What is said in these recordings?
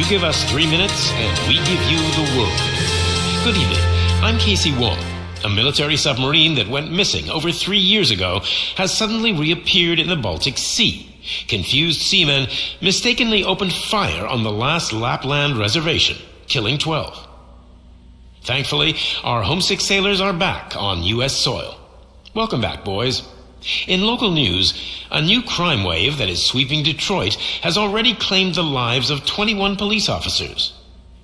You give us 3 minutes, and we give you the world. Good evening. I'm Casey Wong. A military submarine that went missing over 3 years ago has suddenly reappeared in the Baltic Sea. Confused seamen mistakenly opened fire on the last Lapland reservation, killing 12. Thankfully, our homesick sailors are back on U.S. soil. Welcome back, boys. In local news, a new crime wave that is sweeping Detroit has already claimed the lives of 21 police officers.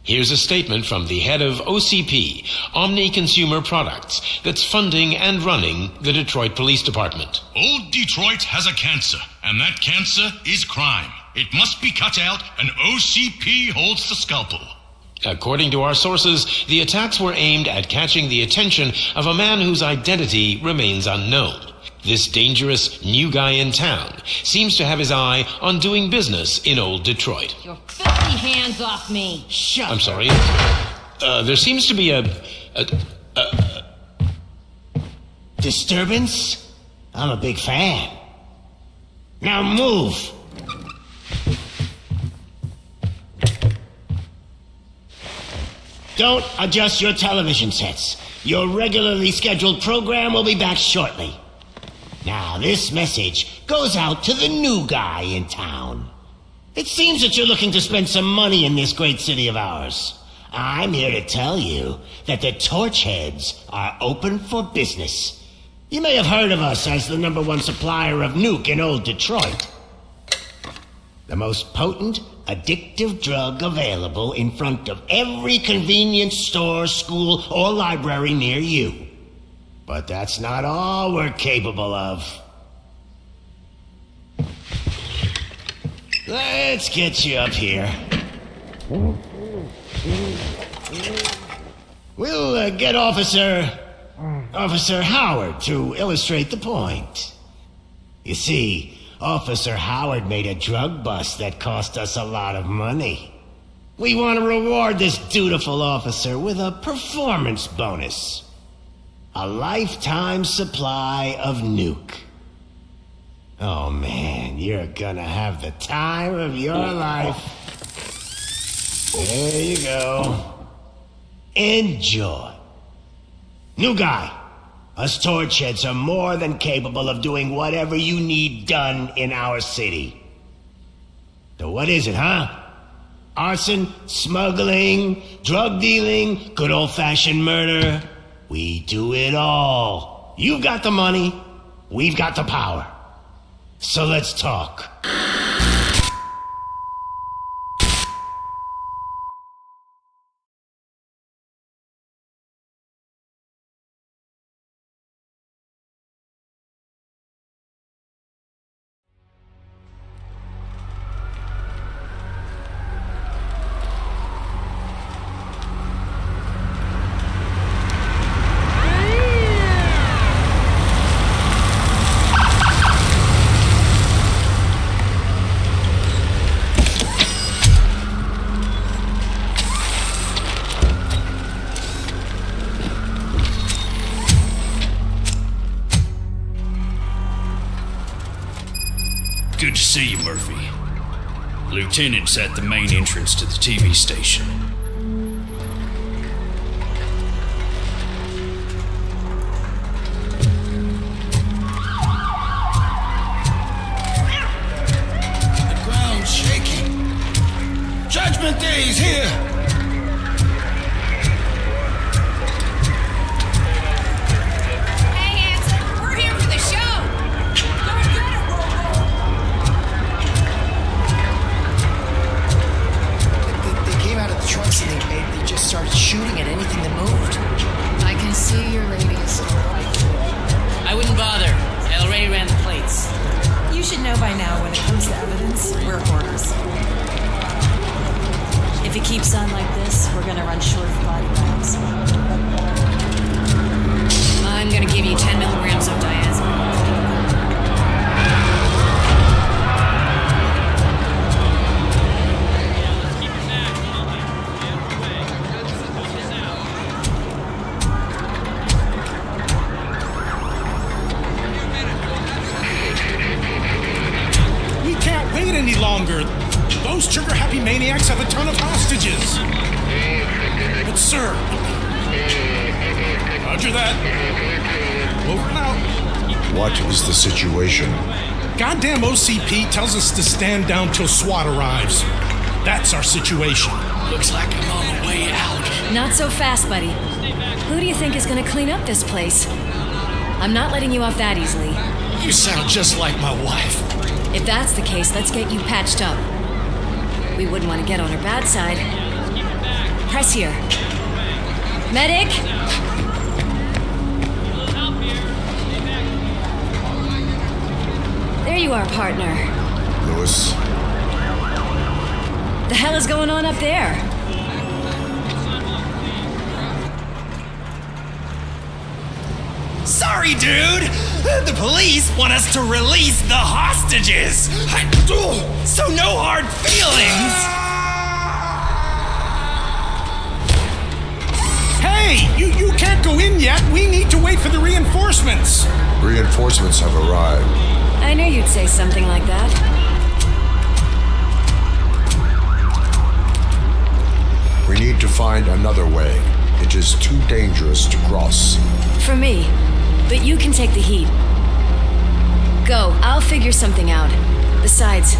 Here's a statement from the head of OCP, Omni Consumer Products, that's funding and running the Detroit Police Department. Old Detroit has a cancer, and that cancer is crime. It must be cut out, and OCP holds the scalpel. According to our sources, the attacks were aimed at catching the attention of a man whose identity remains unknown. This dangerous new guy in town seems to have his eye on doing business in old Detroit. Your filthy hands off me! Shut I'm sorry. There seems to be a disturbance? I'm a big fan. Now move! Don't adjust your television sets. Your regularly scheduled program will be back shortly. Now, this message goes out to the new guy in town. It seems that you're looking to spend some money in this great city of ours. I'm here to tell you that the Torchheads are open for business. You may have heard of us as the #1 supplier of nuke in old Detroit. The most potent, addictive drug available in front of every convenience store, school, or library near you. But that's not all we're capable of. Let's get you up here. We'll get Officer Howard to illustrate the point. You see, Officer Howard made a drug bust that cost us a lot of money. We want to reward this dutiful officer with a performance bonus. A lifetime supply of nuke. Oh man, you're gonna have the time of your life. There you go. Enjoy. New guy. Us Torchheads are more than capable of doing whatever you need done in our city. So what is it, huh? Arson, smuggling, drug dealing, good old-fashioned murder. We do it all. You've got the money, we've got the power. So let's talk. Good to see you, Murphy. Lieutenant's at the main entrance to the TV station. The ground's shaking. Judgment Day's here! Hey, Hanson, we're here for the show! Go get it, Robo! They came out of the trucks and they just started shooting at anything that moved. I can see your ladies. I wouldn't bother. I already ran the plates. You should know by now when it comes to evidence, we're hoarders. If it keeps on like this, we're gonna run short of body bags. I'm gonna give you 10 milligrams of diazepam. We can't wait any longer. Those trigger-happy maniacs maniacs have a ton of hostages. But sir... Roger that. Over and out. What is the situation? Goddamn OCP tells us to stand down till SWAT arrives. That's our situation. Looks like I'm on the way out. Not so fast, buddy. Who do you think is gonna clean up this place? I'm not letting you off that easily. You sound just like my wife. If that's the case, let's get you patched up. We wouldn't want to get on her bad side. Press here. Medic! There you are, partner. Lewis? The hell is going on up there? Sorry, dude! The police want us to release the hostages! So no hard feelings! Hey! You can't go in yet! We need to wait for the reinforcements! Reinforcements have arrived. I knew you'd say something like that. We need to find another way. It is too dangerous to cross. For me. But you can take the heat. Go, I'll figure something out. Besides,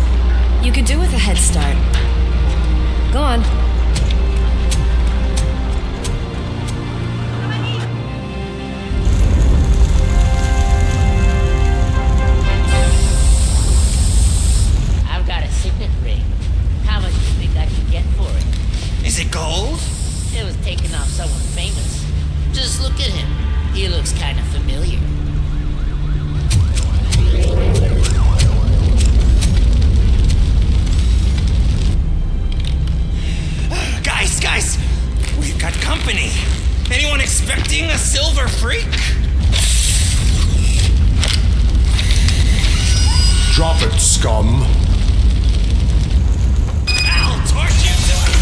you could do with a head start. Go on. I've got a signet ring. How much do you think I could get for it? Is it gold? It was taken off someone famous. Just look at him. He looks kind of familiar. Guys! We've got company. Anyone expecting a silver freak? Drop it, scum. I'll torch you to it!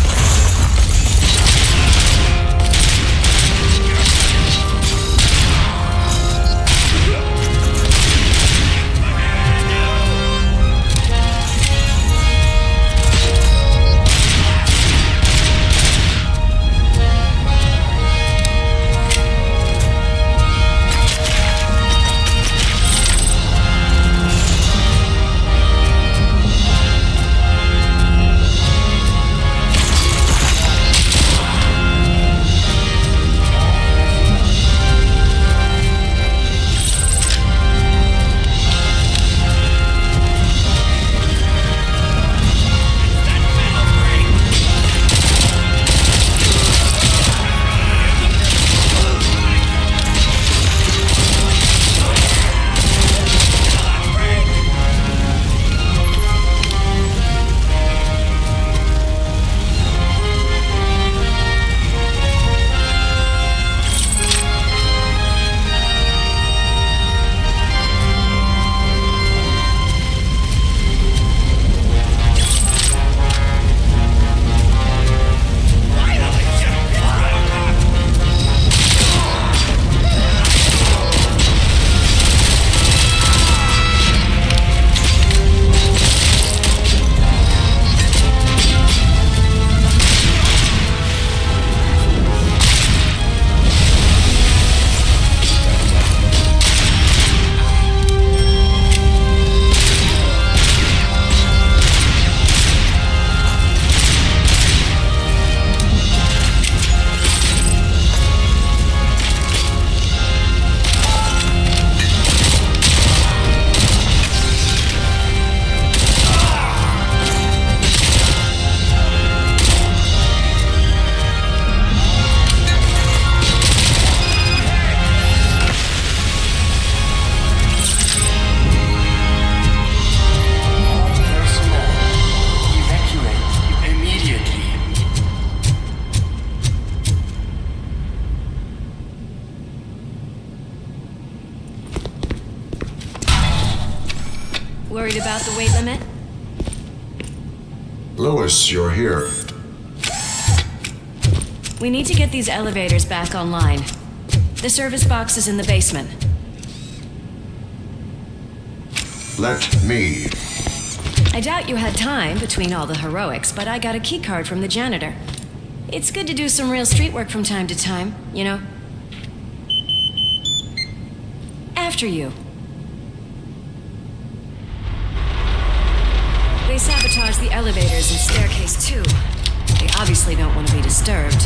Worried about the weight limit? Lewis, you're here. We need to get these elevators back online. The service box is in the basement. Let me I doubt you had time between all the heroics, but I got a key card from the janitor. It's good to do some real street work from time to time, you know? After you. They sabotaged the elevators and staircase too. They obviously don't want to be disturbed.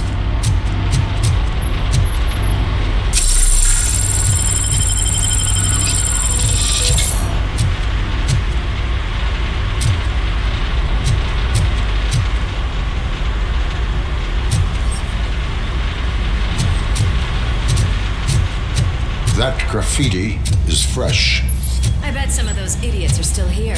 That graffiti is fresh. I bet some of those idiots are still here.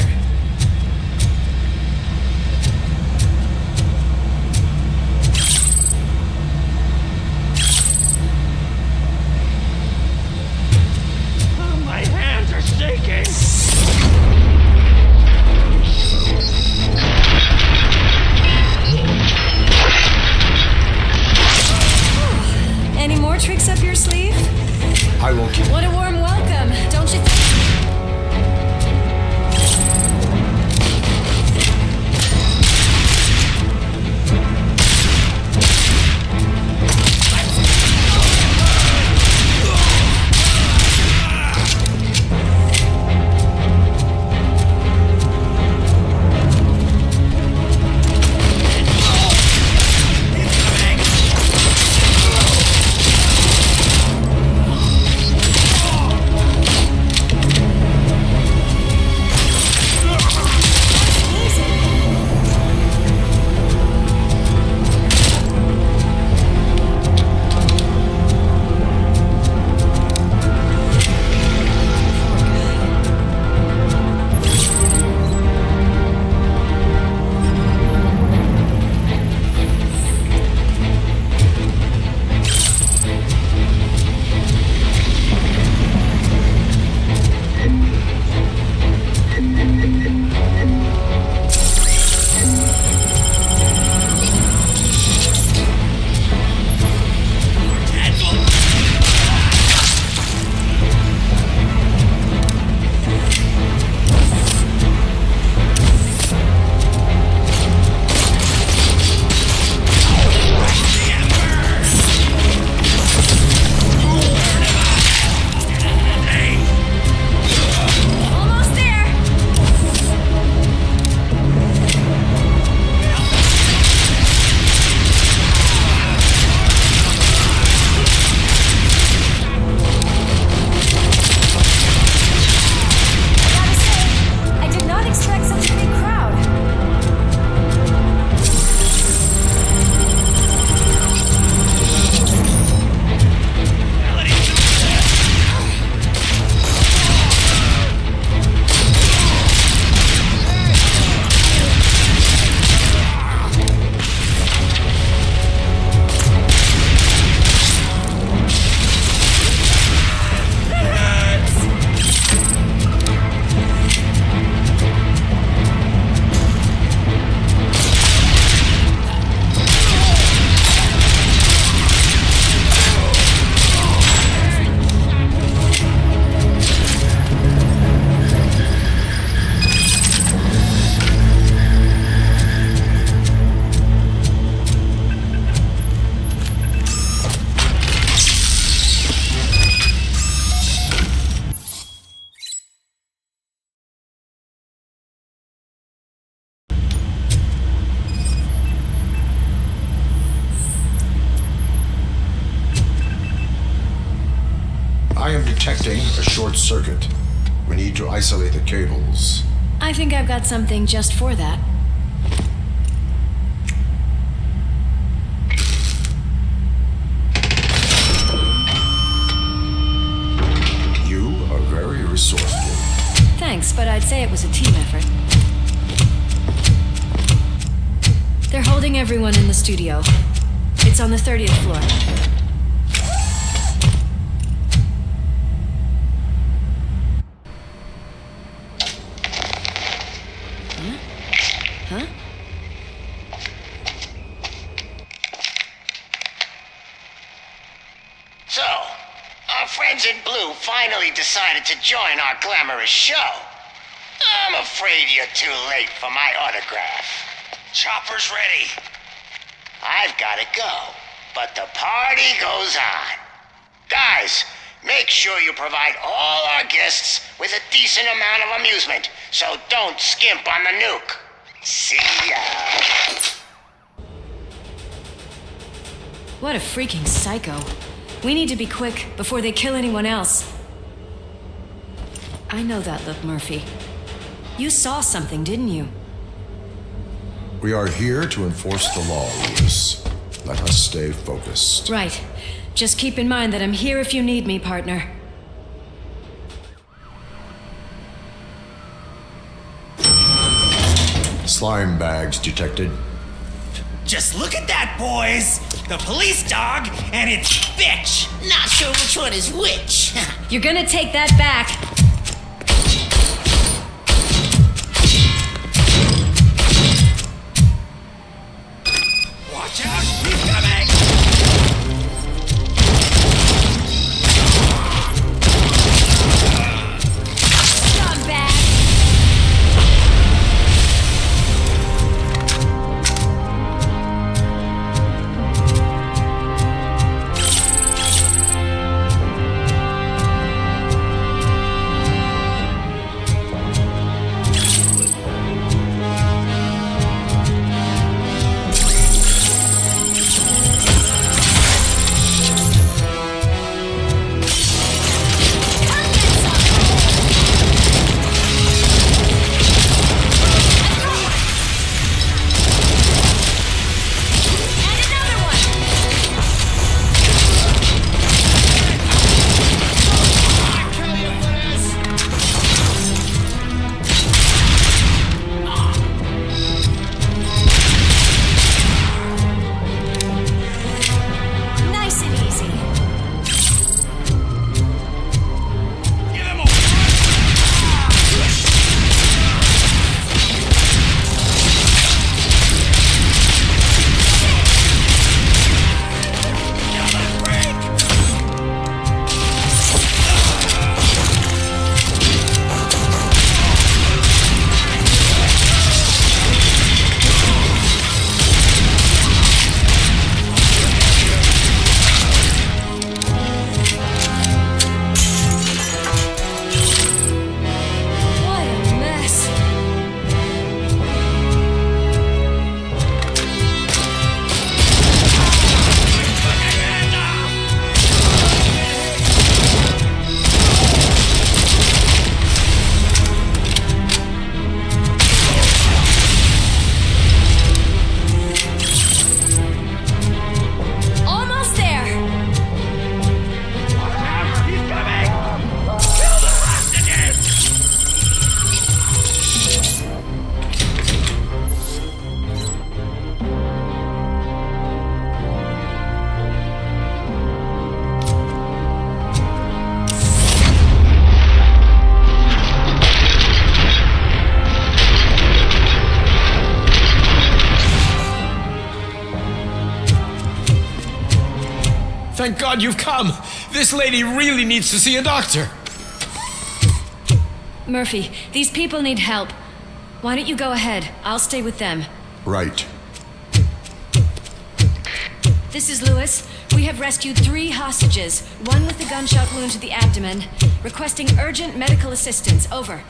My hands are shaking. Any more tricks up your sleeve? I will keep. What a warm welcome, don't you think? I am detecting a short circuit. We need to isolate the cables. I think I've got something just for that. You are very resourceful. Thanks, but I'd say it was a team effort. They're holding everyone in the studio. It's on the 30th floor. Huh? So, our friends in blue finally decided to join our glamorous show. I'm afraid you're too late for my autograph. Chopper's ready. I've got to go, but the party goes on. Guys, make sure you provide all our guests with a decent amount of amusement, so don't skimp on the nuke. See ya. What a freaking psycho. We need to be quick before they kill anyone else. I know that look, Murphy. You saw something, didn't you? We are here to enforce the law, Lewis. Let us stay focused. Right. Just keep in mind that I'm here if you need me, partner. Slime bags detected. Just look at that, boys! The police dog and its bitch! Not sure which one is which. You're gonna take that back. Watch out! He's coming! Scumbag! Thank God you've come. This lady really needs to see a doctor. Murphy, these people need help. Why don't you go ahead? I'll stay with them. Right. This is Lewis. We have rescued 3 hostages, one with a gunshot wound to the abdomen, requesting urgent medical assistance. Over.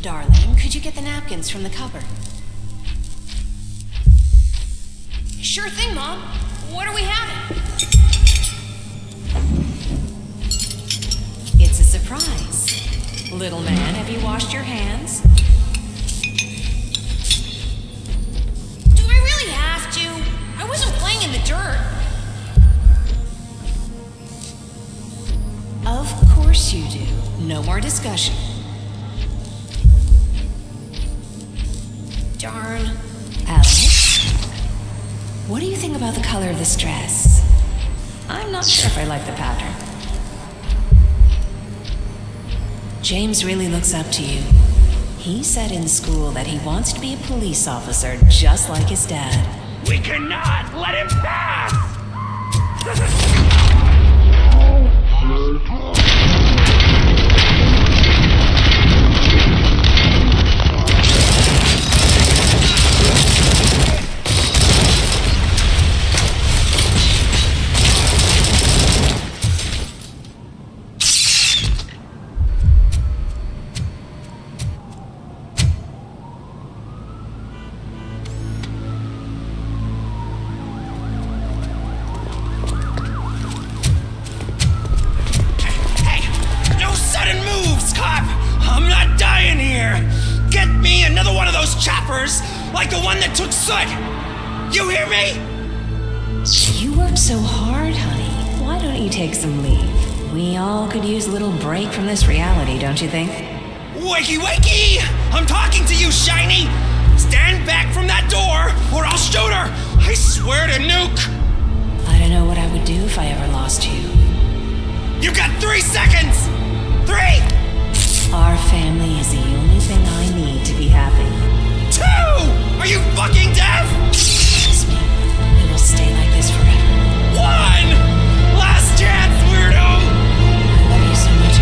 Darling, could you get the napkins from the cupboard? Sure thing, Mom. What are we having? It's a surprise. Little man, have you washed your hands? Do I really have to? I wasn't playing in the dirt. Of course you do. No more discussion. Darn. Alex, what do you think about the color of this dress? I'm not sure if I like the pattern. James really looks up to you. He said in school that he wants to be a police officer just like his dad. We cannot let him pass! Like the one that took Soot! You hear me? You worked so hard, honey. Why don't you take some leave? We all could use a little break from this reality, don't you think? Wakey, wakey! I'm talking to you, Shiny! Stand back from that door, or I'll shoot her! I swear to nuke! I don't know what I would do if I ever lost you. You got 3 seconds! 3! Our family is the only thing I need to be happy. 2! Are you fucking deaf? Trust me, it will stay like this forever. 1! Last chance, weirdo! I love you so much,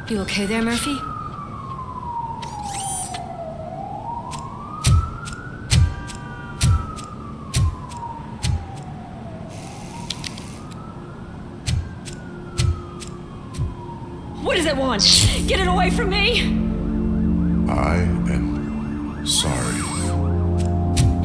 Alex. You okay there, Murphy? What does it want? Get it away from me! I am sorry.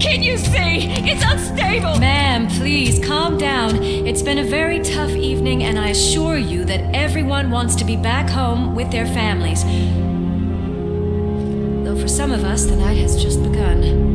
Can't you see? It's unstable! Ma'am, please calm down. It's been a very tough evening, and I assure you that everyone wants to be back home with their families. Though for some of us, the night has just begun.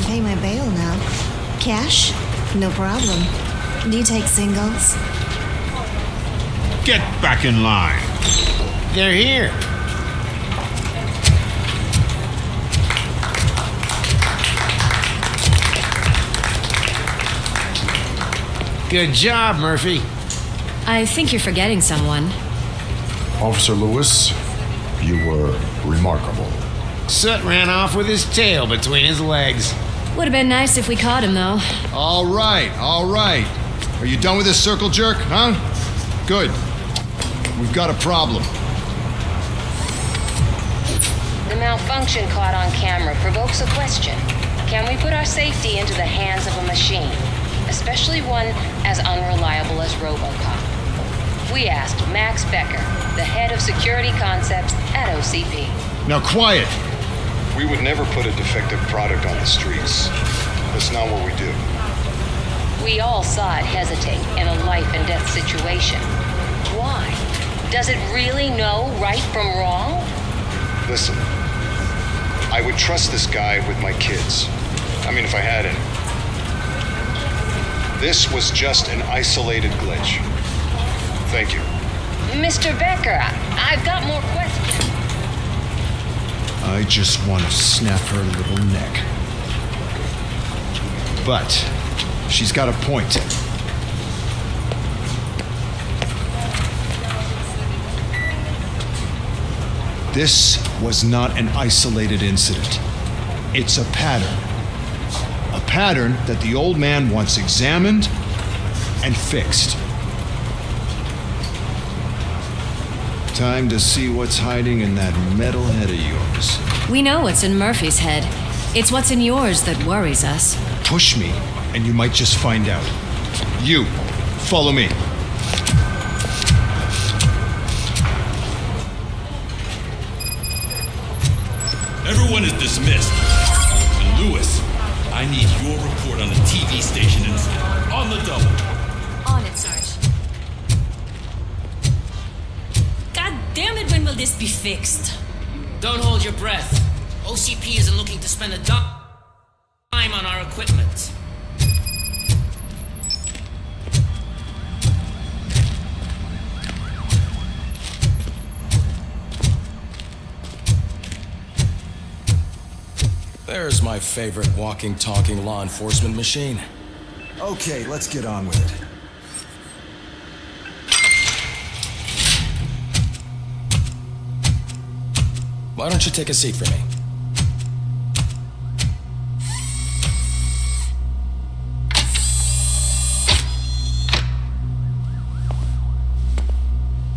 Pay my bail now. Cash? No problem. Do you take singles? Get back in line. They're here. Good job, Murphy. I think you're forgetting someone. Officer Lewis, you were remarkable. Soot ran off with his tail between his legs. Would have been nice if we caught him, though. All right. Are you done with this circle jerk, huh? Good. We've got a problem. The malfunction caught on camera provokes a question. Can we put our safety into the hands of a machine, especially one as unreliable as RoboCop? We asked Max Becker, the head of security concepts at OCP. Now quiet! We would never put a defective product on the streets. That's not what we do. We all saw it hesitate in a life and death situation. Why? Does it really know right from wrong? Listen, I would trust this guy with my kids. I mean, if I had any. This was just an isolated glitch. Thank you. Mr. Becker, I've got more questions. I just want to snap her little neck. But she's got a point. This was not an isolated incident. It's a pattern. A pattern that the old man wants examined and fixed. Time to see what's hiding in that metal head of yours. We know what's in Murphy's head. It's what's in yours that worries us. Push me, and you might just find out. You, follow me. Everyone is dismissed. And Lewis, I need your report on the TV station incident. On the double. On it, Sarge. God damn it, when will this be fixed? Don't hold your breath. OCP isn't looking to spend a dime on our equipment. There's my favorite walking, talking law enforcement machine. Okay, let's get on with it. Why don't you take a seat for me?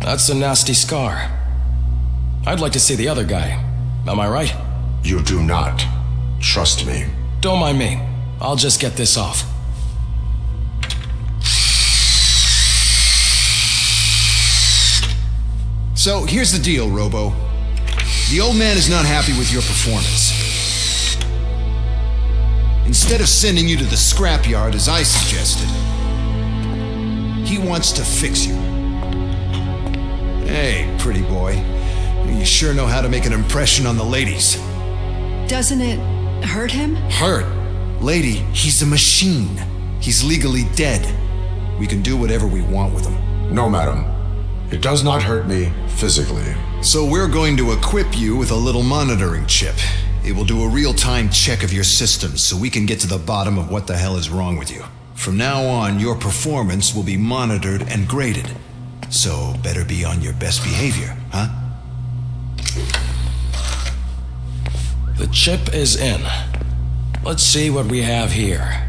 That's a nasty scar. I'd like to see the other guy. Am I right? You do not. Trust me. Don't mind me. I'll just get this off. So, here's the deal, Robo. The old man is not happy with your performance. Instead of sending you to the scrapyard as I suggested, he wants to fix you. Hey, pretty boy. You sure know how to make an impression on the ladies. Doesn't it hurt him? Hurt? Lady, he's a machine. He's legally dead. We can do whatever we want with him. No, madam. It does not hurt me physically. So we're going to equip you with a little monitoring chip. It will do a real-time check of your systems so we can get to the bottom of what the hell is wrong with you. From now on, your performance will be monitored and graded. So better be on your best behavior, huh? The chip is in. Let's see what we have here.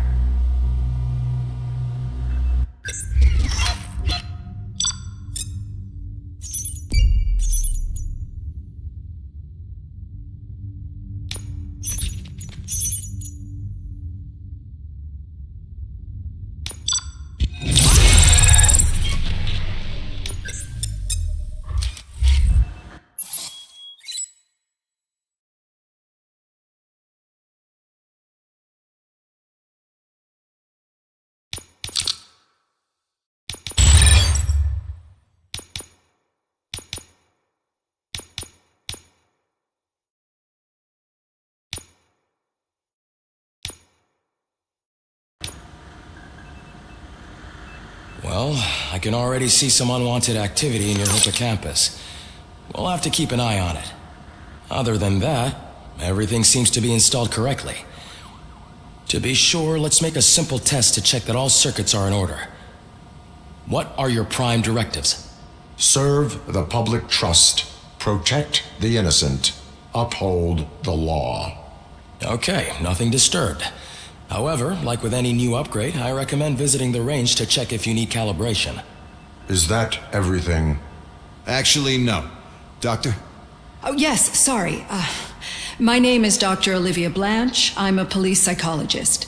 Well, I can already see some unwanted activity in your hippocampus. We'll have to keep an eye on it. Other than that, everything seems to be installed correctly. To be sure, let's make a simple test to check that all circuits are in order. What are your prime directives? Serve the public trust. Protect the innocent. Uphold the law. Okay, nothing disturbed. However, like with any new upgrade, I recommend visiting the range to check if you need calibration. Is that everything? Actually, no. Doctor? Oh, yes, sorry. My name is Dr. Olivia Blanche. I'm a police psychologist.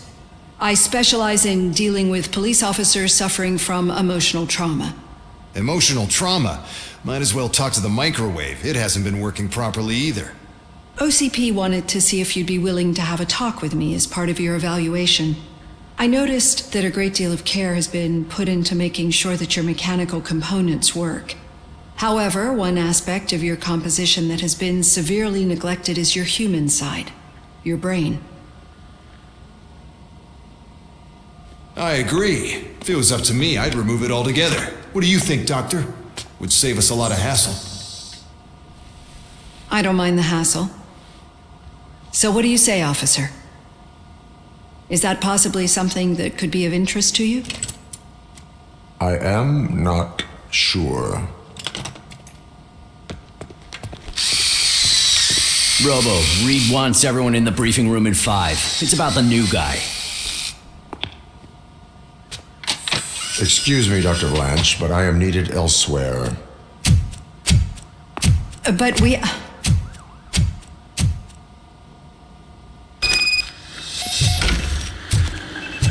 I specialize in dealing with police officers suffering from emotional trauma. Emotional trauma? Might as well talk to the microwave. It hasn't been working properly either. OCP wanted to see if you'd be willing to have a talk with me as part of your evaluation. I noticed that a great deal of care has been put into making sure that your mechanical components work. However, one aspect of your composition that has been severely neglected is your human side, your brain. I agree. If it was up to me, I'd remove it altogether. What do you think, Doctor? Would save us a lot of hassle. I don't mind the hassle. So what do you say, officer? Is that possibly something that could be of interest to you? I am not sure. Robo, read once everyone in the briefing room in 5. It's about the new guy. Excuse me, Dr. Blanche, but I am needed elsewhere. But we...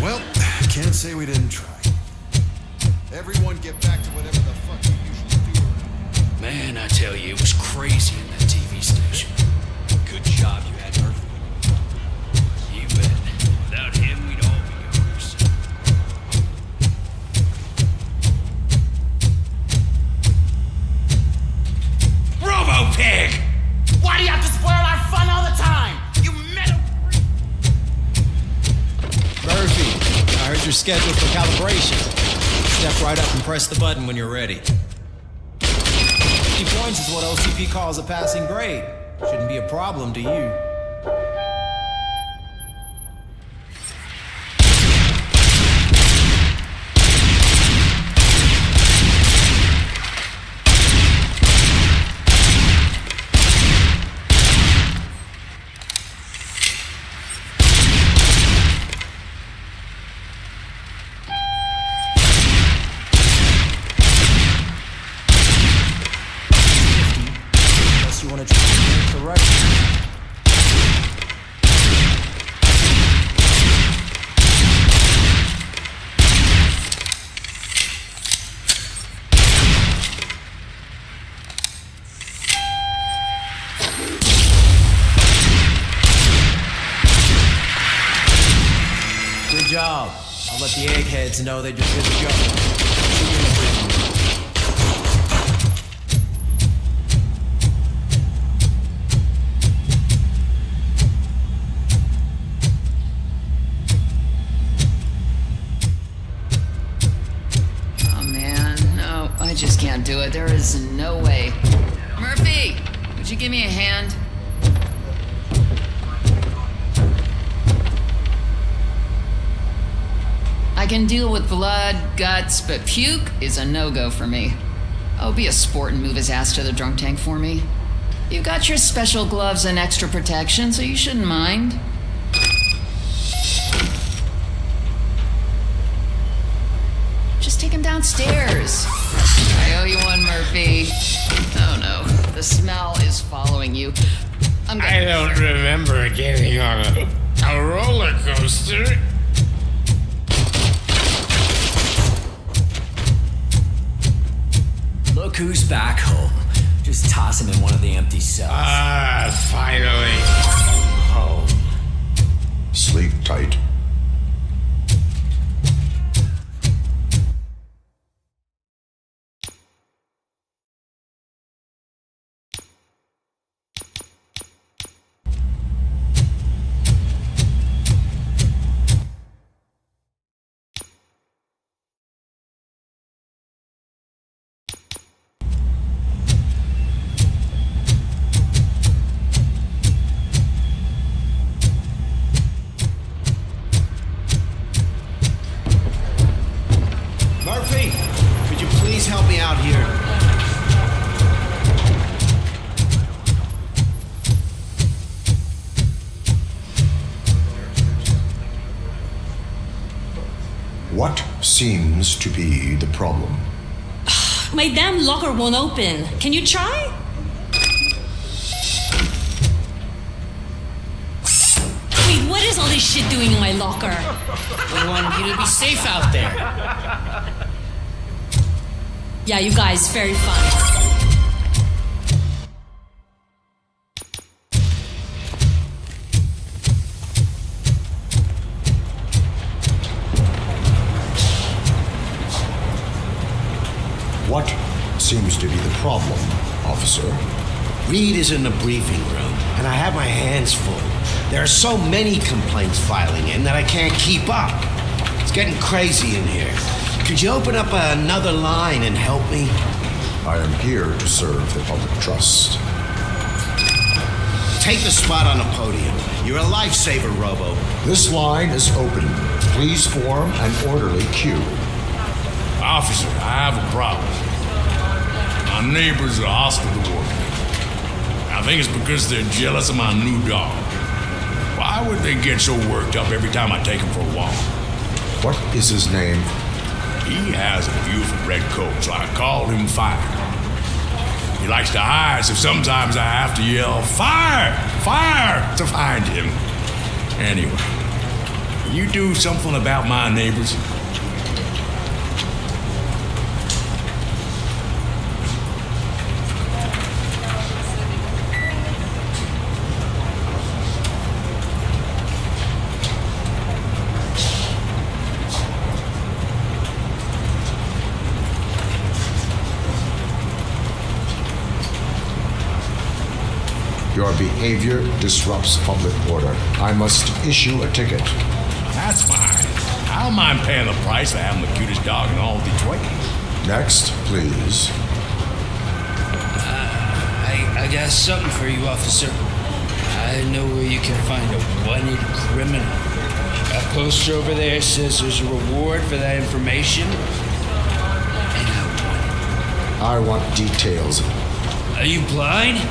Well, can't say we didn't try. Everyone get back to whatever the fuck you usually do. Man, I tell you, it was crazy in that TV station. Good job you had Murphy. You bet. Without him, we'd all be goers. Robo-Pig! Why do you have to spoil our fun all the time? You metal... Murphy, I heard you're scheduled for calibration. Step right up and press the button when you're ready. 50 points is what OCP calls a passing grade. Shouldn't be a problem to you. Unless you want to try to correct. Good job. I'll let the eggheads know they just did the job. See you in the briefing room. Oh man, no, I just can't do it. There is no way. Murphy, would you give me a hand? I can deal with blood, guts, but puke is a no-go for me. Oh, be a sport and move his ass to the drunk tank for me. You've got your special gloves and extra protection, so you shouldn't mind. Just take him downstairs. I owe you one, Murphy. Oh no, the smell is following you. I don't remember getting on a roller coaster. Look who's back home. Just toss him in one of the empty cells. Finally. Home. Sleep tight. Murphy, could you please help me out here? What seems to be the problem? My damn locker won't open. Can you try? Wait, what is all this shit doing in my locker? We wanted you to be safe out there. Yeah, you guys, very fun. What seems to be the problem, officer? Reed is in the briefing room, and I have my hands full. There are so many complaints filing in that I can't keep up. It's getting crazy in here. Could you open up another line and help me? I am here to serve the public trust. Take the spot on the podium. You're a lifesaver, Robo. This line is open. Please form an orderly queue. Officer, I have a problem. My neighbors are hostile toward me. I think it's because they're jealous of my new dog. Why would they get so worked up every time I take him for a walk? What is his name? He has a beautiful red coat, so I called him Fire. He likes to hide, so sometimes I have to yell, Fire! Fire! to find him. Anyway, can you do something about my neighbors? Your behavior disrupts public order. I must issue a ticket. That's fine. I don't mind paying the price for having the cutest dog in all of Detroit. Next, please. I got something for you, officer. I know where you can find a wanted criminal. That poster over there says there's a reward for that information. And I want details. Are you blind?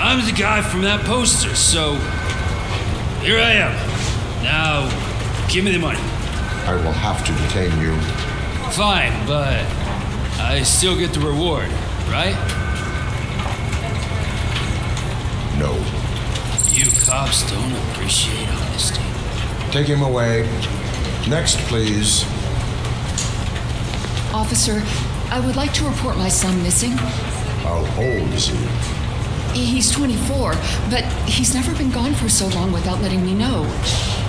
I'm the guy from that poster, so here I am. Now, give me the money. I will have to detain you. Fine, but I still get the reward, right? No. You cops don't appreciate honesty. Take him away. Next, please. Officer, I would like to report my son missing. How old is he? He's 24, but he's never been gone for so long without letting me know.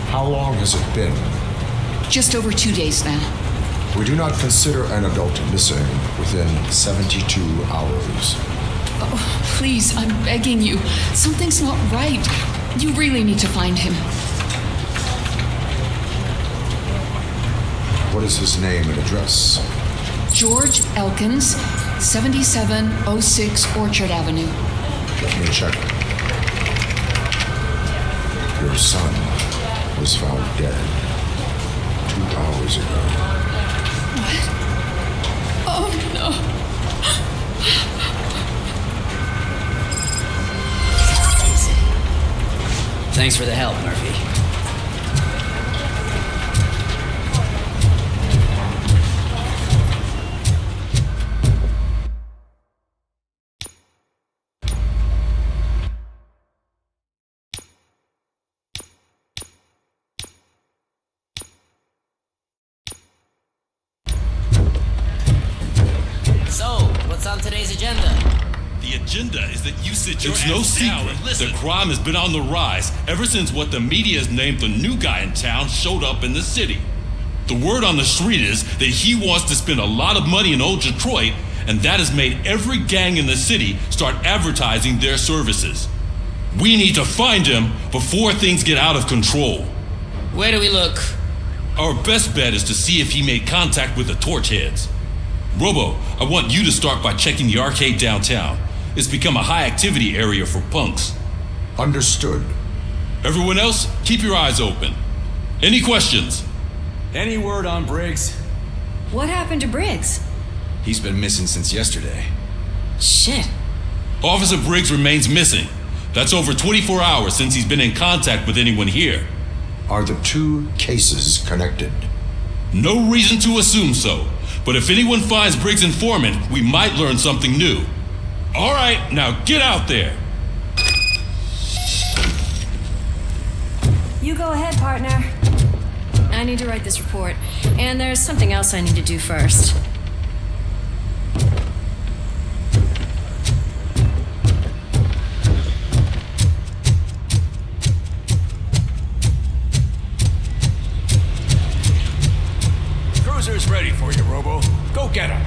How long has it been? Just over 2 days now. We do not consider an adult missing within 72 hours. Oh, please, I'm begging you. Something's not right. You really need to find him. What is his name and address? George Elkins, 7706 Orchard Avenue. Let me check. Your son was found dead 2 hours ago. What? Oh, no. Thanks for the help, Murphy. What's on today's agenda? The agenda is that you sit your It's ass no down secret and listen. that crime has been on the rise ever since what the media has named the new guy in town showed up in the city. The word on the street is that he wants to spend a lot of money in old Detroit, and that has made every gang in the city start advertising their services. We need to find him before things get out of control. Where do we look? Our best bet is to see if he made contact with the Torchheads. Robo, I want you to start by checking the arcade downtown. It's become a high-activity area for punks. Understood. Everyone else, keep your eyes open. Any questions? Any word on Briggs? What happened to Briggs? He's been missing since yesterday. Shit. Officer Briggs remains missing. That's over 24 hours since he's been in contact with anyone here. Are the two cases connected? No reason to assume so. But if anyone finds Briggs' informant, we might learn something new. All right, now get out there. You go ahead, partner. I need to write this report, and there's something else I need to do first. Cruiser's ready for you, Robo. Go get him.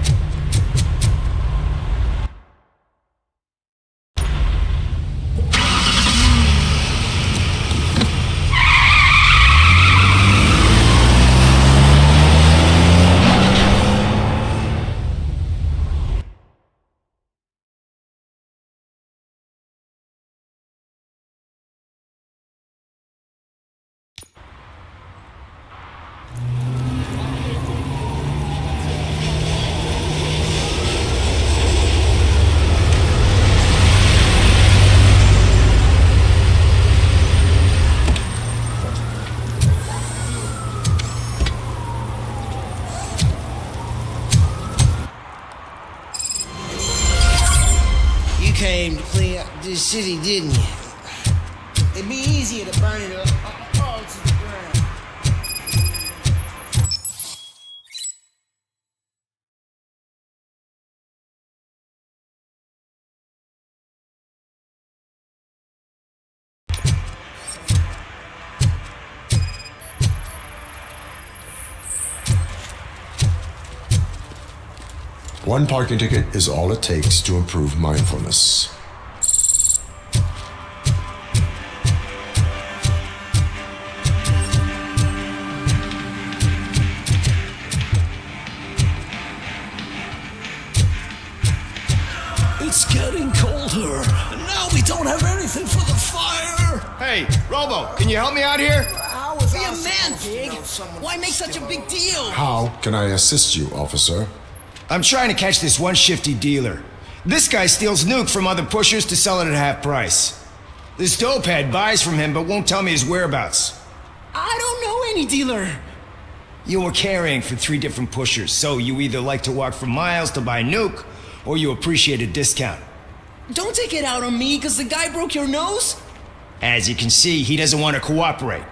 this city, didn't you? It'd be easier to burn it all to the ground. One parking ticket is all it takes to improve mindfulness. It's getting colder, and now we don't have anything for the fire. Hey, Robo, can you help me out here? Be a man, Big. Why make such a big deal? How can I assist you, officer? I'm trying to catch this one shifty dealer. This guy steals nuke from other pushers to sell it at half price. This dopehead buys from him but won't tell me his whereabouts. I don't know any dealer. You were carrying for 3 different pushers, so you either like to walk for miles to buy nuke, or you appreciate a discount. Don't take it out on me because the guy broke your nose. As you can see, he doesn't want to cooperate.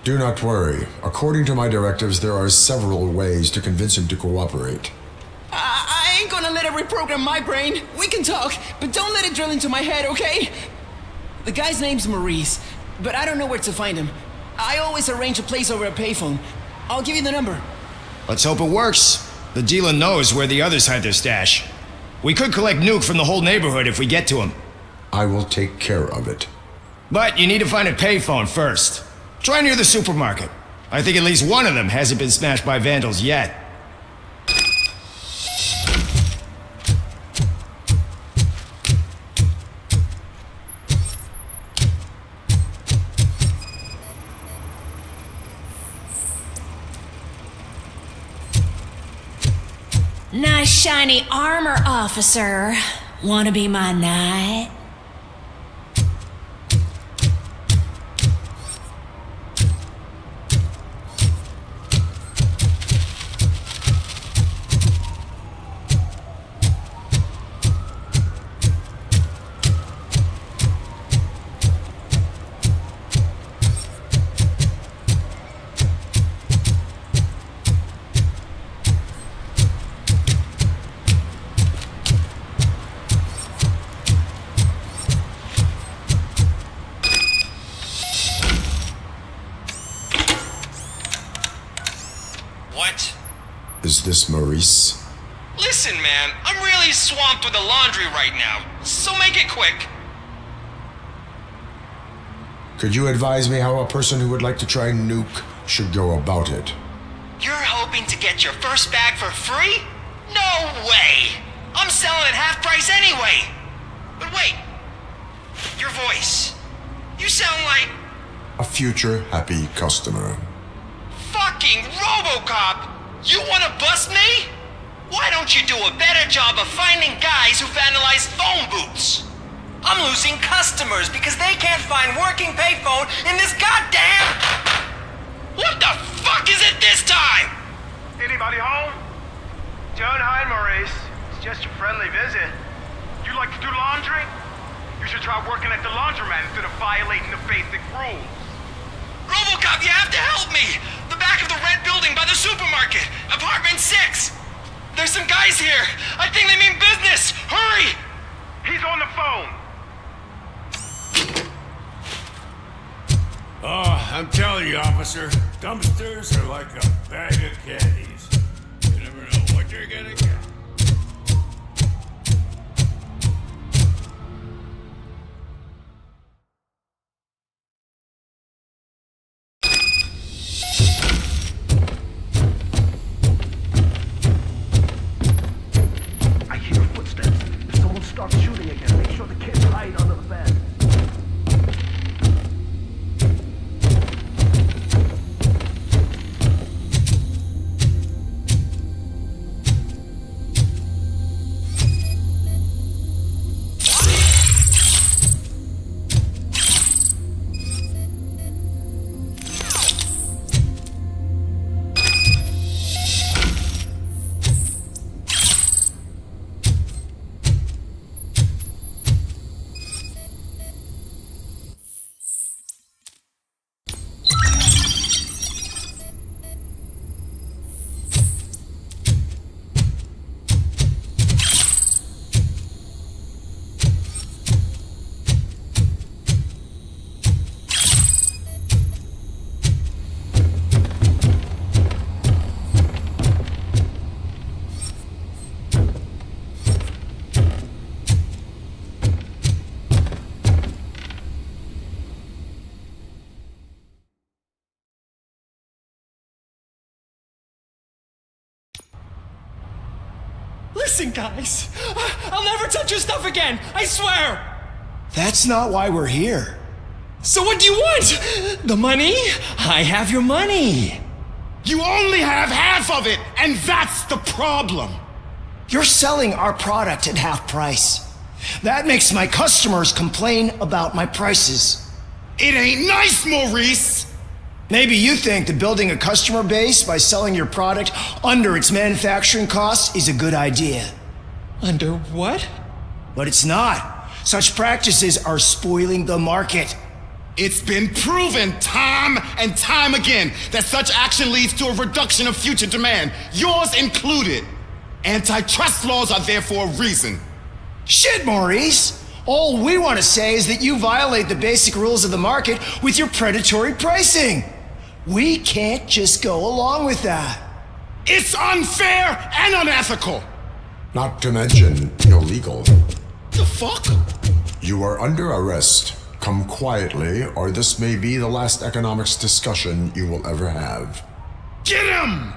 Do not worry. According to my directives, there are several ways to convince him to cooperate. I ain't gonna let it reprogram my brain. We can talk, but don't let it drill into my head, okay? The guy's name's Maurice, but I don't know where to find him. I always arrange a place over a payphone. I'll give you the number. Let's hope it works. The dealer knows where the others hide their stash. We could collect nuke from the whole neighborhood if we get to him. I will take care of it. But you need to find a payphone first. Try near the supermarket. I think at least one of them hasn't been smashed by vandals yet. Nice shiny armor, officer. Wanna be my knight? What? Is this Maurice? Listen, man, I'm really swamped with the laundry right now, so make it quick. Could you advise me how a person who would like to try nuke should go about it? You're hoping to get your first bag for free? No way! I'm selling at half price anyway! But wait, your voice. You sound like A future happy customer. fucking RoboCop! You wanna bust me? Why don't you do a better job of finding guys who vandalize phone booths? I'm losing customers because they can't find working payphone in this goddamn... What the fuck is it this time? Anybody home? Don't hide, Maurice. It's just a friendly visit. You like to do laundry? You should try working at the laundromat instead of violating the basic rules. RoboCop, you have to help me! The back of the red building by the supermarket, apartment 6. There's some guys here. I think they mean business. Hurry! He's on the phone. Oh, I'm telling you, officer, dumpsters are like a bag of candies. You never know what you're gonna get. I hear footsteps. If someone starts shooting again, make sure the kids hide under the bed. Listen, guys. I'll never touch your stuff again. I swear. That's not why we're here. So what do you want? The money? I have your money. You only have half of it, and that's the problem. You're selling our product at half price. That makes my customers complain about my prices. It ain't nice, Maurice. Maybe you think that building a customer base by selling your product under its manufacturing costs is a good idea. Under what? But it's not. Such practices are spoiling the market. It's been proven time and time again that such action leads to a reduction of future demand, yours included. Antitrust laws are there for a reason. Shit, Maurice! All we want to say is that you violate the basic rules of the market with your predatory pricing. We can't just go along with that. It's unfair and unethical. Not to mention illegal. The fuck? You are under arrest. Come quietly, or this may be the last economics discussion you will ever have. Get him!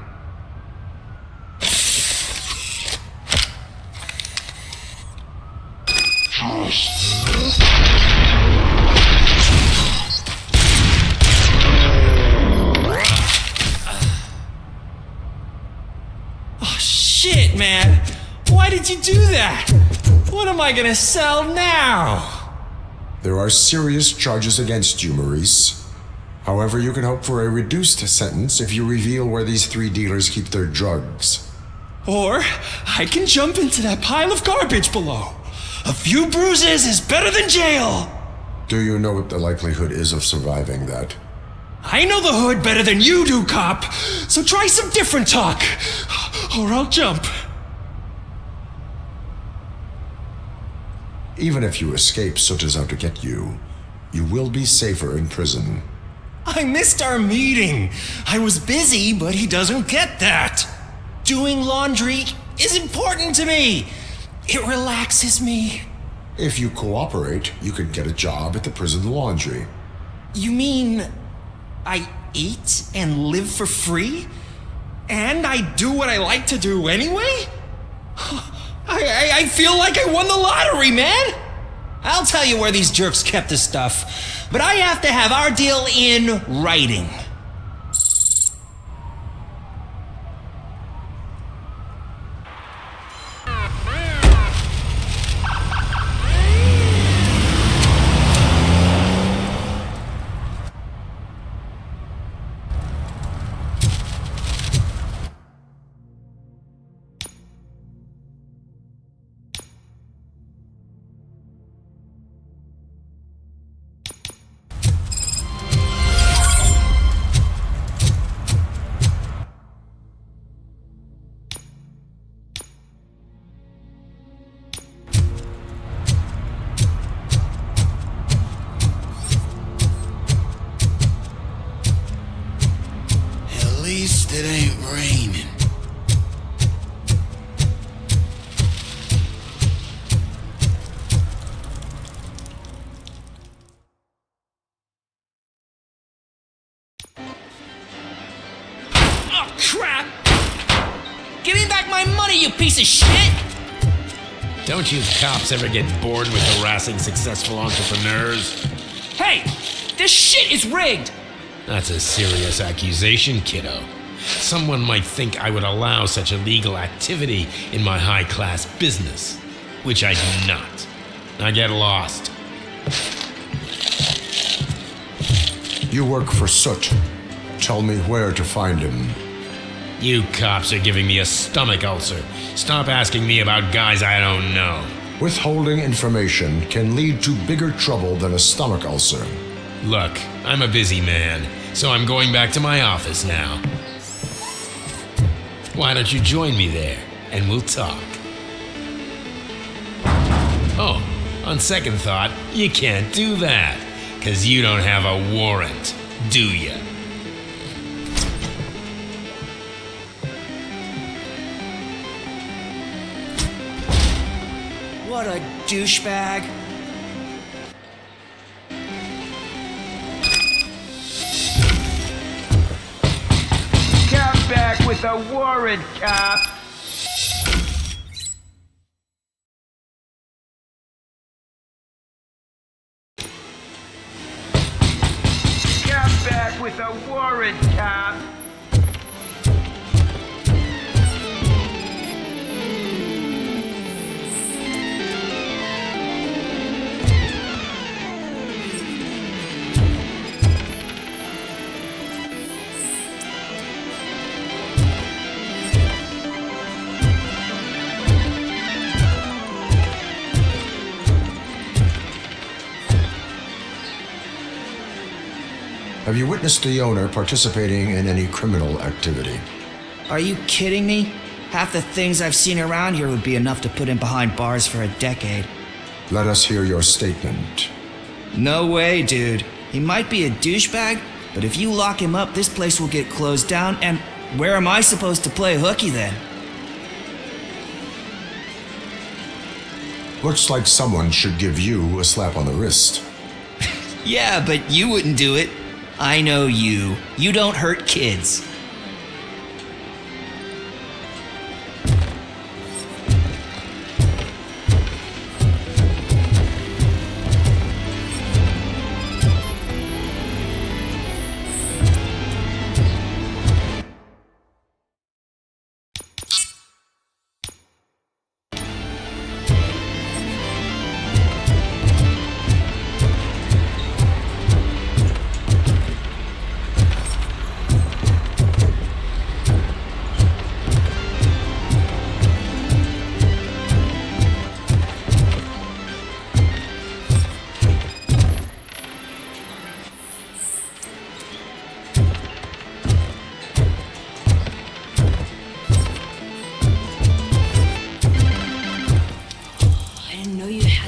Oh, shit, man. Why did you do that? What am I gonna sell now? There are serious charges against you, Maurice. However, you can hope for a reduced sentence if you reveal where these 3 dealers keep their drugs. Or I can jump into that pile of garbage below. A few bruises is better than jail. Do you know what the likelihood is of surviving that? I know the hood better than you do, cop. So try some different talk, or I'll jump. Even if you escape Soot is out to get you, you will be safer in prison. I missed our meeting. I was busy, but he doesn't get that. Doing laundry is important to me. It relaxes me. If you cooperate, you can get a job at the prison laundry. You mean I eat and live for free? And I do what I like to do anyway? I feel like I won the lottery, man! I'll tell you where these jerks kept the stuff, but I have to have our deal in writing. It ain't raining. Oh, crap! Give me back my money, you piece of shit! Don't you cops ever get bored with harassing successful entrepreneurs? Hey! This shit is rigged! That's a serious accusation, kiddo. Someone might think I would allow such illegal activity in my high-class business, which I do not. I get lost. You work for Soot. Tell me where to find him. You cops are giving me a stomach ulcer. Stop asking me about guys I don't know. Withholding information can lead to bigger trouble than a stomach ulcer. Look, I'm a busy man, so I'm going back to my office now. Why don't you join me there, and we'll talk. Oh, on second thought, you can't do that, 'cause you don't have a warrant, do ya? What a douchebag. Come back with a warrant, cop. with a warrant, cop. Have you witnessed the owner participating in any criminal activity? Are you kidding me? Half the things I've seen around here would be enough to put him behind bars for a decade. Let us hear your statement. No way, dude. He might be a douchebag, but if you lock him up, this place will get closed down, and where am I supposed to play hooky then? Looks like someone should give you a slap on the wrist. Yeah, but you wouldn't do it. I know you. You don't hurt kids.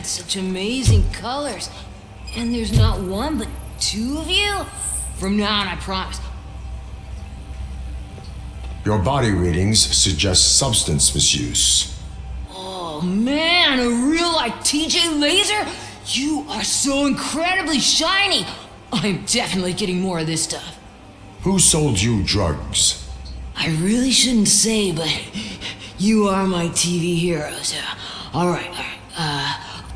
Such amazing colors. And there's not one, but two of you? From now on, I promise. Your body readings suggest substance misuse. Oh man, a real like TJ Laser? You are so incredibly shiny. I'm definitely getting more of this stuff. Who sold you drugs? I really shouldn't say, but you are my TV heroes. Alright.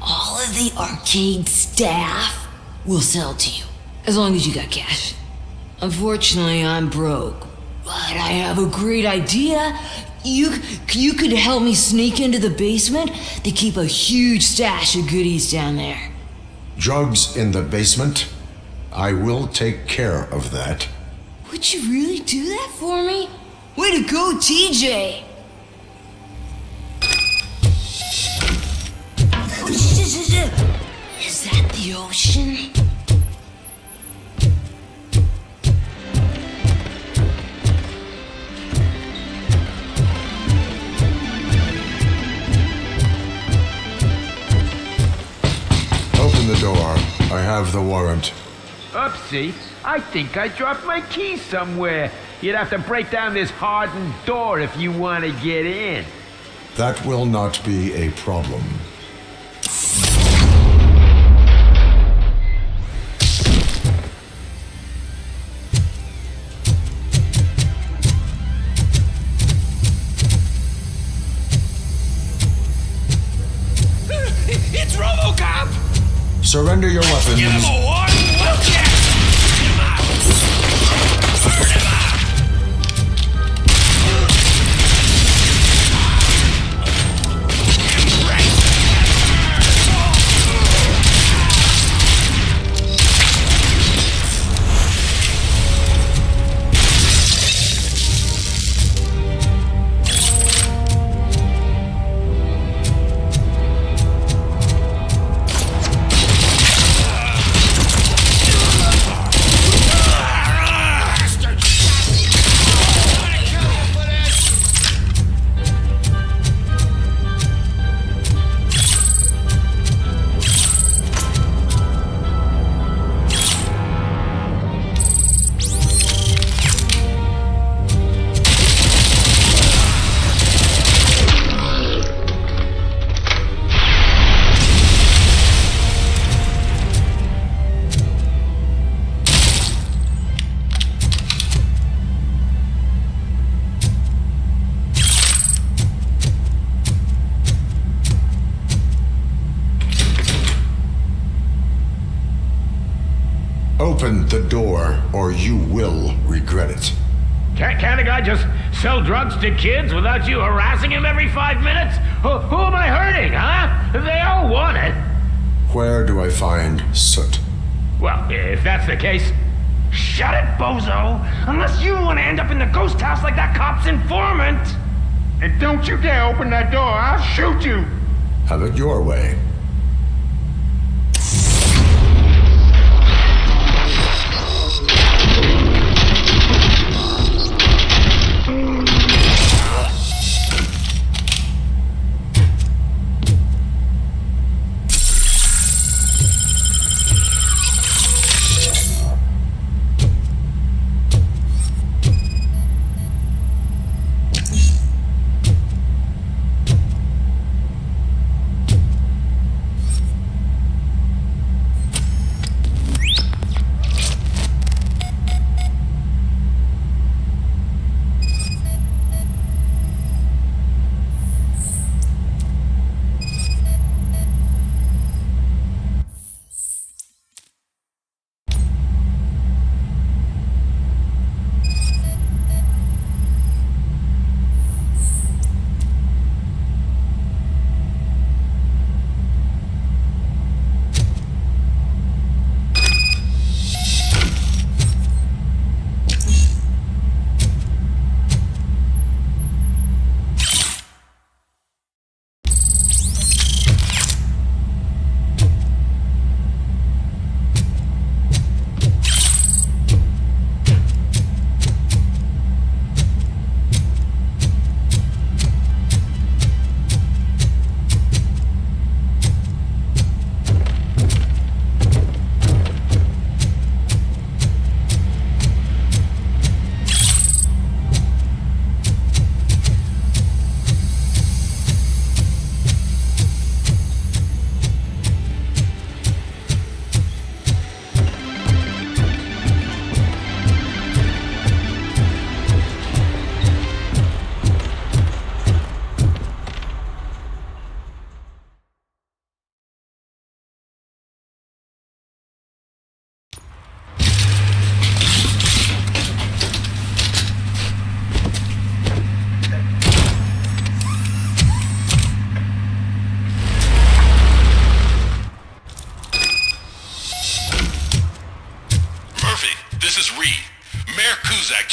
All of the arcade staff will sell to you, as long as you got cash. Unfortunately, I'm broke, but I have a great idea. You could help me sneak into the basement. They keep a huge stash of goodies down there. Drugs in the basement? I will take care of that. Would you really do that for me? Way to go, TJ! Is that the ocean? Open the door. I have the warrant. Oopsie, I think I dropped my keys somewhere. You'd have to break down this hardened door if you want to get in. That will not be a problem. It's RoboCop! Surrender your weapons. Give him a warning, will ya? Open the door, or you will regret it. Can't a guy just sell drugs to kids without you harassing him every 5 minutes? Who am I hurting, huh? They all want it. Where do I find Soot? Well, if that's the case, shut it, bozo! Unless you want to end up in the ghost house like that cop's informant! And don't you dare open that door, I'll shoot you! Have it your way.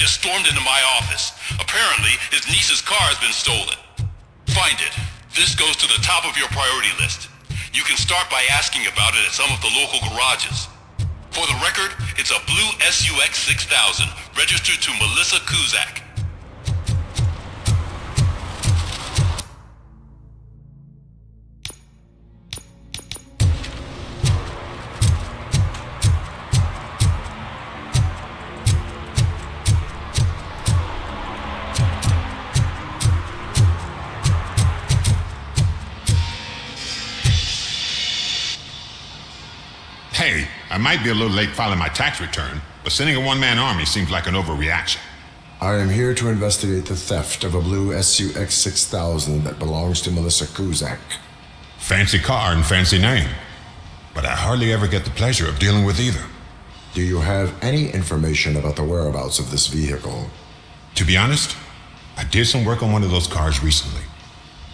just stormed into my office. Apparently, his niece's car has been stolen. Find it. This goes to the top of your priority list. You can start by asking about it at some of the local garages. For the record, it's a blue SUX 6000 registered to Melissa Kuzak. Hey, I might be a little late filing my tax return, but sending a one-man army seems like an overreaction. I am here to investigate the theft of a blue SUX 6000 that belongs to Melissa Kuzak. Fancy car and fancy name, but I hardly ever get the pleasure of dealing with either. Do you have any information about the whereabouts of this vehicle? To be honest, I did some work on one of those cars recently,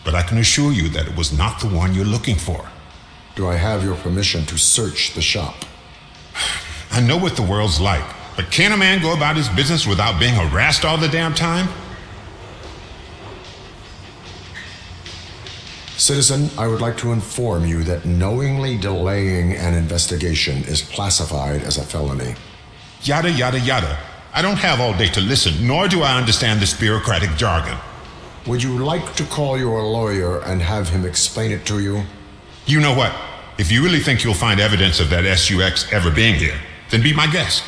but I can assure you that it was not the one you're looking for. Do I have your permission to search the shop? I know what the world's like, but can a man go about his business without being harassed all the damn time? Citizen, I would like to inform you that knowingly delaying an investigation is classified as a felony. Yada, yada, yada. I don't have all day to listen, nor do I understand this bureaucratic jargon. Would you like to call your lawyer and have him explain it to you? You know what? If you really think you'll find evidence of that SUX ever being here, then be my guest.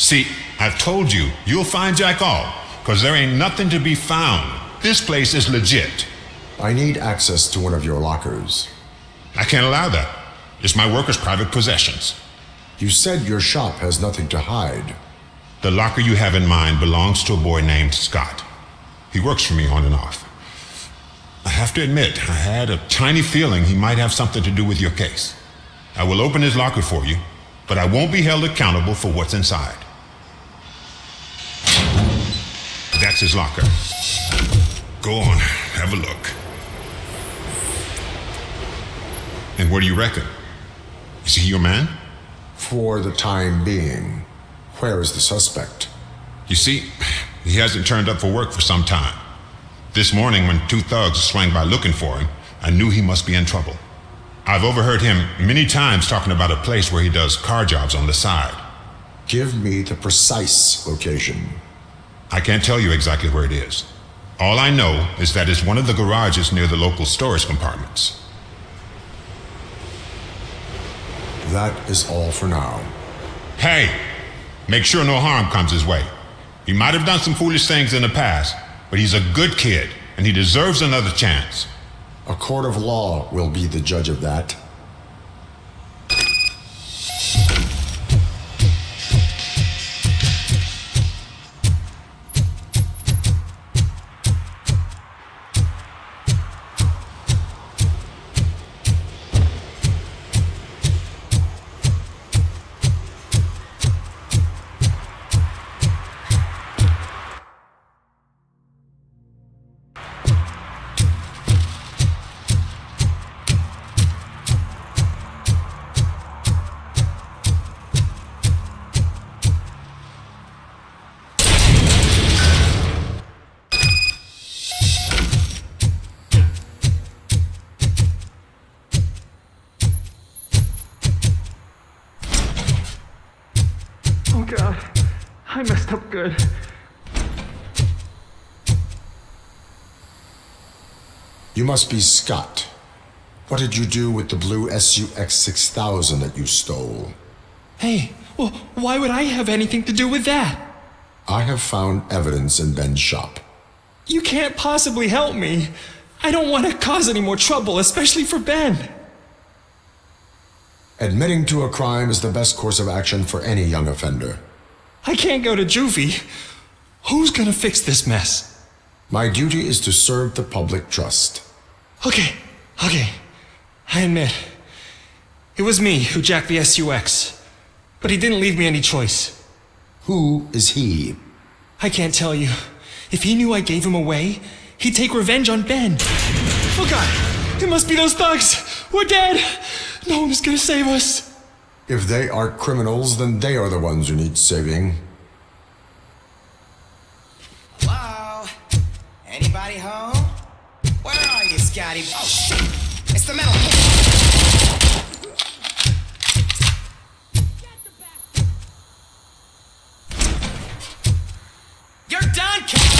See, I've told you, you'll find Jack all, because there ain't nothing to be found. This place is legit. I need access to one of your lockers. I can't allow that. It's my workers' private possessions. You said your shop has nothing to hide. The locker you have in mind belongs to a boy named Scott. He works for me on and off. I have to admit, I had a tiny feeling he might have something to do with your case. I will open his locker for you, but I won't be held accountable for what's inside. That's his locker. Go on, have a look. And what do you reckon? Is he your man? For the time being. Where is the suspect? You see, he hasn't turned up for work for some time. This morning, when two thugs swang by looking for him, I knew he must be in trouble. I've overheard him many times talking about a place where he does car jobs on the side. Give me the precise location. I can't tell you exactly where it is. All I know is that it's one of the garages near the local storage compartments. That is all for now. Hey, make sure no harm comes his way. He might have done some foolish things in the past, but he's a good kid, and he deserves another chance. A court of law will be the judge of that. Oh God, I messed up good. You must be Scott. What did you do with the blue SUX 6000 that you stole? Hey, well, why would I have anything to do with that? I have found evidence in Ben's shop. You can't possibly help me. I don't want to cause any more trouble, especially for Ben. Admitting to a crime is the best course of action for any young offender. I can't go to juvie. Who's gonna fix this mess? My duty is to serve the public trust. Okay. I admit. It was me who jacked the SUX. But he didn't leave me any choice. Who is he? I can't tell you. If he knew I gave him away, he'd take revenge on Ben. Oh God! It must be those thugs! We're dead! No one's gonna save us. If they are criminals, then they are the ones who need saving. Hello? Anybody home? Where are you, Scotty? Oh, shit! It's the metal. You're done, Captain!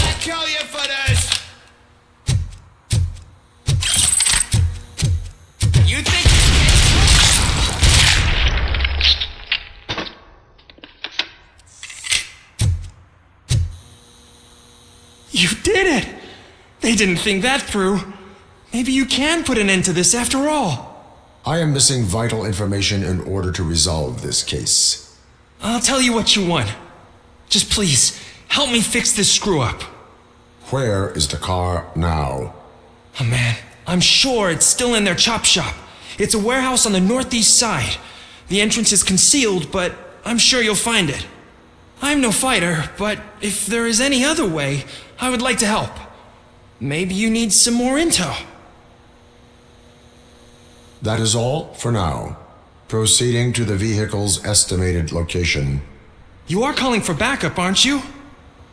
I kill you for this! You think You did it! They didn't think that through. Maybe you can put an end to this after all. I am missing vital information in order to resolve this case. I'll tell you what you want. Just please, help me fix this screw-up. Where is the car now? Oh man, I'm sure it's still in their chop shop. It's a warehouse on the northeast side. The entrance is concealed, but I'm sure you'll find it. I'm no fighter, but if there is any other way, I would like to help. Maybe you need some more intel. That is all for now. Proceeding to the vehicle's estimated location. You are calling for backup, aren't you?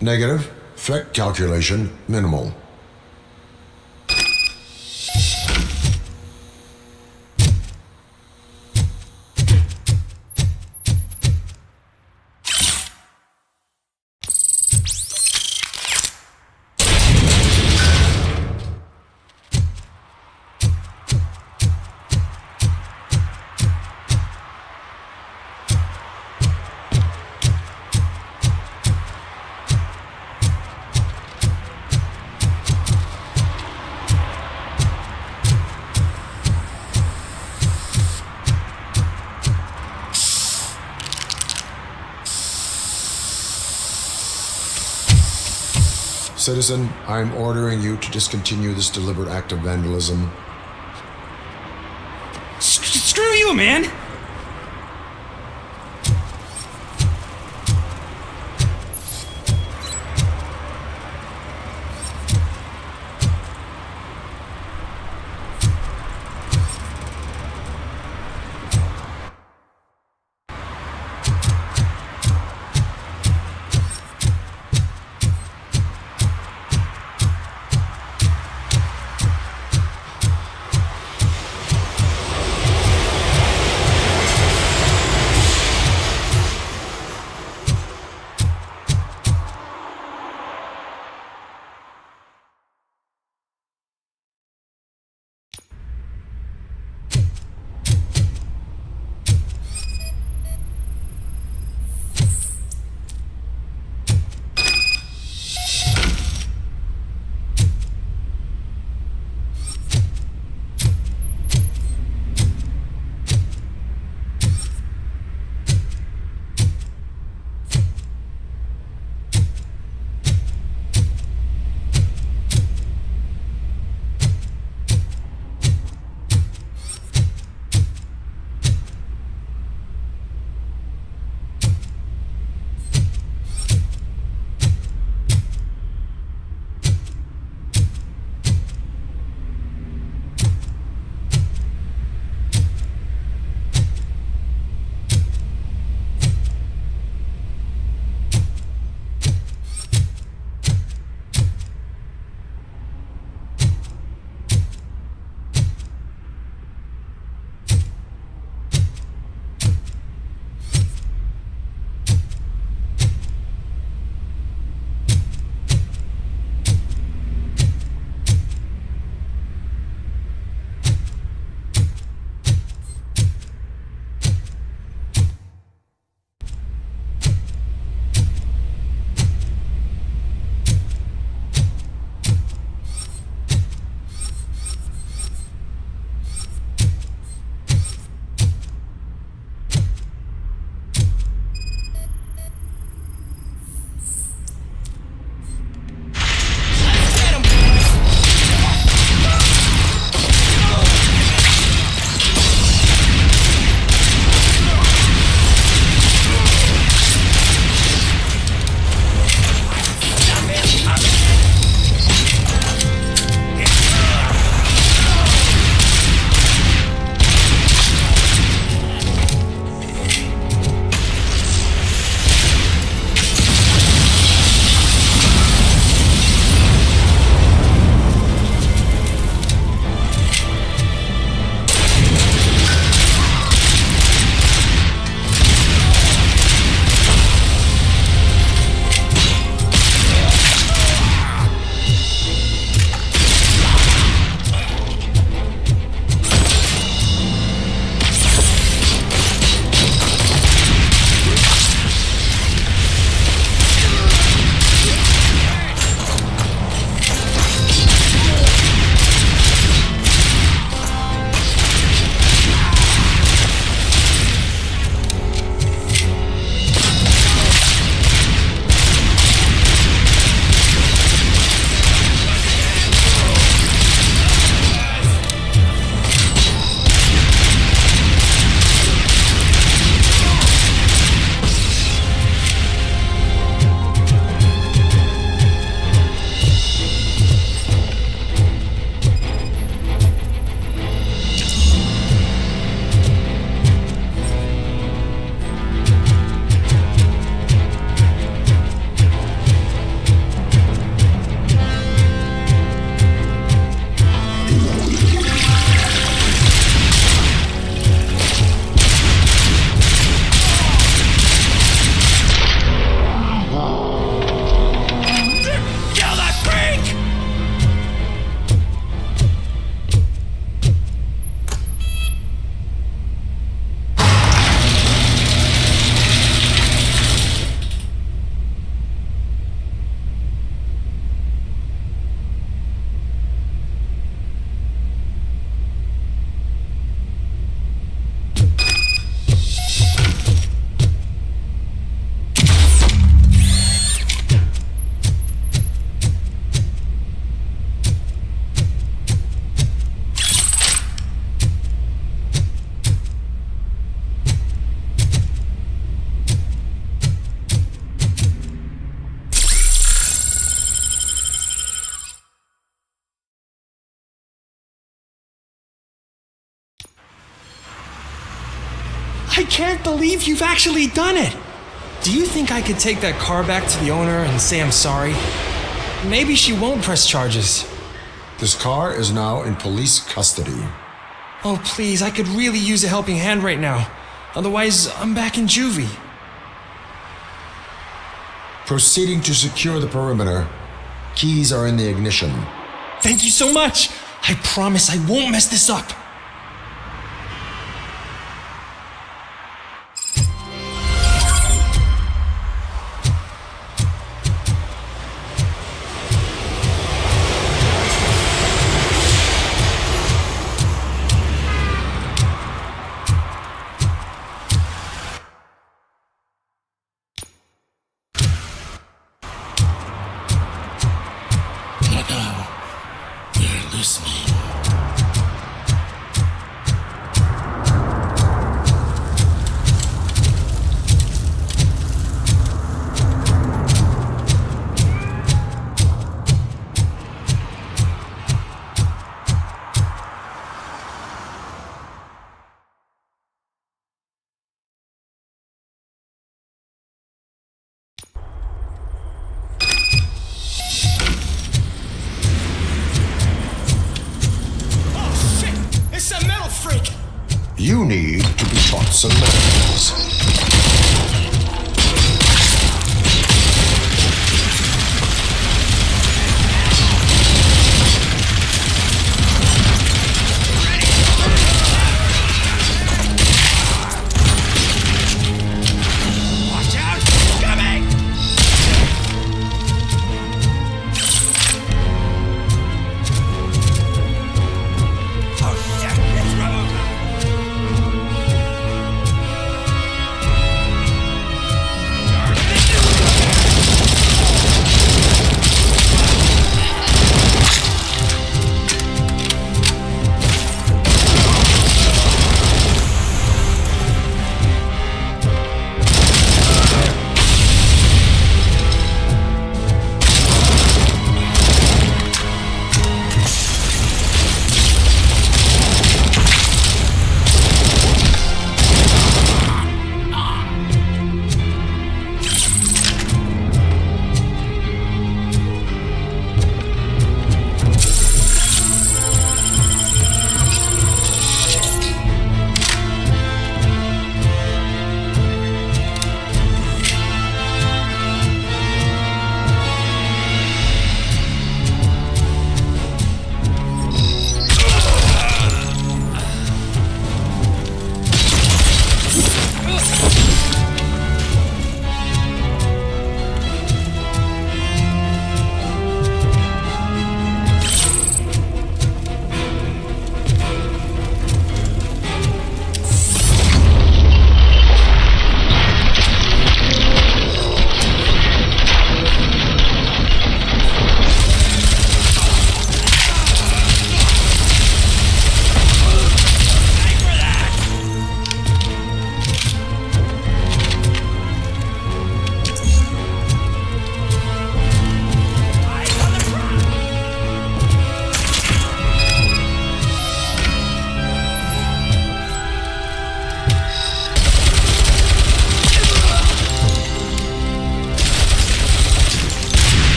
Negative. Threat calculation minimal. Citizen, I'm ordering you to discontinue this deliberate act of vandalism. Screw you, man! I can't believe you've actually done it! Do you think I could take that car back to the owner and say I'm sorry? Maybe she won't press charges. This car is now in police custody. Oh, please, I could really use a helping hand right now. Otherwise, I'm back in juvie. Proceeding to secure the perimeter. Keys are in the ignition. Thank you so much! I promise I won't mess this up. You need to be taught some manners.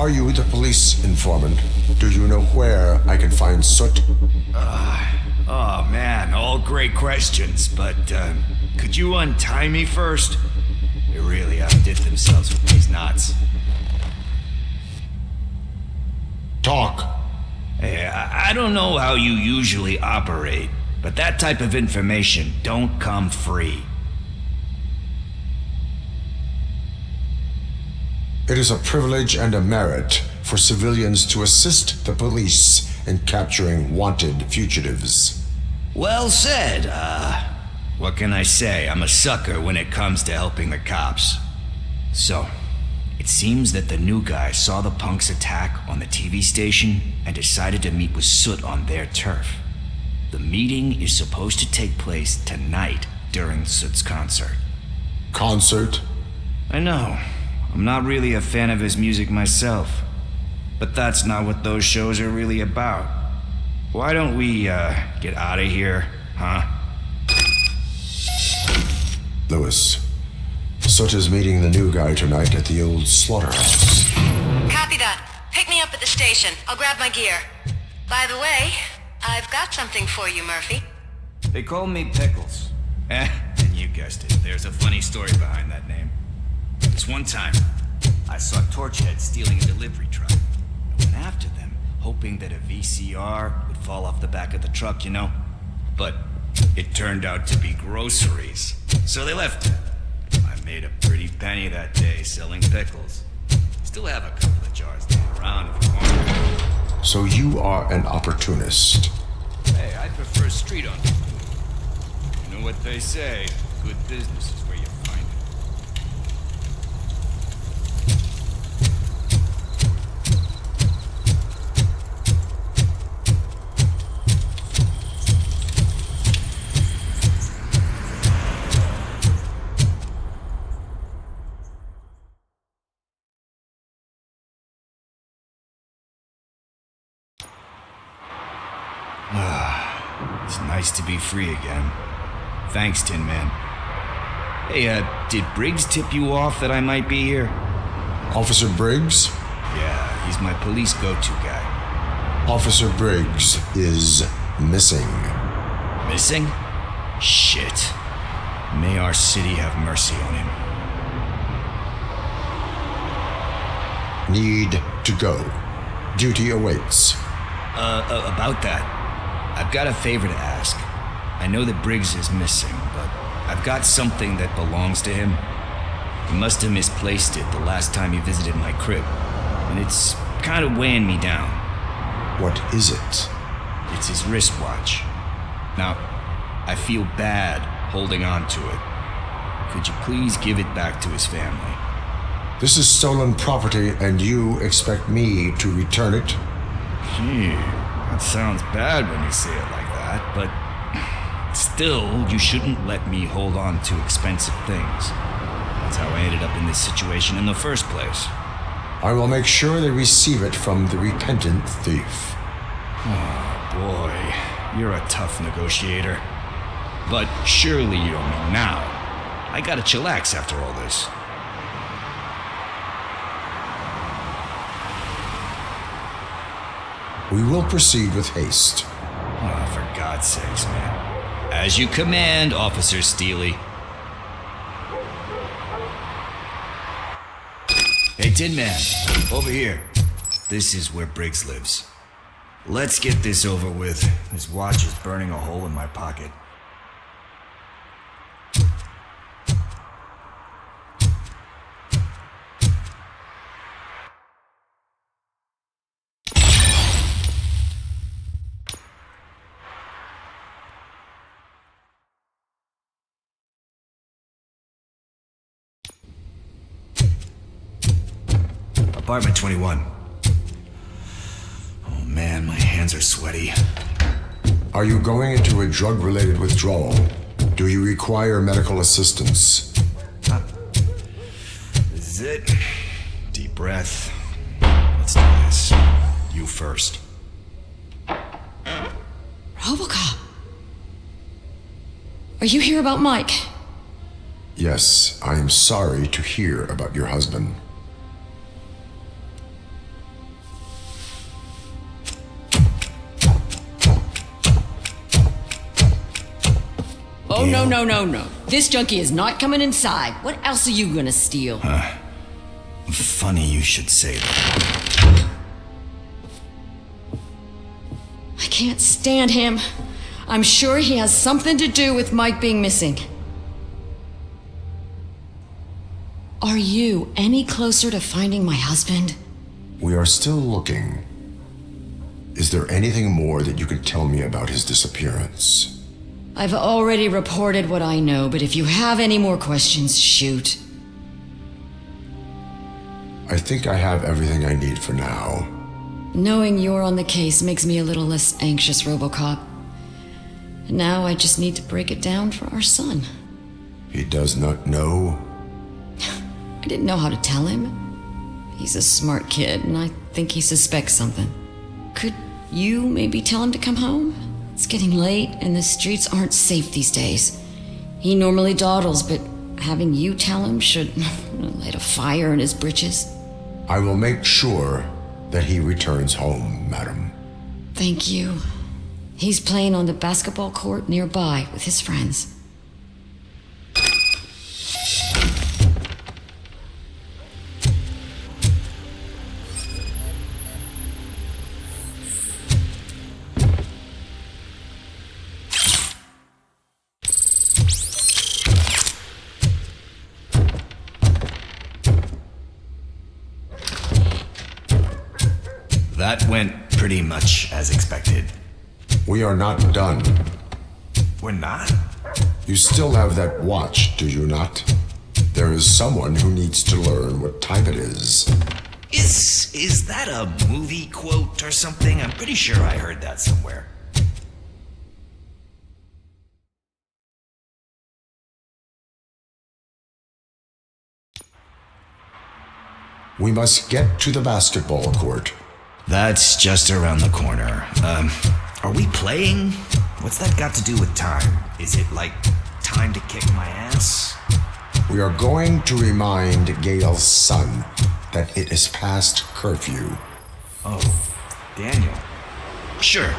Are you the police informant? Do you know where I can find Soot? Oh man, all great questions, but could you untie me first? They really outdid themselves with these knots. Talk. Hey, I don't know how you usually operate, but that type of information don't come free. It is a privilege and a merit for civilians to assist the police in capturing wanted fugitives. Well said. What can I say? I'm a sucker when it comes to helping the cops. So, it seems that the new guy saw the punks attack on the TV station and decided to meet with Soot on their turf. The meeting is supposed to take place tonight during Soot's concert. Concert? I know. I'm not really a fan of his music myself. But that's not what those shows are really about. Why don't we, get out of here, huh? Lewis, Soot is meeting the new guy tonight at the old slaughterhouse. Copy that. Pick me up at the station. I'll grab my gear. By the way, I've got something for you, Murphy. They call me Pickles. And you guessed it. There's a funny story behind that name. This one time, I saw Torchhead stealing a delivery truck. I went after them, hoping that a VCR would fall off the back of the truck, you know? But it turned out to be groceries. So they left it. I made a pretty penny that day selling pickles. Still have a couple of jars laying around if you want. So you are an opportunist. Hey, I prefer street on food. You know what they say, good business is where you find it. It's nice to be free again. Thanks, Tin Man. Hey, did Briggs tip you off that I might be here? Officer Briggs? Yeah, he's my police go-to guy. Officer Briggs is missing. Missing? Shit. May our city have mercy on him. Need to go. Duty awaits. About that, I've got a favor to ask. I know that Briggs is missing, but I've got something that belongs to him. He must have misplaced it the last time he visited my crib, and it's kind of weighing me down. What is it? It's his wristwatch. Now, I feel bad holding on to it. Could you please give it back to his family? This is stolen property, and you expect me to return it? Gee, that sounds bad when you say it like that, but still, you shouldn't let me hold on to expensive things. That's how I ended up in this situation in the first place. I will make sure they receive it from the repentant thief. Oh, boy. You're a tough negotiator. But surely you don't mean now. I gotta chillax after all this. We will proceed with haste. Oh, for God's sakes, man. As you command, Officer Steely. Hey, Tin Man, over here. This is where Briggs lives. Let's get this over with. His watch is burning a hole in my pocket. Apartment 21. Oh man, my hands are sweaty. Are you going into a drug-related withdrawal? Do you require medical assistance? This is it. Deep breath. Let's do this. You first. RoboCop. Are you here about Mike? Yes, I am sorry to hear about your husband. Oh, no. This junkie is not coming inside. What else are you gonna steal? Funny you should say that. I can't stand him. I'm sure he has something to do with Mike being missing. Are you any closer to finding my husband? We are still looking. Is there anything more that you can tell me about his disappearance? I've already reported what I know, but if you have any more questions, shoot. I think I have everything I need for now. Knowing you're on the case makes me a little less anxious, RoboCop. Now I just need to break it down for our son. He does not know? I didn't know how to tell him. He's a smart kid, and I think he suspects something. Could you maybe tell him to come home? It's getting late, and the streets aren't safe these days. He normally dawdles, but having you tell him should light a fire in his britches. I will make sure that he returns home, madam. Thank you. He's playing on the basketball court nearby with his friends. That went pretty much as expected. We are not done. We're not? You still have that watch, do you not? There is someone who needs to learn what time it is. Is that a movie quote or something? I'm pretty sure I heard that somewhere. We must get to the basketball court. That's just around the corner. Are we playing? What's that got to do with time? Is it like time to kick my ass? We are going to remind Gail's son that it is past curfew. Oh, Daniel. Sure.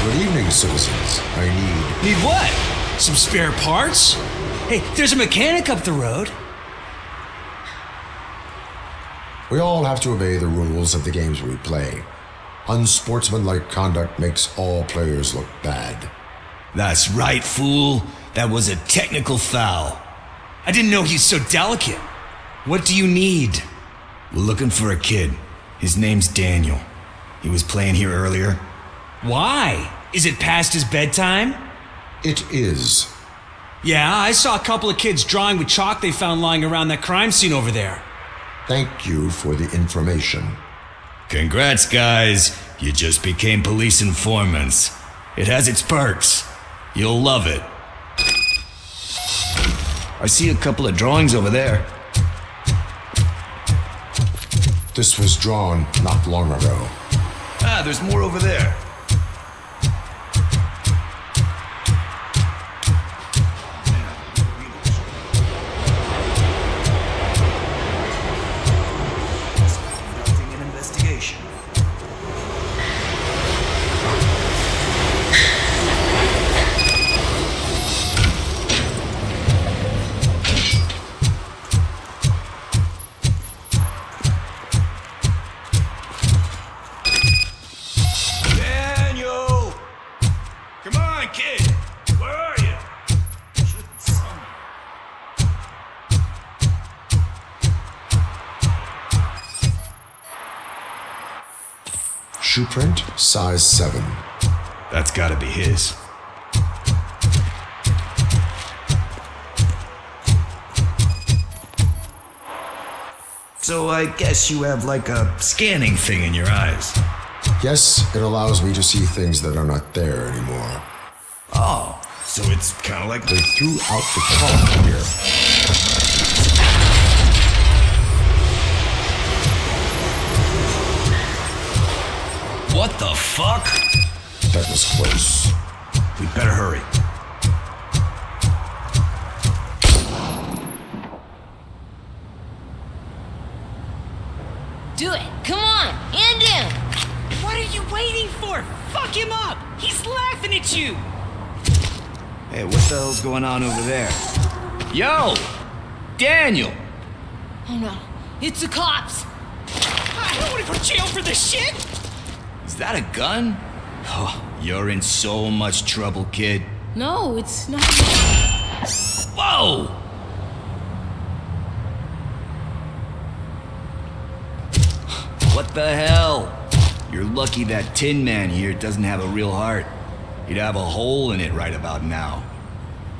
Good evening, citizens. I need... Need what? Some spare parts? Hey, there's a mechanic up the road. We all have to obey the rules of the games we play. Unsportsmanlike conduct makes all players look bad. That's right, fool. That was a technical foul. I didn't know he's so delicate. What do you need? We're looking for a kid. His name's Daniel. He was playing here earlier. Why? Is it past his bedtime? It is. Yeah, I saw a couple of kids drawing with chalk they found lying around that crime scene over there. Thank you for the information. Congrats, guys. You just became police informants. It has its perks. You'll love it. I see a couple of drawings over there. This was drawn not long ago. Ah, there's more over there. Shoe print, size 7. That's gotta be his. So I guess you have like a scanning thing in your eyes. Yes, it allows me to see things that are not there anymore. Oh, so it's kind of like... They threw out the car here. What the fuck? That was close. We'd better hurry. Do it! Come on! End him! What are you waiting for? Fuck him up! He's laughing at you! Hey, what the hell's going on over there? Yo! Daniel! Oh no, it's the cops! I don't want to go to jail for this shit! Is that a gun? Oh, you're in so much trouble, kid. No, it's not. Whoa! What the hell? You're lucky that Tin Man here doesn't have a real heart. He'd have a hole in it right about now.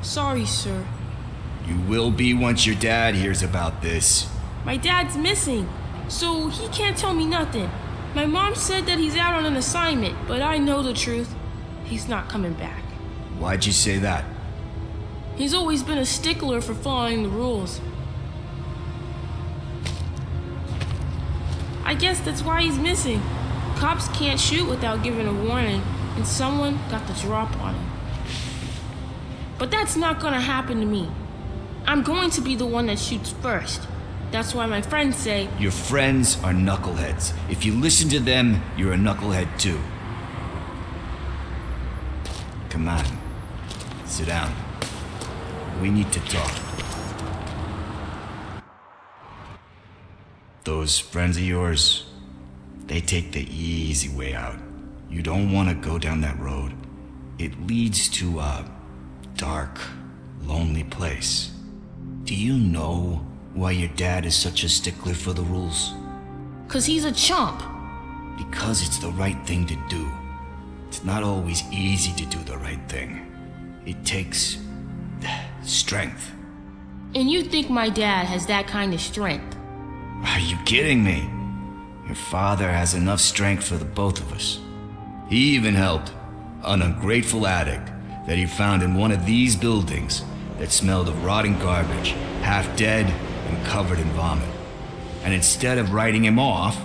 Sorry, sir. You will be once your dad hears about this. My dad's missing, so he can't tell me nothing. My mom said that he's out on an assignment, but I know the truth. He's not coming back. Why'd you say that? He's always been a stickler for following the rules. I guess that's why he's missing. Cops can't shoot without giving a warning, and someone got the drop on him. But that's not gonna happen to me. I'm going to be the one that shoots first. That's why my friends say... Your friends are knuckleheads. If you listen to them, you're a knucklehead too. Come on. Sit down. We need to talk. Those friends of yours, they take the easy way out. You don't want to go down that road. It leads to a dark, lonely place. Do you know why your dad is such a stickler for the rules? 'Cause he's a chump. Because it's the right thing to do. It's not always easy to do the right thing. It takes strength. And you think my dad has that kind of strength? Are you kidding me? Your father has enough strength for the both of us. He even helped an ungrateful addict that he found in one of these buildings that smelled of rotting garbage, half dead and covered in vomit. And instead of writing him off,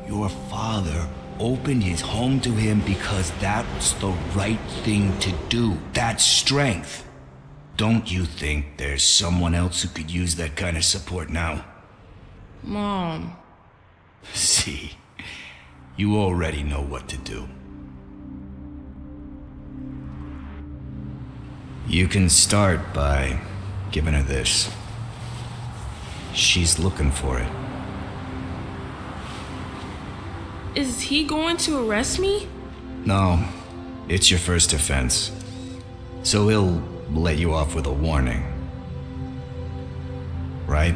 your father opened his home to him because that was the right thing to do. That's strength. Don't you think there's someone else who could use that kind of support now? Mom. See, you already know what to do. You can start by giving her this. She's looking for it. Is he going to arrest me? No, it's your first offense. So he'll let you off with a warning. Right?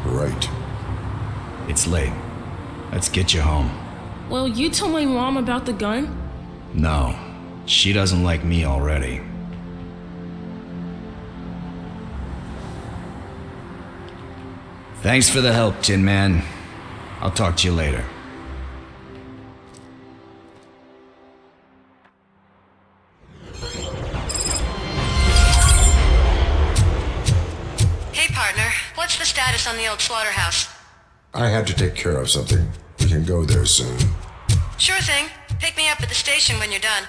Right. It's late. Let's get you home. Well, you told my mom about the gun? No, she doesn't like me already. Thanks for the help, Tin Man. I'll talk to you later. Hey, partner. What's the status on the old slaughterhouse? I had to take care of something. We can go there soon. Sure thing. Pick me up at the station when you're done.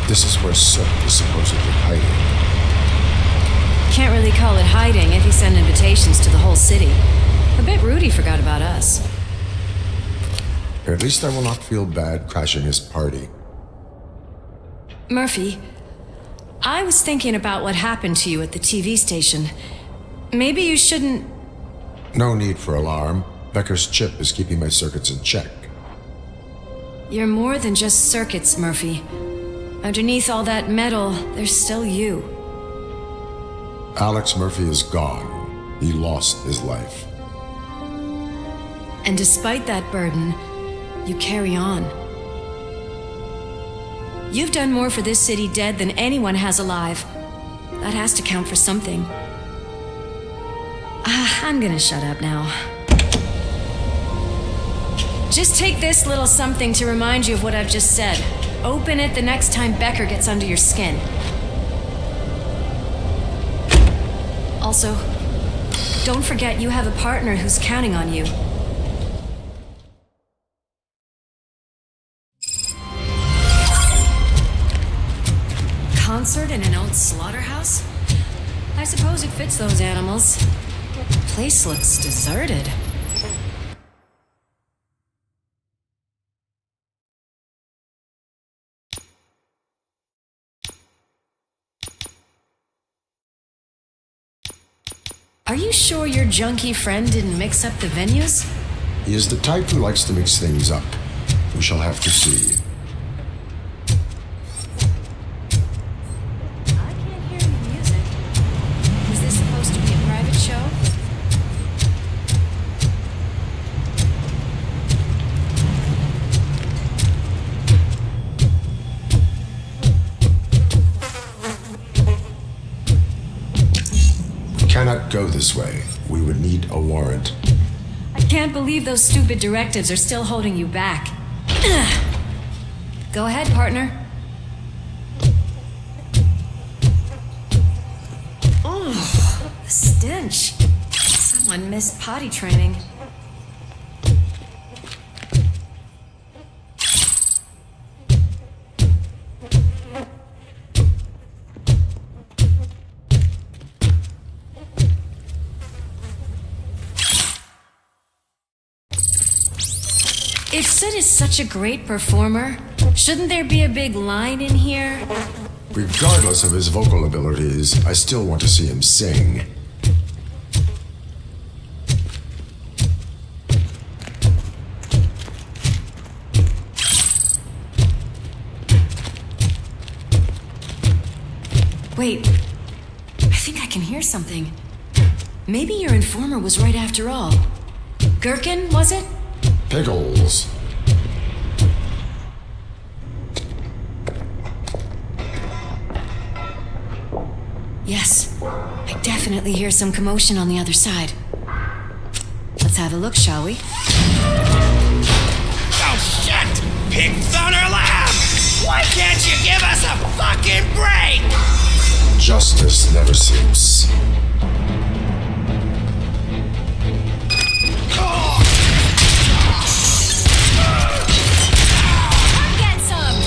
This is where Soot is supposedly hiding. Can't really call it hiding if you send invitations to the whole city. I bet Rudy forgot about us. At least I will not feel bad crashing his party. Murphy, I was thinking about what happened to you at the TV station. Maybe you shouldn't... No need for alarm. Becker's chip is keeping my circuits in check. You're more than just circuits, Murphy. Underneath all that metal, there's still you. Alex Murphy is gone. He lost his life. And despite that burden, you carry on. You've done more for this city dead than anyone has alive. That has to count for something. I'm gonna shut up now. Just take this little something to remind you of what I've just said. Open it the next time Becker gets under your skin. Also, don't forget you have a partner who's counting on you. Concert in an old slaughterhouse? I suppose it fits those animals. The place looks deserted. Are you sure your junkie friend didn't mix up the venues? He is the type who likes to mix things up. We shall have to see. I can't hear any music. Was this supposed to be a private show? Cannot go this way. We would need a warrant. I can't believe those stupid directives are still holding you back. Go ahead, partner. Oh, the stench. Someone missed potty training. If Sid is such a great performer, shouldn't there be a big line in here? Regardless of his vocal abilities, I still want to see him sing. Wait, I think I can hear something. Maybe your informer was right after all. Gherkin, was it? Pickles. Yes, I definitely hear some commotion on the other side. Let's have a look, shall we? Oh shit! Pig Thunder Lab! Why can't you give us a fucking break? Justice never sleeps. Get some!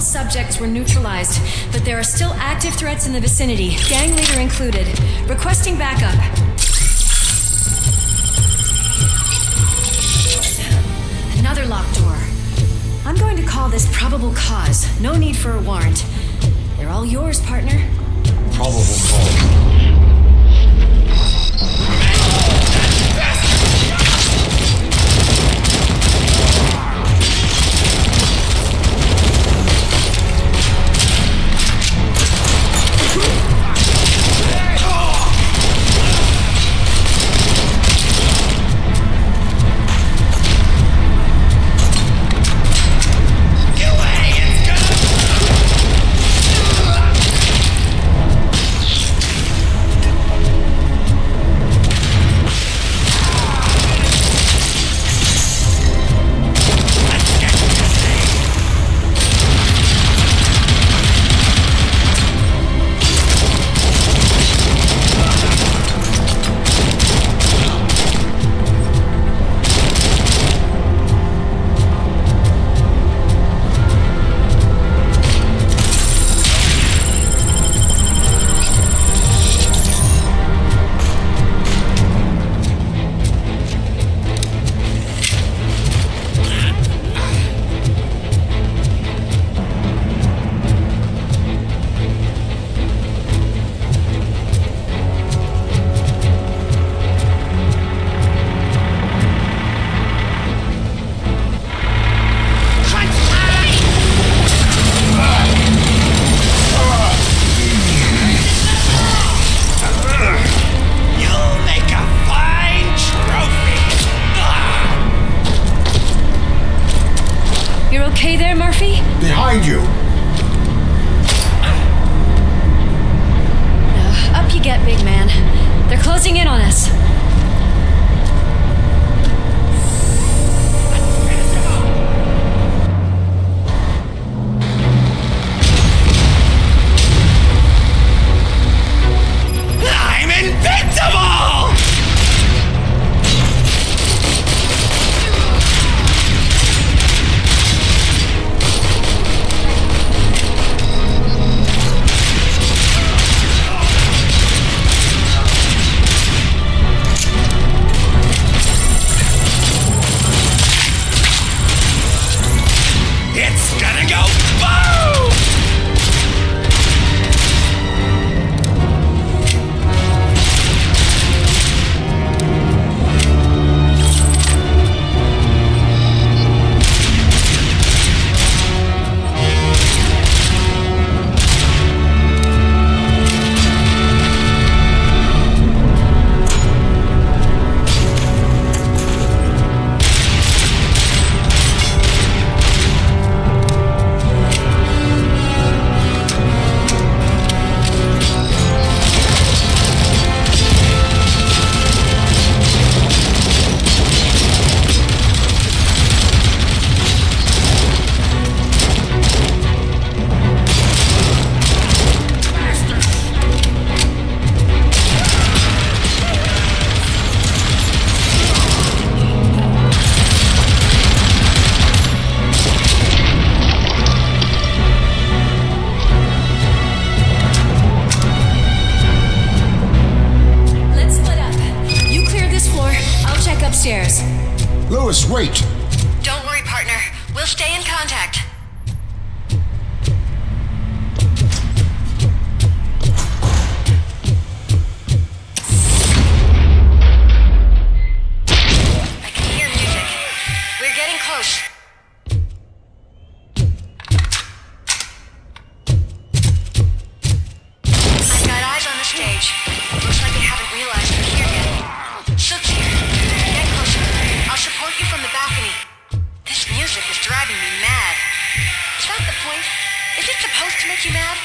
Subjects were neutralized, but there are still active threats in the vicinity, gang leader included. Requesting backup. Another locked door. I'm going to call this probable cause. No need for a warrant. They're all yours, partner. Probable cause. upstairs. Lewis, wait! Don't worry, partner. We'll stay in contact. I can hear music. We're getting close. I've got eyes on the stage. Looks like they haven't realized we're here yet. Sook's here. Get closer. I'll support you from the balcony. This music is driving me mad. Is that the point? Is it supposed to make you mad?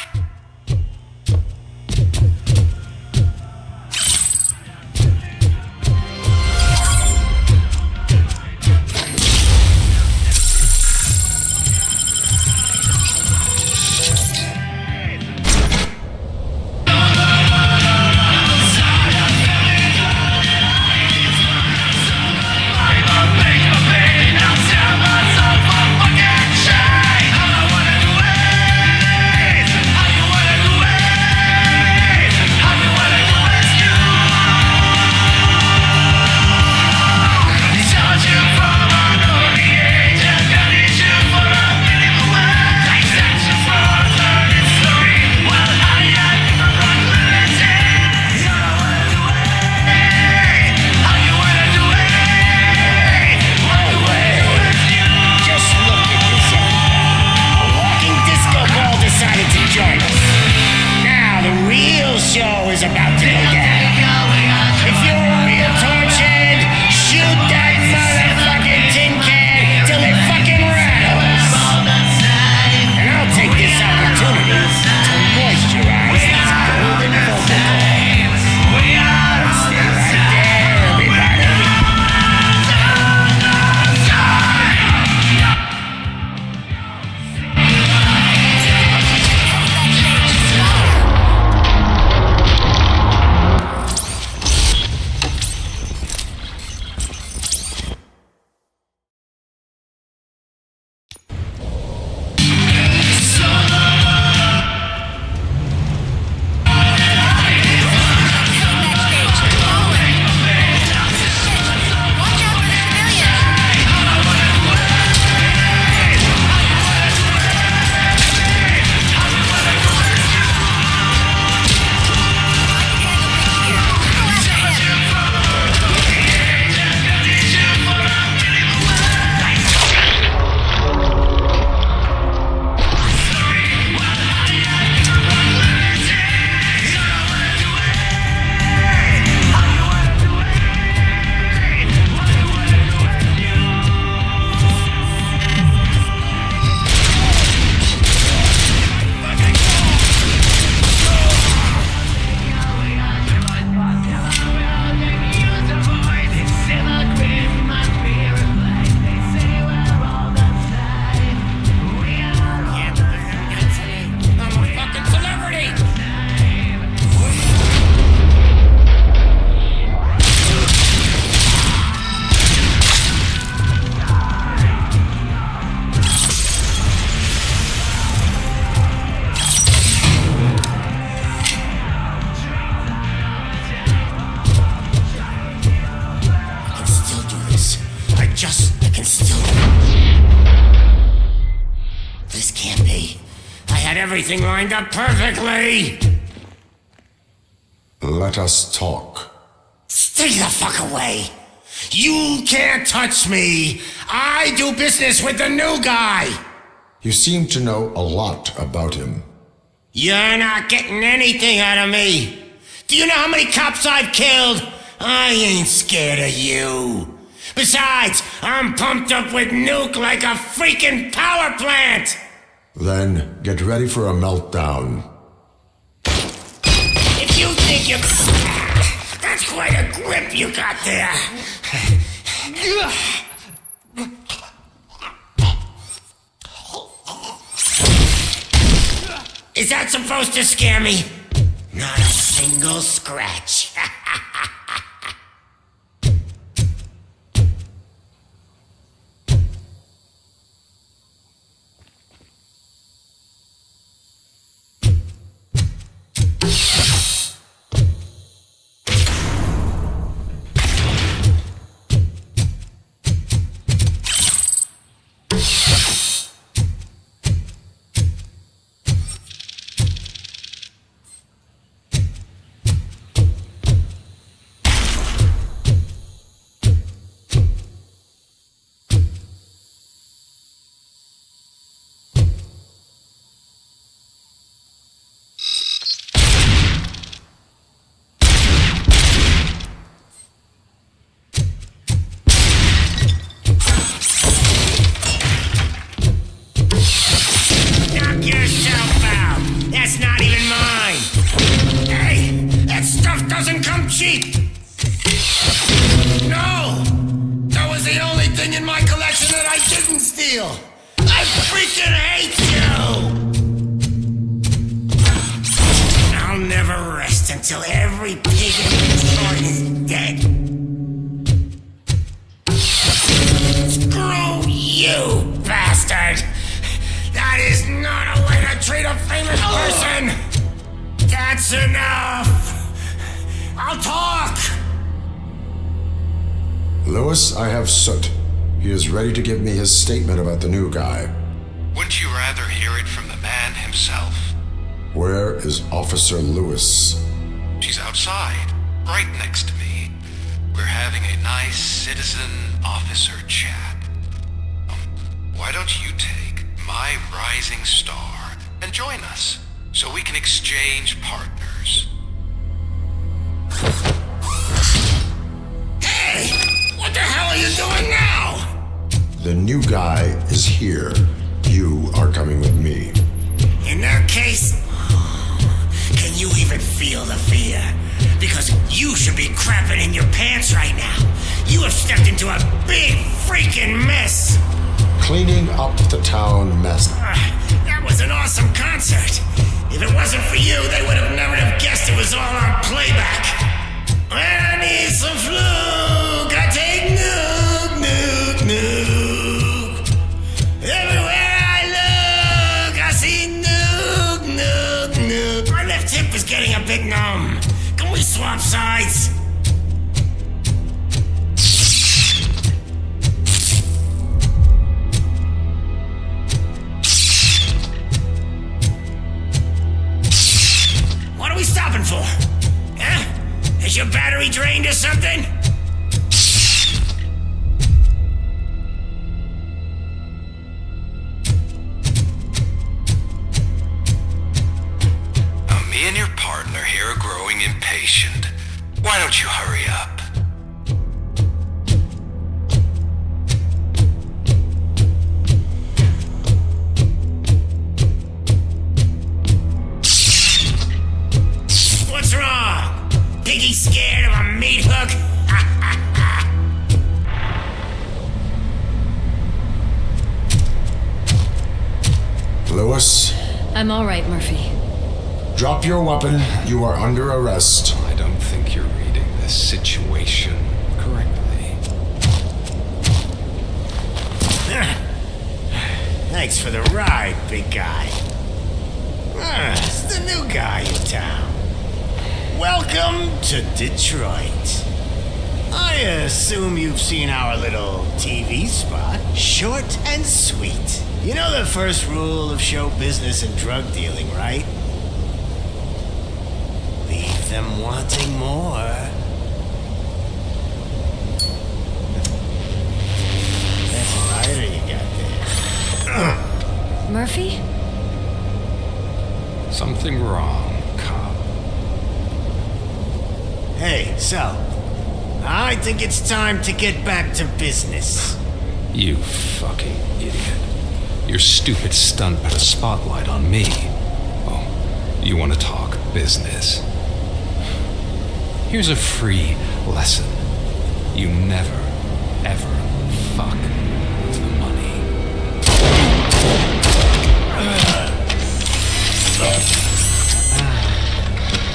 Everything lined up perfectly! Let us talk. Stay the fuck away! You can't touch me! I do business with the new guy! You seem to know a lot about him. You're not getting anything out of me! Do you know how many cops I've killed? I ain't scared of you. Besides, I'm pumped up with nuke like a freaking power plant! Then get ready for a meltdown. If you think you... That's quite a grip you got there. Is that supposed to scare me? Not a single scratch. cheap! No! That was the only thing in my collection that I didn't steal! I freaking hate you! I'll never rest until every pig in Detroit is dead. Screw you, bastard! That is not a way to treat a famous person! That's enough! I'll talk! Lewis, I have Soot. He is ready to give me his statement about the new guy. Wouldn't you rather hear it from the man himself? Where is Officer Lewis? She's outside, right next to me. We're having a nice citizen-officer chat. Why don't you take my rising star and join us so we can exchange partners? Hey! What the hell are you doing now? The new guy is here. You are coming with me. In that case, can you even feel the fear? Because you should be crapping in your pants right now. You have stepped into a big freaking mess. Cleaning up the town mess. That was an awesome concert. If it wasn't for you, they would have never have guessed it was all on playback. When I need some fluke, I take nuke, nuke, nuke. Everywhere I look, I see nuke, nuke, nuke. My left hip is getting a bit numb. Can we swap sides? What are we stopping for? Huh? Is your battery drained or something? Now, me and your partner here are growing impatient. Why don't you hurry up? What's wrong? Piggy scared of a meat hook? Lewis, I'm all right, Murphy. drop your weapon. You are under arrest. I don't think you're reading this situation correctly. Thanks for the ride, big guy. It's the new guy in town. Welcome to Detroit. I assume you've seen our little TV spot. Short and sweet. You know the first rule of show business and drug dealing, right? Leave them wanting more. That's a rider you got there. Murphy? Something wrong, cop. Hey, so, I think it's time to get back to business. You fucking idiot. Your stupid stunt put a spotlight on me. Oh, you want to talk business? Here's a free lesson. You never, ever fuck with the money.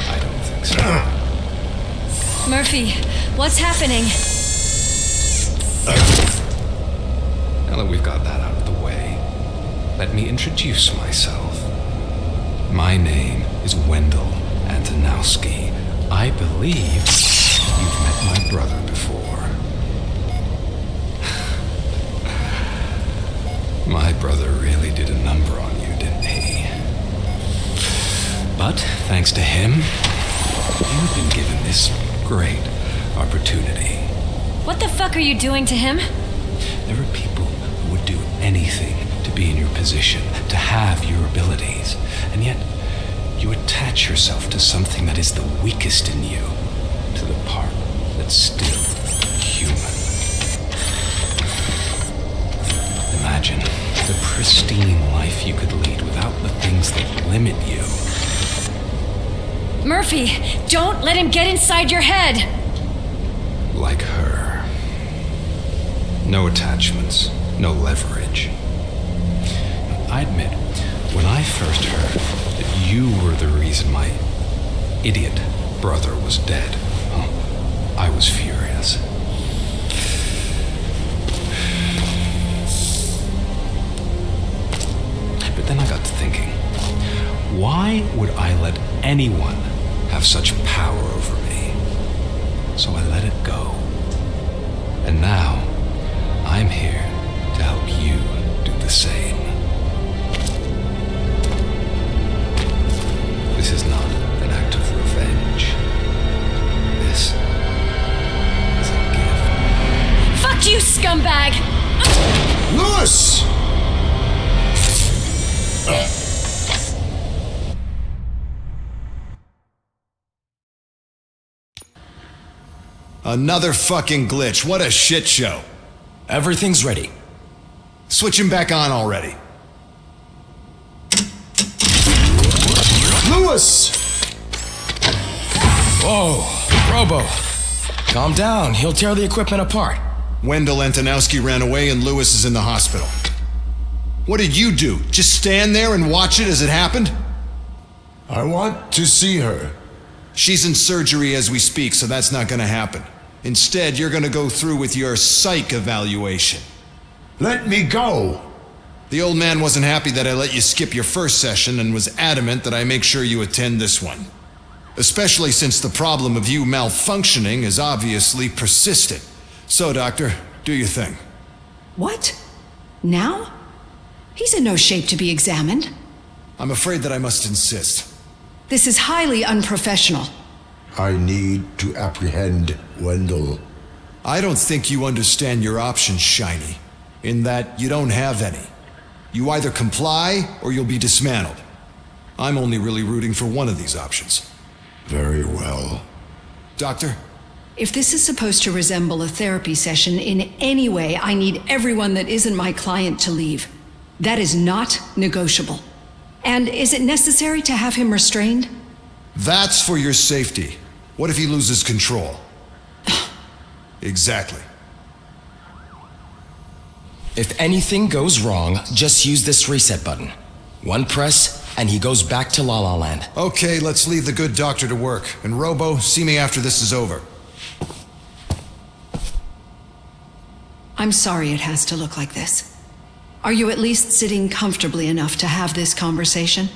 I don't think so. Murphy, what's happening? Now that we've got that out of the way, let me introduce myself. My name is Wendell Antonowski. I believe you've met my brother before. My brother really did a number on you, didn't he? But thanks to him, you've been given this great opportunity. What the fuck are you doing to him? There are people who would do anything to be in your position, to have your abilities, and yet you attach yourself to something that is the weakest in you, to the part that's still human. Imagine the pristine life you could lead without the things that limit you. Murphy, don't let him get inside your head! Like her. No attachments, no leverage. I admit, when I first heard that you were the reason my idiot brother was dead, I was furious. But then I got to thinking, why would I let anyone have such power over me? So I let it go. And now, I'm here to help you do the same. This is not an act of revenge. This is a gift. Fuck you, scumbag! Lewis! Another fucking glitch. What a shit show. Everything's ready. Switch him back on already. Lewis! Whoa, Robo. Calm down. He'll tear the equipment apart. Wendell Antonowski ran away and Lewis is in the hospital. What did you do? Just stand there and watch it as it happened? I want to see her. She's in surgery as we speak, so that's not gonna happen. Instead, you're gonna go through with your psych evaluation. Let me go! The old man wasn't happy that I let you skip your first session and was adamant that I make sure you attend this one. Especially since the problem of you malfunctioning is obviously persistent. So, Doctor, do your thing. What? Now? He's in no shape to be examined. I'm afraid that I must insist. This is highly unprofessional. I need to apprehend Wendell. I don't think you understand your options, Shiny, in that you don't have any. You either comply or you'll be dismantled. I'm only really rooting for one of these options. Very well. Doctor? If this is supposed to resemble a therapy session in any way, I need everyone that isn't my client to leave. That is not negotiable. And is it necessary to have him restrained? That's for your safety. What if he loses control? Exactly. If anything goes wrong, just use this reset button. One press, and he goes back to La La Land. Okay, let's leave the good doctor to work. And Robo, see me after this is over. I'm sorry it has to look like this. Are you at least sitting comfortably enough to have this conversation?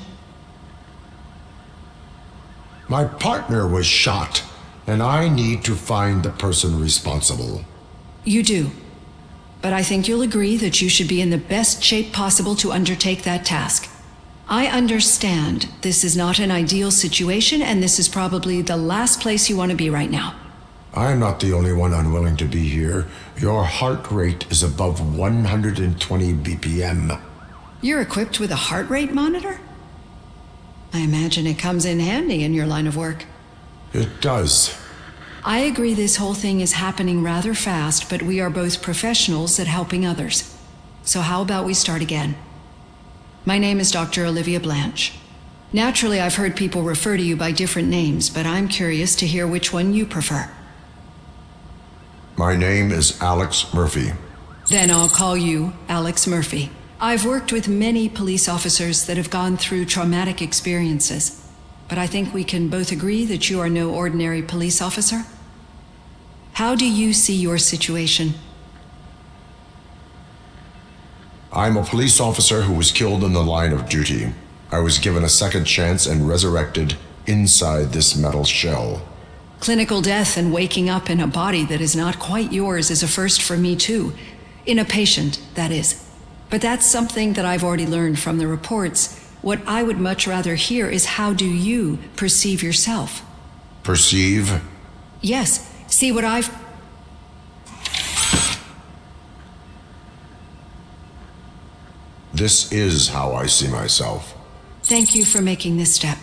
My partner was shot, and I need to find the person responsible. You do. But I think you'll agree that you should be in the best shape possible to undertake that task. I understand this is not an ideal situation, and this is probably the last place you want to be right now. I am not the only one unwilling to be here. Your heart rate is above 120 BPM. You're equipped with a heart rate monitor? I imagine it comes in handy in your line of work. It does. I agree this whole thing is happening rather fast, but we are both professionals at helping others. So how about we start again? My name is Dr. Olivia Blanche. Naturally, I've heard people refer to you by different names, but I'm curious to hear which one you prefer. My name is Alex Murphy. Then I'll call you Alex Murphy. I've worked with many police officers that have gone through traumatic experiences, but I think we can both agree that you are no ordinary police officer. How do you see your situation? I'm a police officer who was killed in the line of duty. I was given a second chance and resurrected inside this metal shell. Clinical death and waking up in a body that is not quite yours is a first for me too. In a patient, that is. But that's something that I've already learned from the reports. What I would much rather hear is how do you perceive yourself? Perceive? Yes, see what I've... This is how I see myself. Thank you for making this step.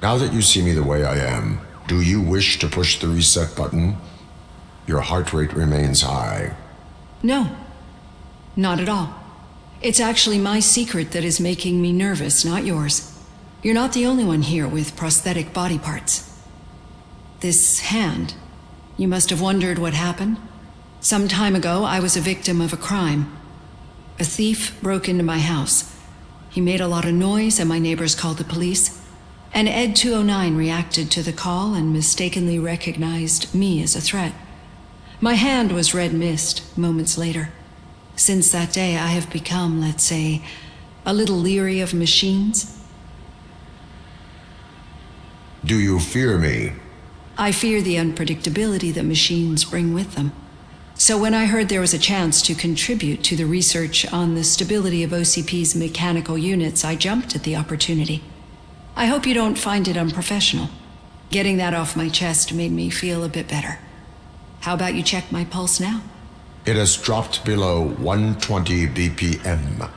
Now that you see me the way I am, do you wish to push the reset button? Your heart rate remains high. No, not at all. It's actually my secret that is making me nervous, not yours. You're not the only one here with prosthetic body parts. This hand, you must have wondered what happened. Some time ago, I was a victim of a crime. A thief broke into my house. He made a lot of noise and my neighbors called the police. And Ed 209 reacted to the call and mistakenly recognized me as a threat. My hand was red mist moments later. Since that day, I have become, let's say, a little leery of machines. Do you fear me? I fear the unpredictability that machines bring with them. So when I heard there was a chance to contribute to the research on the stability of OCP's mechanical units, I jumped at the opportunity. I hope you don't find it unprofessional. Getting that off my chest made me feel a bit better. How about you check my pulse now? It has dropped below 120 BPM.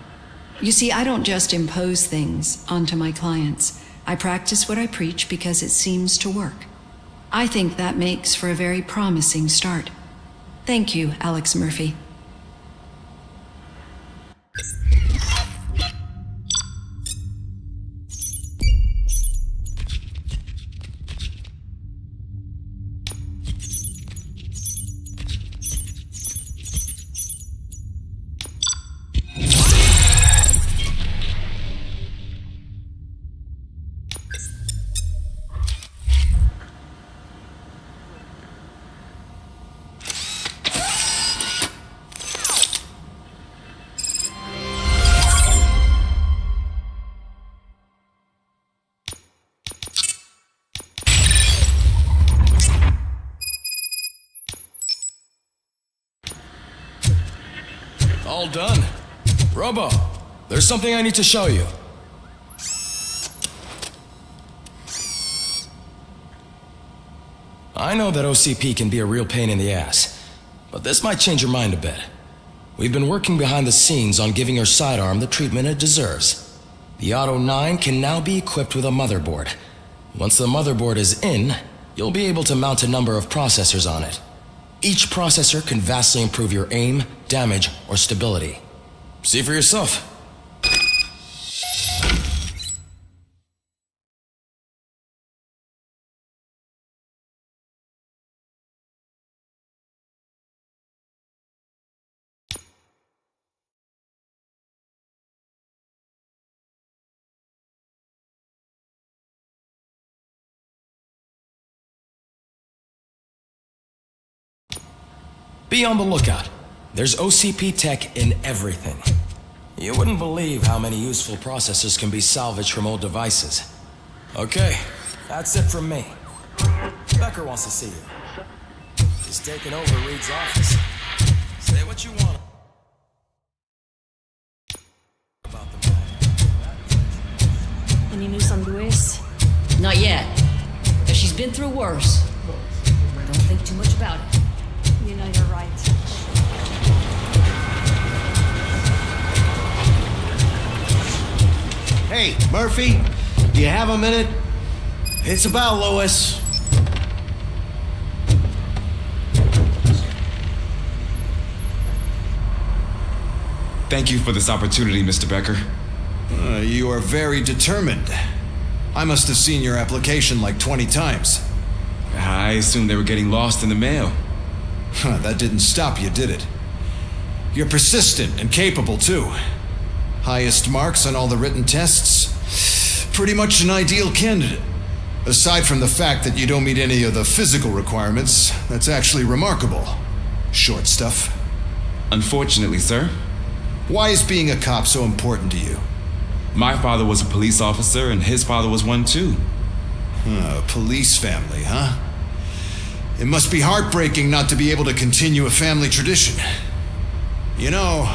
You see, I don't just impose things onto my clients. I practice what I preach because it seems to work. I think that makes for a very promising start. Thank you, Alex Murphy. All done. Robo, there's something I need to show you. I know that OCP can be a real pain in the ass, but this might change your mind a bit. We've been working behind the scenes on giving your sidearm the treatment it deserves. The Auto 9 can now be equipped with a motherboard. Once the motherboard is in, you'll be able to mount a number of processors on it. Each processor can vastly improve your aim, damage, or stability. See for yourself. Be on the lookout. There's OCP tech in everything. You wouldn't believe how many useful processors can be salvaged from old devices. Okay, that's it from me. Becker wants to see you. He's taking over Reed's office. Say what you want about the man. Any news on Luis? Not yet. But she's been through worse. Don't think too much about it. You know you're right. Hey, Murphy, do you have a minute? It's about Lewis. Thank you for this opportunity, Mr. Becker. You are very determined. I must have seen your application like 20 times. I assumed they were getting lost in the mail. That didn't stop you, did it? You're persistent and capable, too. Highest marks on all the written tests. Pretty much an ideal candidate. Aside from the fact that you don't meet any of the physical requirements, that's actually remarkable. Short stuff. Unfortunately, sir. Why is being a cop so important to you? My father was a police officer, and his father was one, too. A police family, huh? It must be heartbreaking not to be able to continue a family tradition. You know,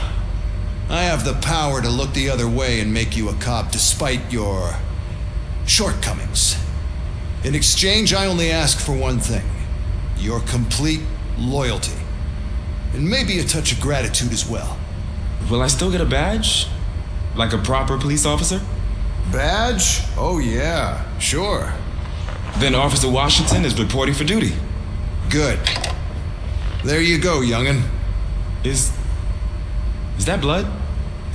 I have the power to look the other way and make you a cop despite your shortcomings. In exchange, I only ask for one thing: your complete loyalty. And maybe a touch of gratitude as well. Will I still get a badge? Like a proper police officer? Badge? Oh yeah, sure. Then Officer Washington is reporting for duty. Good. There you go, young'un. Is that blood?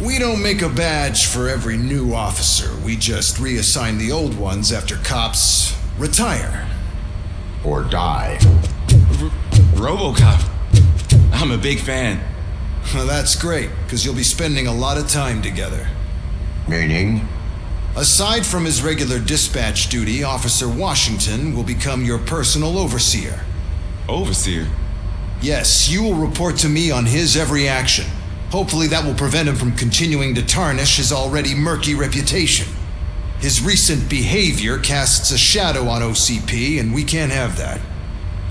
We don't make a badge for every new officer. We just reassign the old ones after cops retire. Or die. RoboCop. I'm a big fan. Well, that's great, because you'll be spending a lot of time together. Meaning? Aside from his regular dispatch duty, Officer Washington will become your personal overseer. Overseer? Yes, you will report to me on his every action. Hopefully that will prevent him from continuing to tarnish his already murky reputation. His recent behavior casts a shadow on OCP, and we can't have that.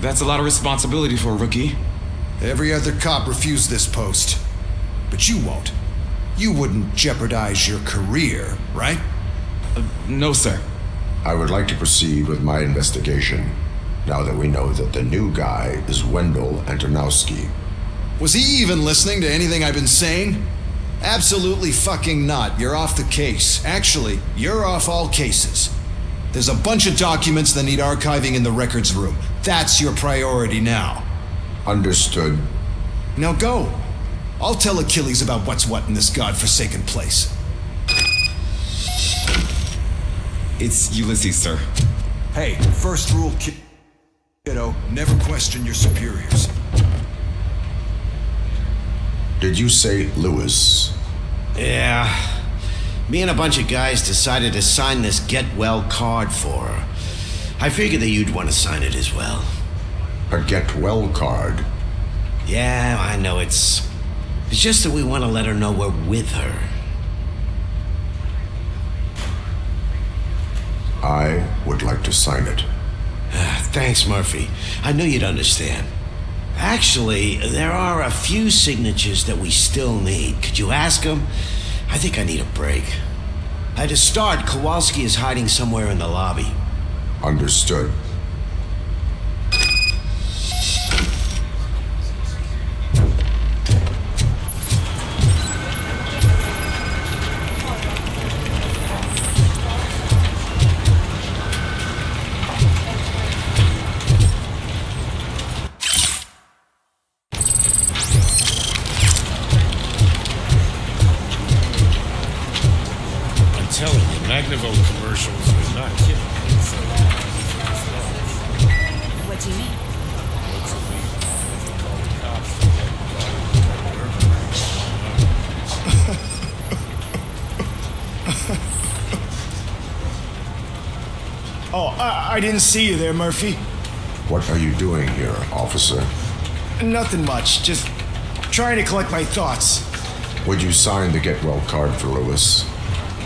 That's a lot of responsibility for a rookie. Every other cop refused this post. But you won't. You wouldn't jeopardize your career, right? No, sir. I would like to proceed with my investigation, now that we know that the new guy is Wendell Antonowski. Was he even listening to anything I've been saying? Absolutely fucking not. You're off the case. Actually, you're off all cases. There's a bunch of documents that need archiving in the records room. That's your priority now. Understood. Now go. I'll tell Achilles about what's what in this godforsaken place. It's Ulysses, sir. Hey, first rule, kiddo, never question your superiors. Did you say Lewis? Yeah. Me and a bunch of guys decided to sign this get well card for her. I figured that you'd want to sign it as well. A get well card? Yeah, I know it's just that we want to let her know we're with her. I would like to sign it. Thanks, Murphy. I knew you'd understand. Actually, there are a few signatures that we still need. Could you ask him? I think I need a break. To start, Kowalski is hiding somewhere in the lobby. Understood. Telling you, Magnavolt commercials are not kidding. What do you mean? Oh, I didn't see you there, Murphy. What are you doing here, officer? Nothing much, just trying to collect my thoughts. Would you sign the get well card for Lewis?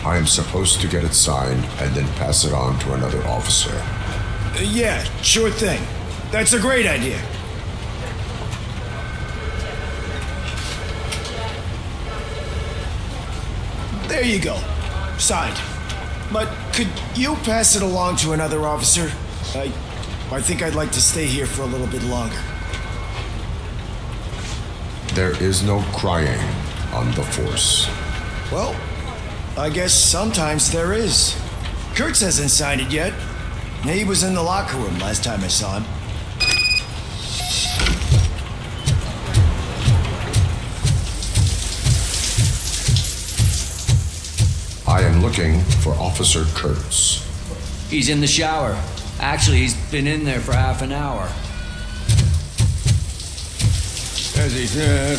I am supposed to get it signed and then pass it on to another officer. Yeah, sure thing. That's a great idea. There you go. Signed. But could you pass it along to another officer? I think I'd like to stay here for a little bit longer. There is no crying on the force. Well, I guess sometimes there is. Kurtz hasn't signed it yet. He was in the locker room last time I saw him. I am looking for Officer Kurtz. He's in the shower. Actually, he's been in there for half an hour. As he said.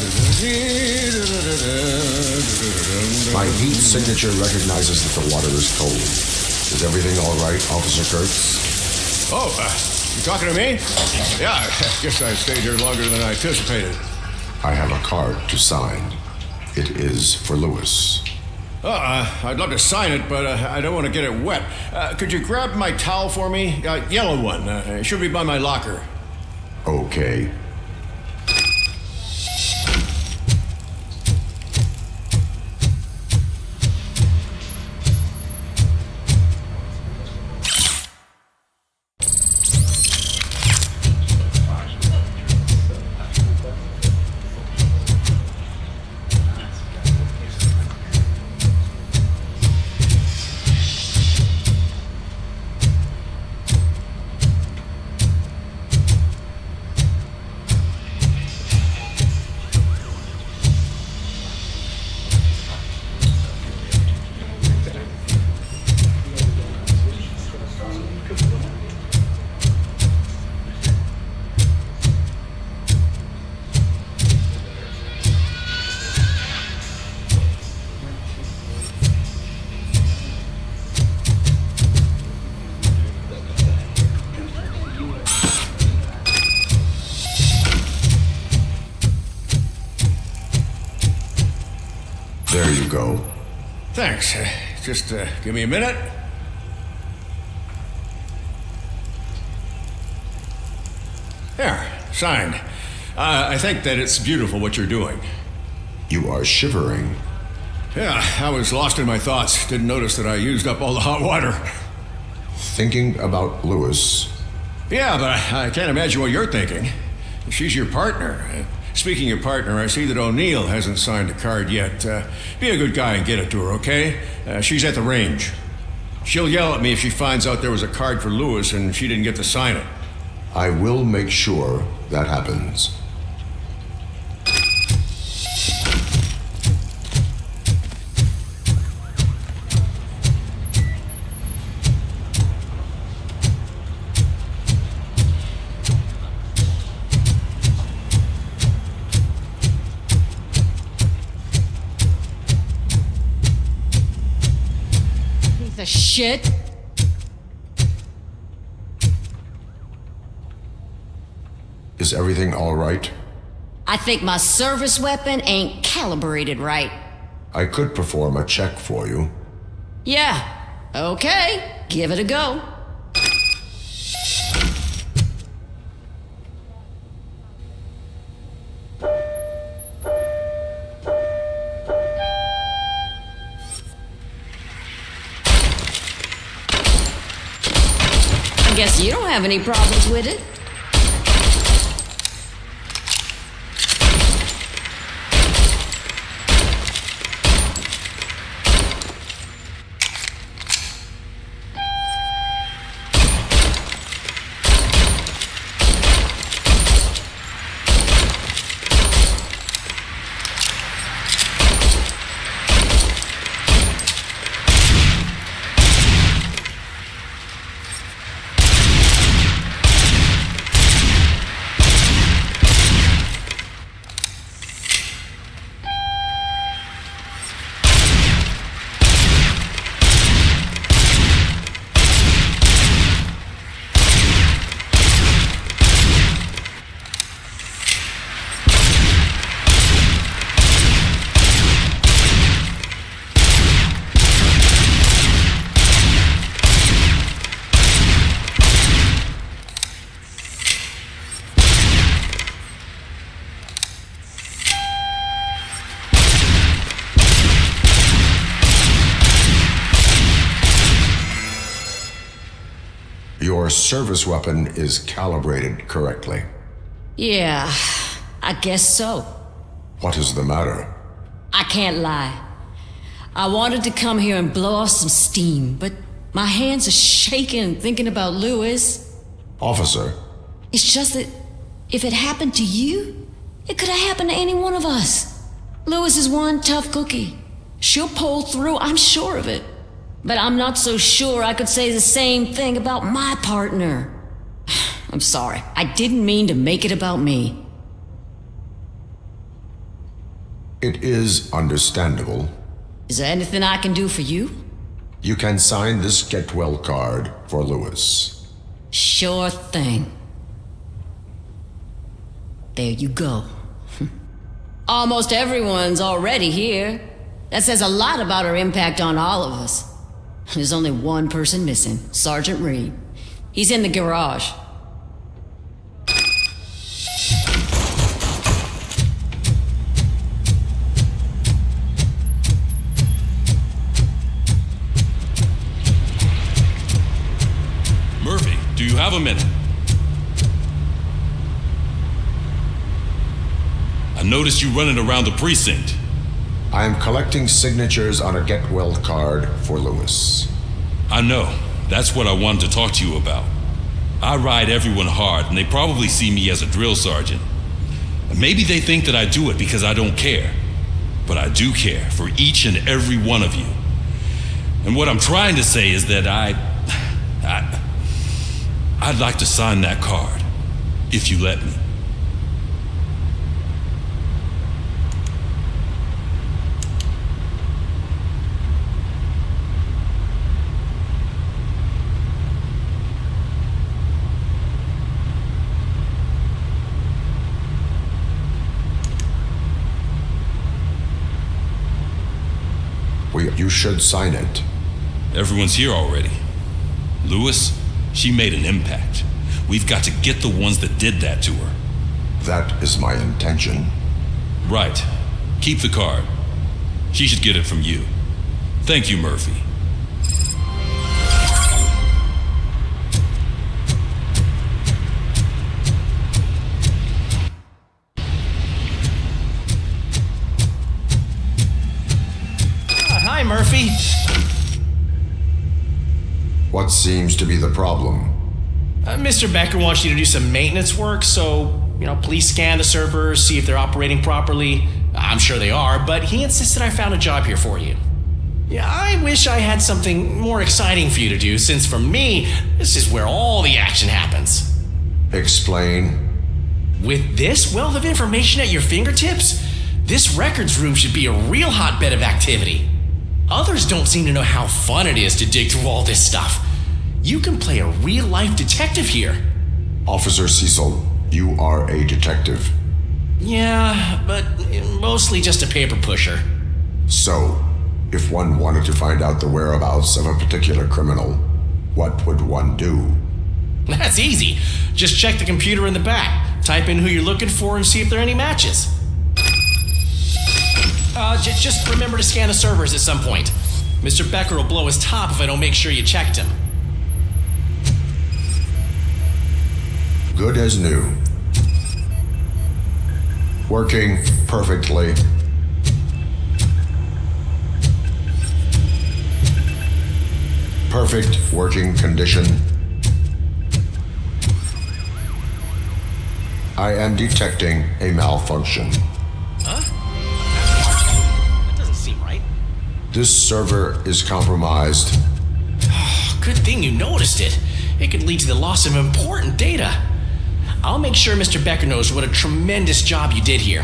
My heat signature recognizes that the water is cold. Is everything all right, Officer Kurtz? Oh, you talking to me? Yeah, I guess I stayed here longer than I anticipated. I have a card to sign. It is for Lewis. I'd love to sign it, but I don't want to get it wet. Could you grab my towel for me? Yellow one. It should be by my locker. Okay. There you go. Thanks. Just give me a minute. There, signed. I think that it's beautiful what you're doing. You are shivering. Yeah, I was lost in my thoughts. Didn't notice that I used up all the hot water. Thinking about Lewis. Yeah, but I can't imagine what you're thinking. She's your partner. Speaking of partner, I see that O'Neill hasn't signed a card yet. Be a good guy and get it to her, okay? She's at the range. She'll yell at me if she finds out there was a card for Lewis and she didn't get to sign it. I will make sure that happens. Piece of shit. Is everything all right? I think my service weapon ain't calibrated right. I could perform a check for you. Yeah, okay. Give it a go. I guess you don't have any problems with it. Your service weapon is calibrated correctly. Yeah, I guess so. What is the matter? I can't lie. I wanted to come here and blow off some steam, but my hands are shaking thinking about Lewis. Officer. It's just that if it happened to you, it could have happened to any one of us. Lewis is one tough cookie. She'll pull through, I'm sure of it. But I'm not so sure I could say the same thing about my partner. I'm sorry. I didn't mean to make it about me. It is understandable. Is there anything I can do for you? You can sign this get well card for Lewis. Sure thing. There you go. Almost everyone's already here. That says a lot about her impact on all of us. There's only one person missing, Sergeant Reed. He's in the garage. Murphy, do you have a minute? I noticed you running around the precinct. I am collecting signatures on a get well card for Lewis. I know. That's what I wanted to talk to you about. I ride everyone hard, and they probably see me as a drill sergeant. Maybe they think that I do it because I don't care. But I do care for each and every one of you. And what I'm trying to say is that I'd like to sign that card, if you let me. You should sign it. Everyone's here already. Lewis, she made an impact. We've got to get the ones that did that to her. That is my intention. Right. Keep the card. She should get it from you. Thank you, Murphy. Hi, Murphy. What seems to be the problem? Mr. Becker wants you to do some maintenance work, so, please scan the servers, see if they're operating properly. I'm sure they are, but he insisted I found a job here for you. Yeah, I wish I had something more exciting for you to do, since for me, this is where all the action happens. Explain. With this wealth of information at your fingertips, this records room should be a real hotbed of activity. Others don't seem to know how fun it is to dig through all this stuff. You can play a real-life detective here. Officer Cecil, you are a detective. Yeah, but mostly just a paper pusher. So, if one wanted to find out the whereabouts of a particular criminal, what would one do? That's easy. Just check the computer in the back, type in who you're looking for, and see if there are any matches. Just remember to scan the servers at some point. Mr. Becker will blow his top if I don't make sure you checked him. Good as new. Working perfectly. Perfect working condition. I am detecting a malfunction. Huh? That doesn't seem right. This server is compromised. Good thing you noticed it. It could lead to the loss of important data. I'll make sure Mr. Becker knows what a tremendous job you did here.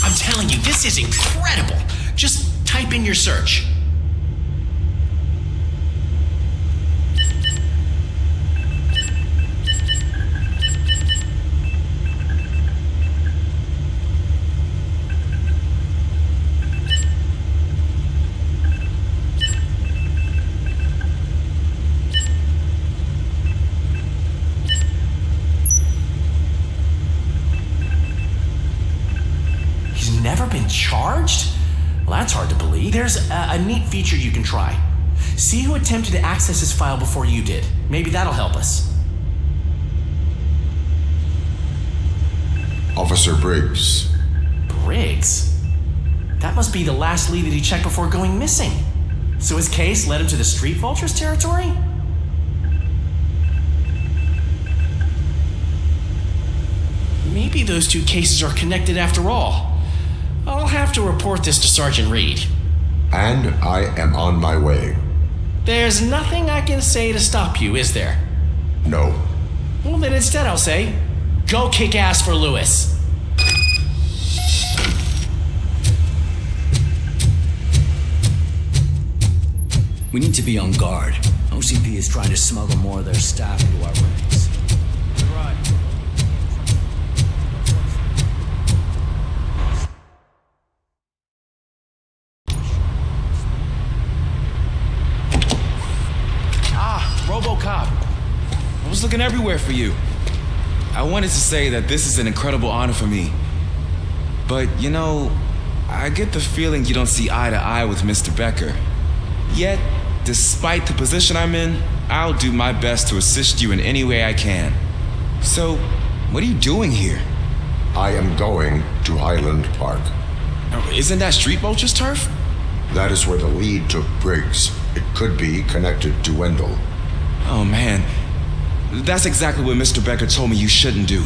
I'm telling you, this is incredible. Just type in your search. Never been charged? Well, that's hard to believe. There's a neat feature you can try. See who attempted to access his file before you did. Maybe that'll help us. Officer Briggs. Briggs? That must be the last lead that he checked before going missing. So his case led him to the Street Vultures territory? Maybe those two cases are connected after all. I'll have to report this to Sergeant Reed. And I am on my way. There's nothing I can say to stop you, is there? No. Well, then instead I'll say, go kick ass for Lewis. We need to be on guard. OCP is trying to smuggle more of their staff into our ranks. Right. RoboCop. I was looking everywhere for you. I wanted to say that this is an incredible honor for me. But, I get the feeling you don't see eye to eye with Mr. Becker. Yet, despite the position I'm in, I'll do my best to assist you in any way I can. So, what are you doing here? I am going to Highland Park. Isn't that Street Vulture's turf? That is where the lead took Briggs. It could be connected to Wendell. Oh man, that's exactly what Mr. Becker told me you shouldn't do.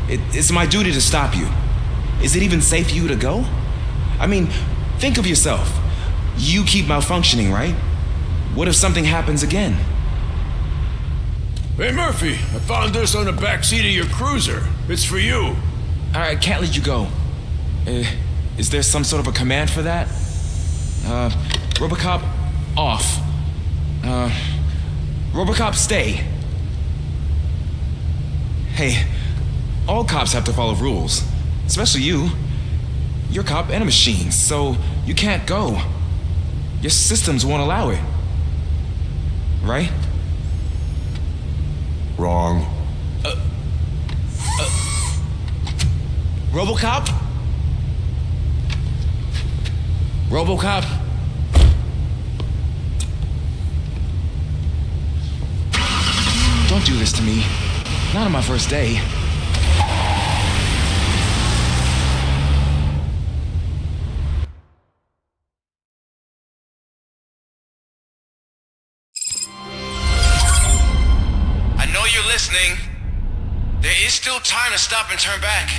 It's my duty to stop you. Is it even safe for you to go? I mean, think of yourself. You keep malfunctioning, right? What if something happens again? Hey Murphy, I found this on the back seat of your cruiser. It's for you. I can't let you go. Is there some sort of a command for that? RoboCop, off. RoboCop, stay. Hey, all cops have to follow rules. Especially you. You're a cop and a machine, so you can't go. Your systems won't allow it. Right? Wrong. RoboCop? RoboCop? Don't do this to me. Not on my first day. I know you're listening. There is still time to stop and turn back.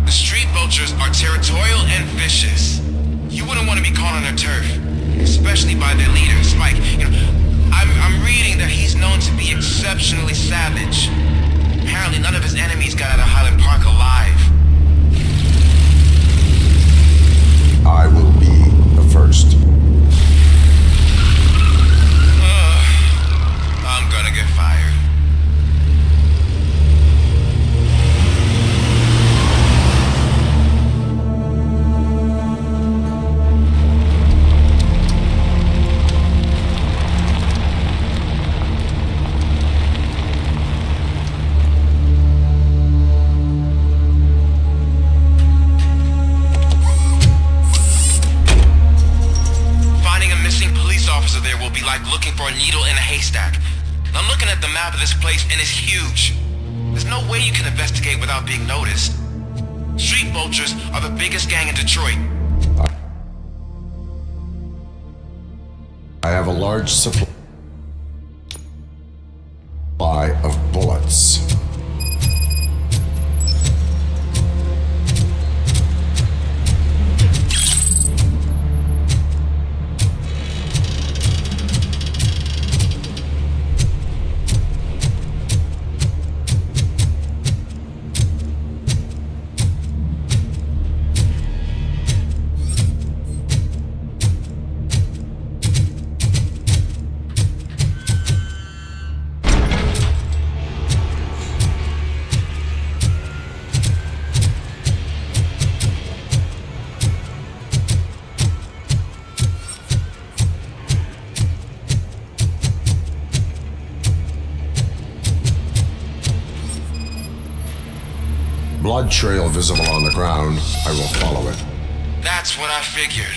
The street vultures are territorial and vicious. You wouldn't want to be caught on their turf, especially by their leader, Spike. I'm reading that he's known to be exceptionally savage. Apparently none of his enemies got out of Highland Park alive. I will be the first. I'm gonna get fired. There will be like looking for a needle in a haystack. I'm looking at the map of this place and it's huge. There's no way you can investigate without being noticed. Street vultures are the biggest gang in Detroit. I have a large supply of bullets. Blood trail visible on the ground. I will follow it. That's what I figured.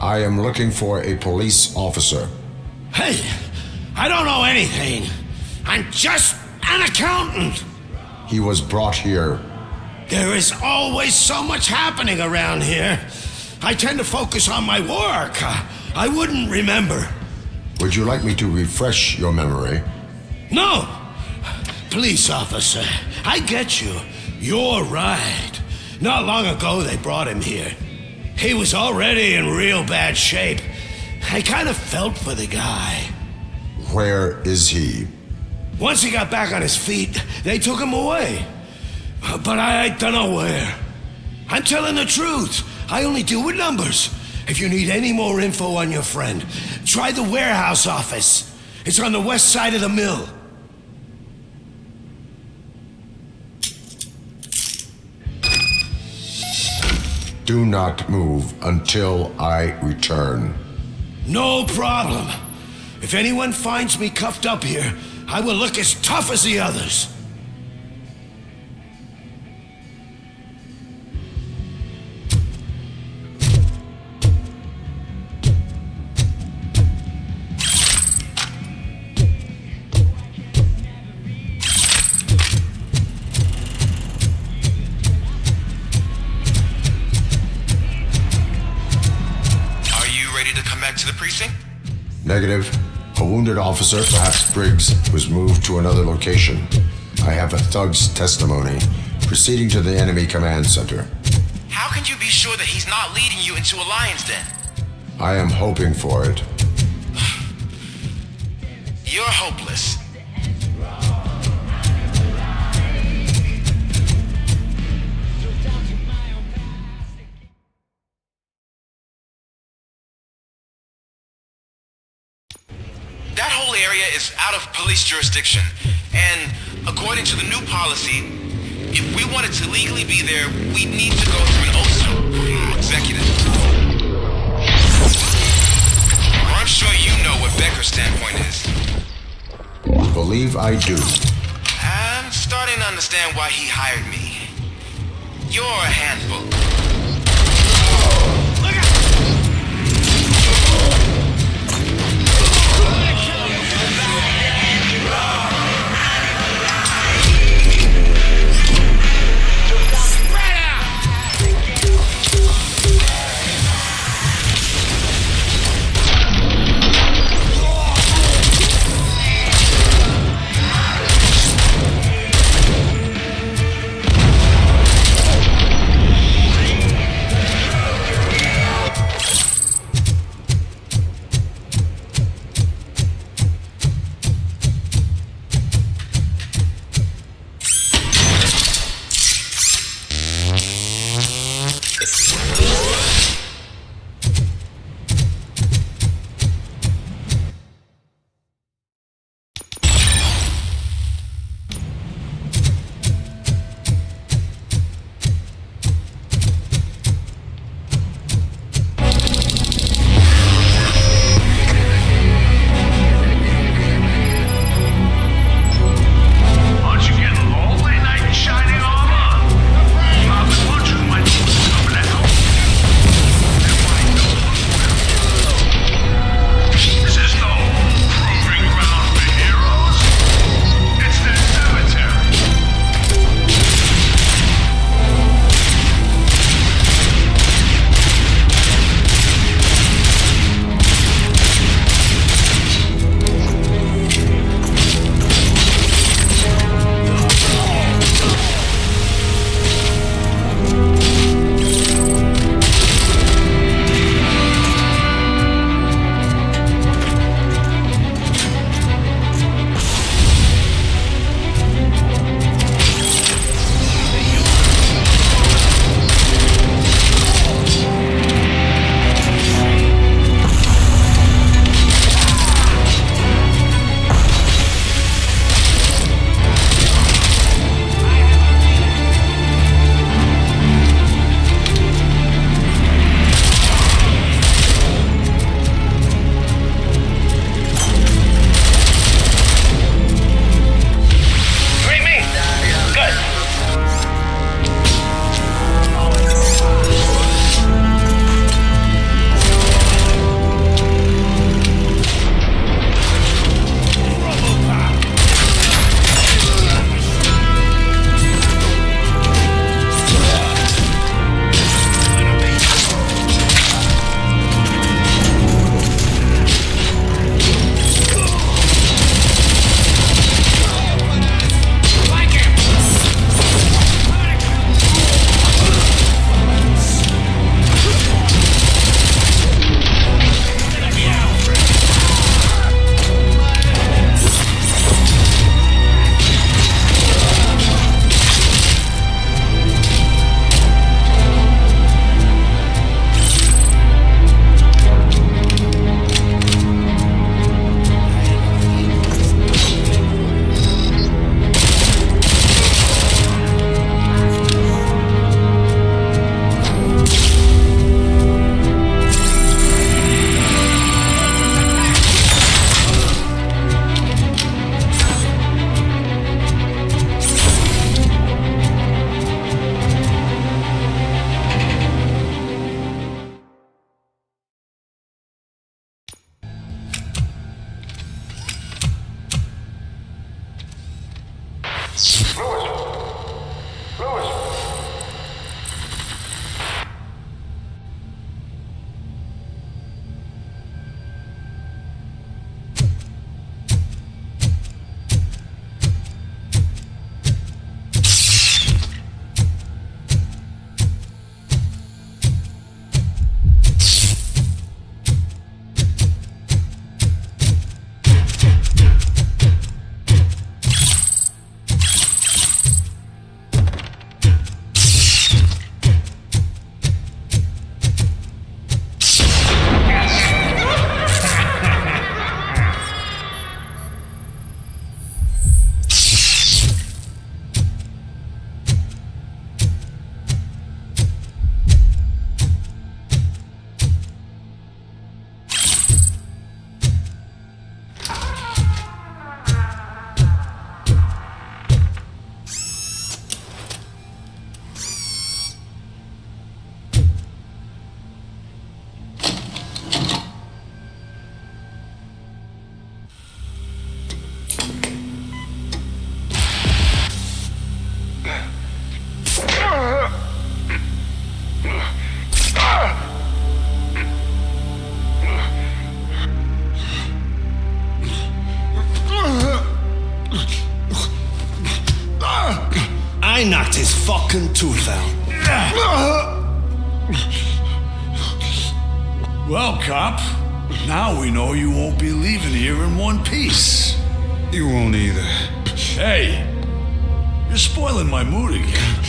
I am looking for a police officer. Hey, I don't know anything. I'm just an accountant. He was brought here. There is always so much happening around here. I tend to focus on my work. I wouldn't remember. Would you like me to refresh your memory? No! Police officer, I get you. You're right. Not long ago they brought him here. He was already in real bad shape. I kind of felt for the guy. Where is he? Once he got back on his feet, they took him away. But I don't know where. I'm telling the truth. I only deal with numbers. If you need any more info on your friend, try the warehouse office. It's on the west side of the mill. Do not move until I return. No problem. If anyone finds me cuffed up here, I will look as tough as the others. To the precinct? Negative. A wounded officer, perhaps Briggs, was moved to another location. I have a thug's testimony. Proceeding to the enemy command center. How can you be sure that he's not leading you into a lion's den? I am hoping for it. You're hopeless. That whole area is out of police jurisdiction, and according to the new policy, if we wanted to legally be there, we'd need to go through an OSO executive. I'm sure you know what Becker's standpoint is. Believe I do. I'm starting to understand why he hired me. You're a handful. fucking tooth out. Well, cop, now we know you won't be leaving here in one piece. You won't either. Hey, you're spoiling my mood again.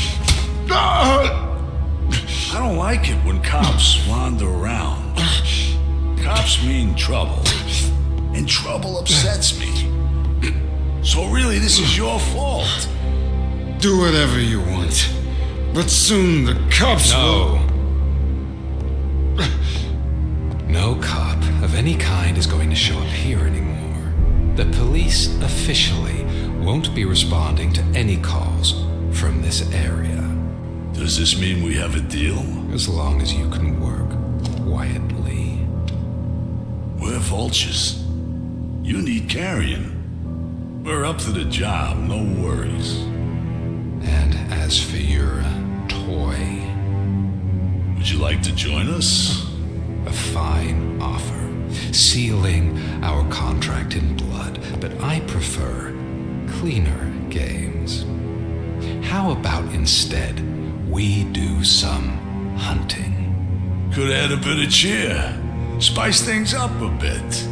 I don't like it when cops wander around. Cops mean trouble, and trouble upsets me. So really, this is your fault. Do whatever you want, but soon the cops will... No cop of any kind is going to show up here anymore. The police officially won't be responding to any calls from this area. Does this mean we have a deal? As long as you can work quietly. We're vultures. You need carrying. We're up to the job, no worries. And as for your toy... Would you like to join us? A fine offer, sealing our contract in blood, but I prefer cleaner games. How about instead we do some hunting? Could add a bit of cheer, spice things up a bit.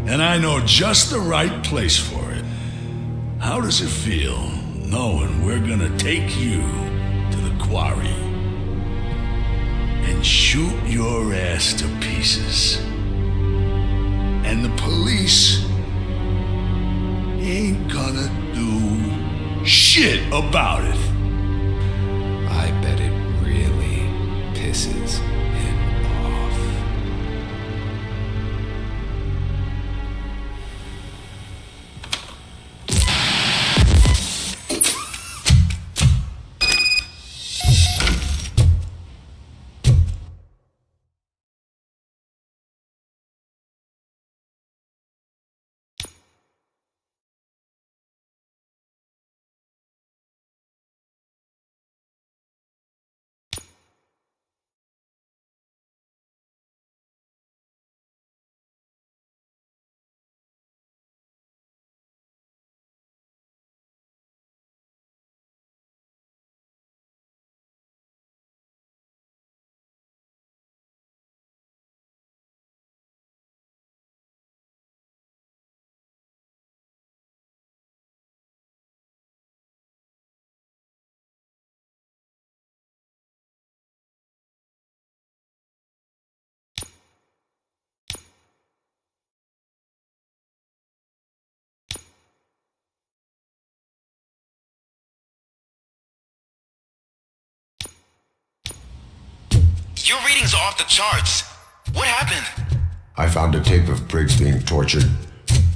And I know just the right place for it. How does it feel knowing we're gonna take you to the quarry and shoot your ass to pieces? And the police ain't gonna do shit about it. I bet it really pisses him off. Your readings are off the charts. What happened? I found a tape of Briggs being tortured.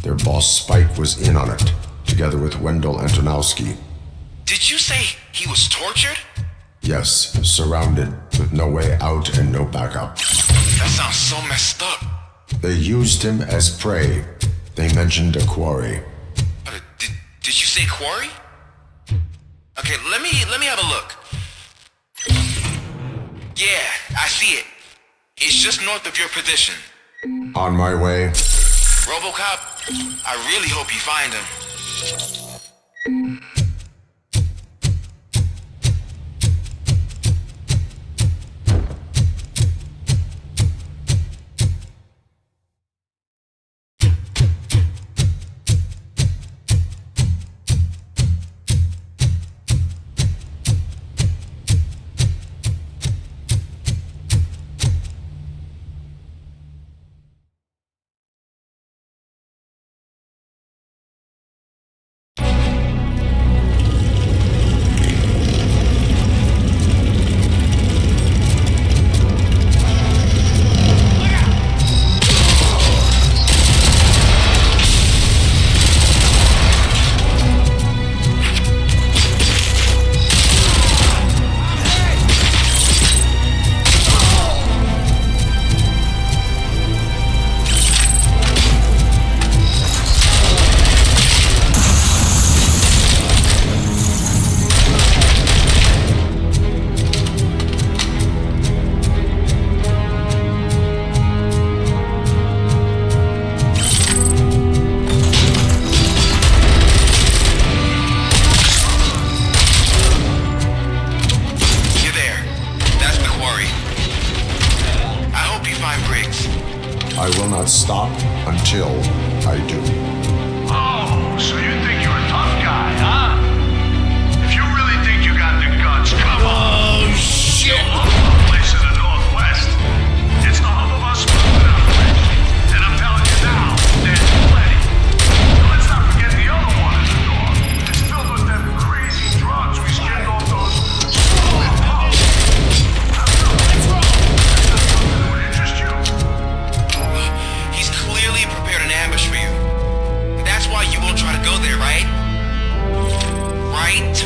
Their boss Spike was in on it, together with Wendell Antonowski. Did you say he was tortured? Yes, surrounded, with no way out and no backup. That sounds so messed up. They used him as prey. They mentioned a quarry. Did you say quarry? Okay, let me have a look. Yeah, I see it. It's just north of your position. On my way. RoboCop, I really hope you find him. I will not stop until I do. Oh, so you think you're a tough guy, huh? If you really think you got the guts, come on. Oh, shit! Place in the Northwest. It's the hub of our smuggling operation. And I'm telling you now, there's plenty. Now, let's not forget the other one in the door. It's filled with them crazy drugs we skinned off those stupid pubs. What's wrong? That's not something that would interest you. He's clearly prepared an ambush for you. That's why you won't try to go there, right? Right?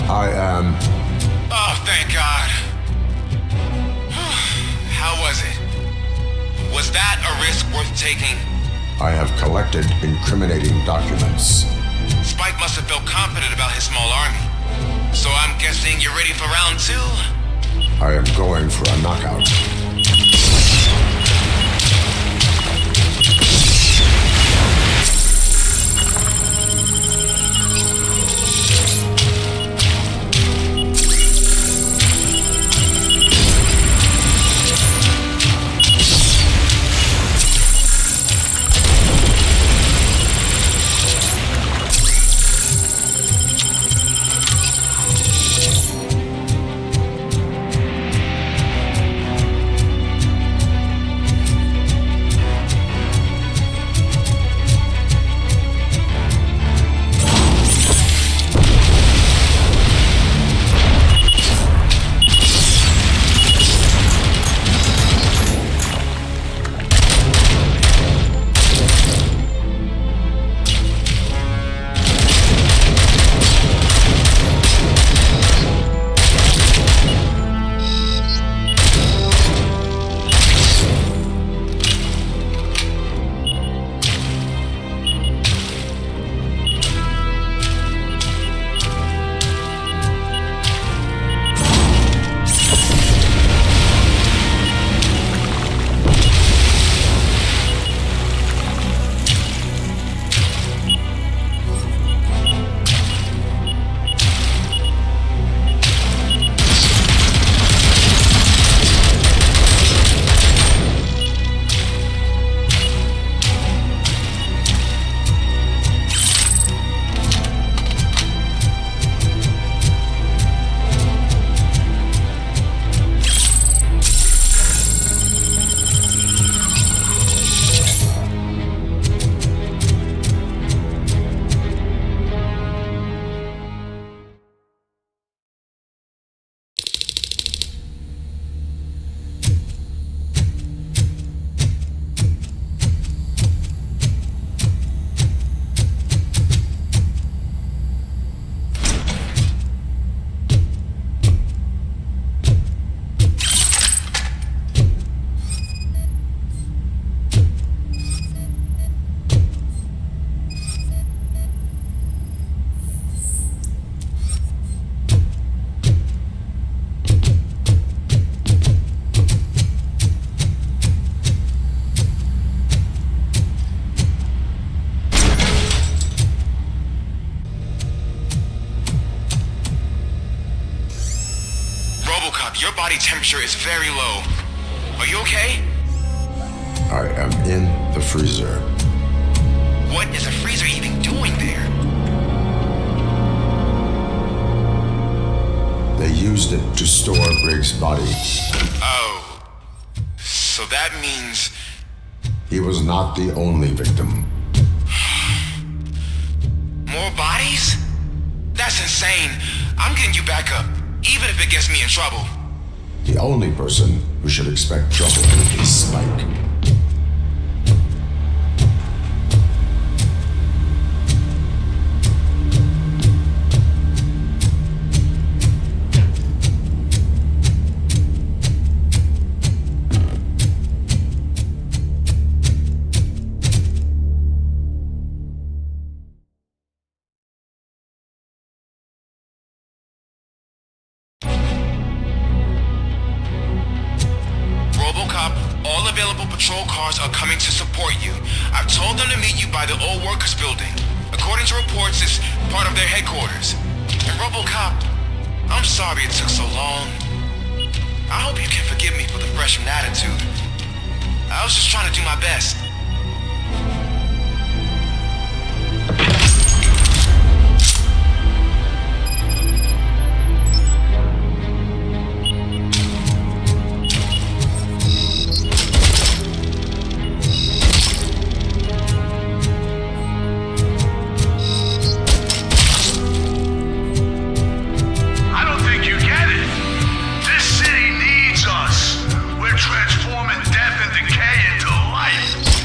I am... Oh, thank God. How was it? Was that a risk worth taking? I have collected incriminating documents. Spike must have felt confident about his small army. So I'm guessing you're ready for round 2? I am going for a knockout. RoboCop, your body temperature is very low. Are you okay? I am in the freezer. What is a freezer even doing there? They used it to store Briggs' body. Oh. So that means... He was not the only victim. More bodies? That's insane. I'm getting you back up, even if it gets me in trouble. The only person who should expect trouble is Spike. All available patrol cars are coming to support you. I've told them to meet you by the old workers building. According to reports, it's part of their headquarters. And RoboCop, I'm sorry it took so long. I hope you can forgive me for the freshman attitude. I was just trying to do my best. Transforming death and decay into life.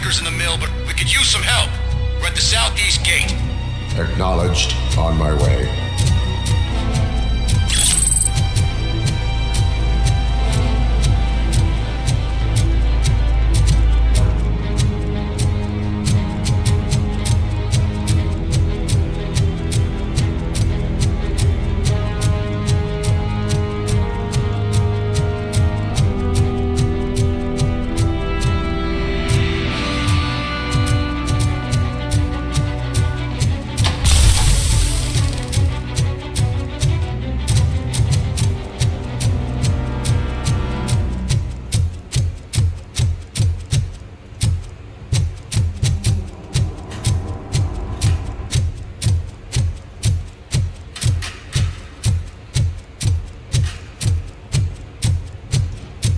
bikers in the mill, but we could use some help. We're at the southeast gate. Acknowledged. On my way.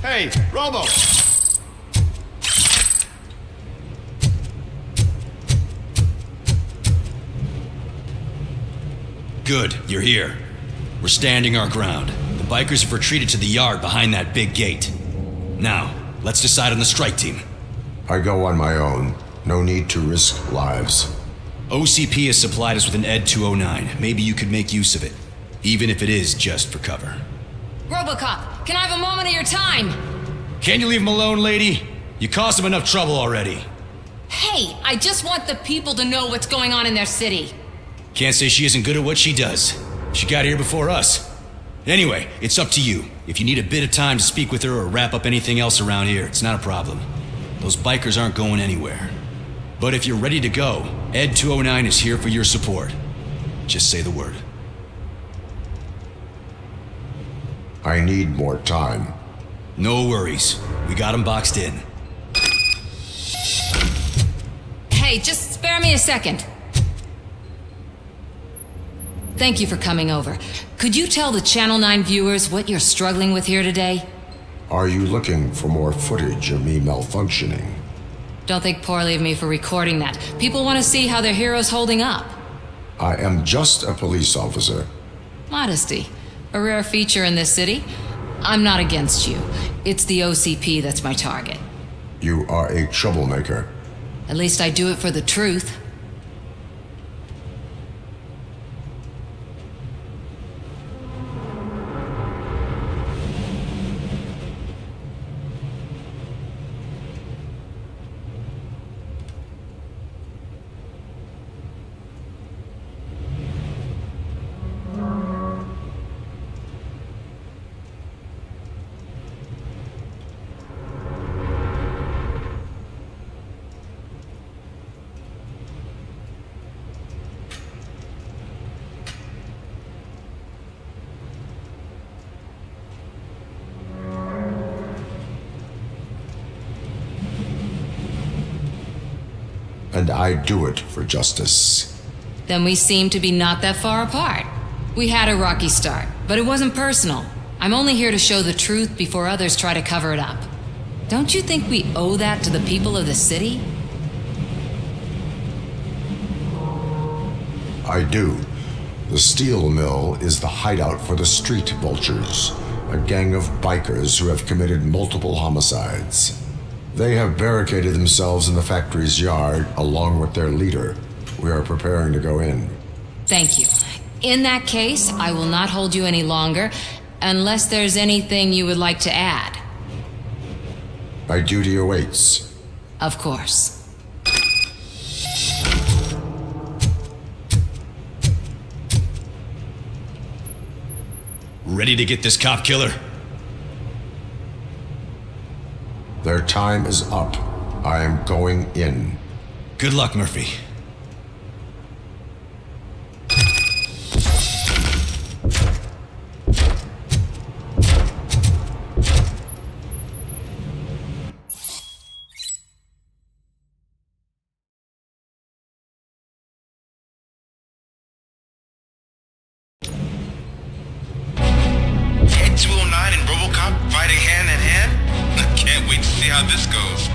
Hey, Robo! Good, you're here. We're standing our ground. The bikers have retreated to the yard behind that big gate. Now, let's decide on the strike team. I go on my own. No need to risk lives. OCP has supplied us with an ED 209. Maybe you could make use of it, even if it is just for cover. RoboCop, can I have a moment of your time? Can you leave him alone, lady? You caused him enough trouble already. Hey, I just want the people to know what's going on in their city. Can't say she isn't good at what she does. She got here before us. Anyway, it's up to you. If you need a bit of time to speak with her or wrap up anything else around here, it's not a problem. Those bikers aren't going anywhere. But if you're ready to go, ED 209 is here for your support. Just say the word. I need more time. No worries. We got him boxed in. Hey, just spare me a second. Thank you for coming over. Could you tell the Channel 9 viewers what you're struggling with here today? Are you looking for more footage of me malfunctioning? Don't think poorly of me for recording that. People want to see how their hero's holding up. I am just a police officer. Modesty. A rare feature in this city. I'm not against you. It's the OCP that's my target. You are a troublemaker. At least I do it for the truth. And I do it for justice. Then we seem to be not that far apart. We had a rocky start, but it wasn't personal. I'm only here to show the truth before others try to cover it up. Don't you think we owe that to the people of the city? I do. The steel mill is the hideout for the street vultures, a gang of bikers who have committed multiple homicides. They have barricaded themselves in the factory's yard along with their leader. We are preparing to go in. Thank you. In that case, I will not hold you any longer, unless there's anything you would like to add. My duty awaits. Of course. Ready to get this cop killer? Their time is up. I am going in. Good luck, Murphy. Ed 209 and RoboCop fighting hand in hand? I can't wait to see how this goes.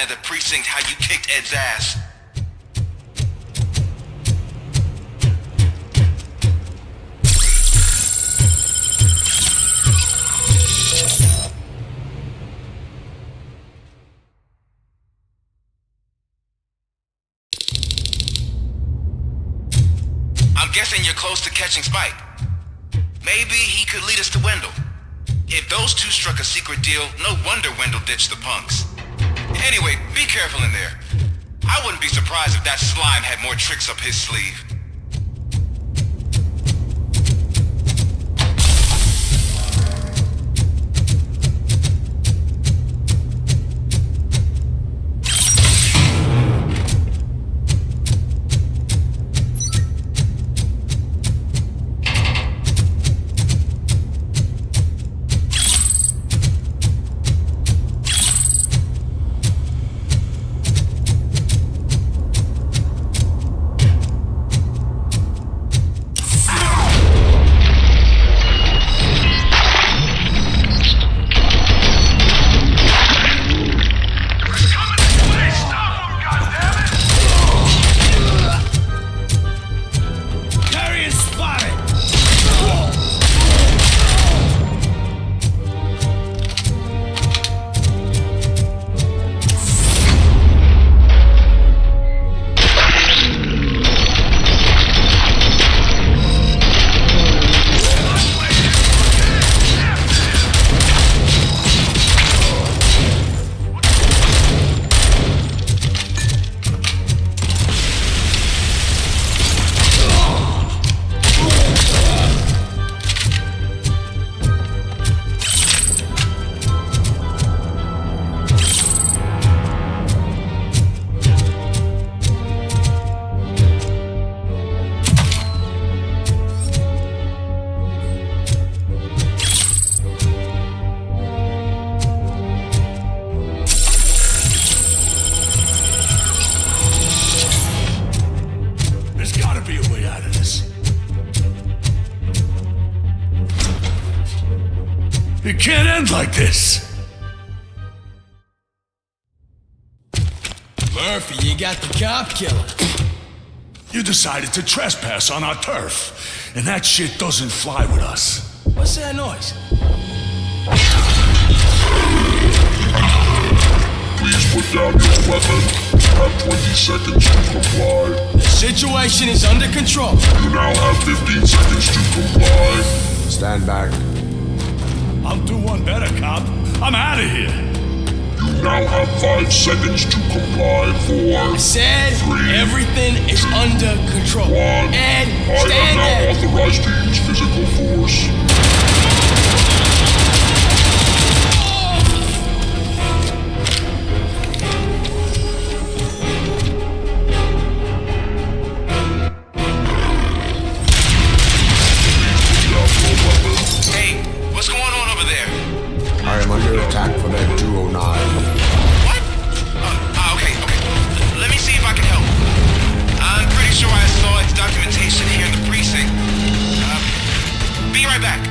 at the precinct how you kicked Ed's ass. I'm guessing you're close to catching Spike. Maybe he could lead us to Wendell. If those two struck a secret deal, no wonder Wendell ditched the punks. Anyway, be careful in there. I wouldn't be surprised if that slime had more tricks up his sleeve. It can't end like this. Murphy, you got the cop killer. You decided to trespass on our turf, and that shit doesn't fly with us. What's that noise? Please put down your weapon. You have 20 seconds to comply. The situation is under control. You now have 15 seconds to comply. Stand back. I'll do one better, cop. I'm out of here. You now have 5 seconds to comply. 4. I said 3. Everything is under control. 1. Ed, I stand there. am now authorized to use physical force. I am under attack from that 209. What? Okay. Let me see if I can help. I'm pretty sure I saw its documentation here in the precinct. Be right back.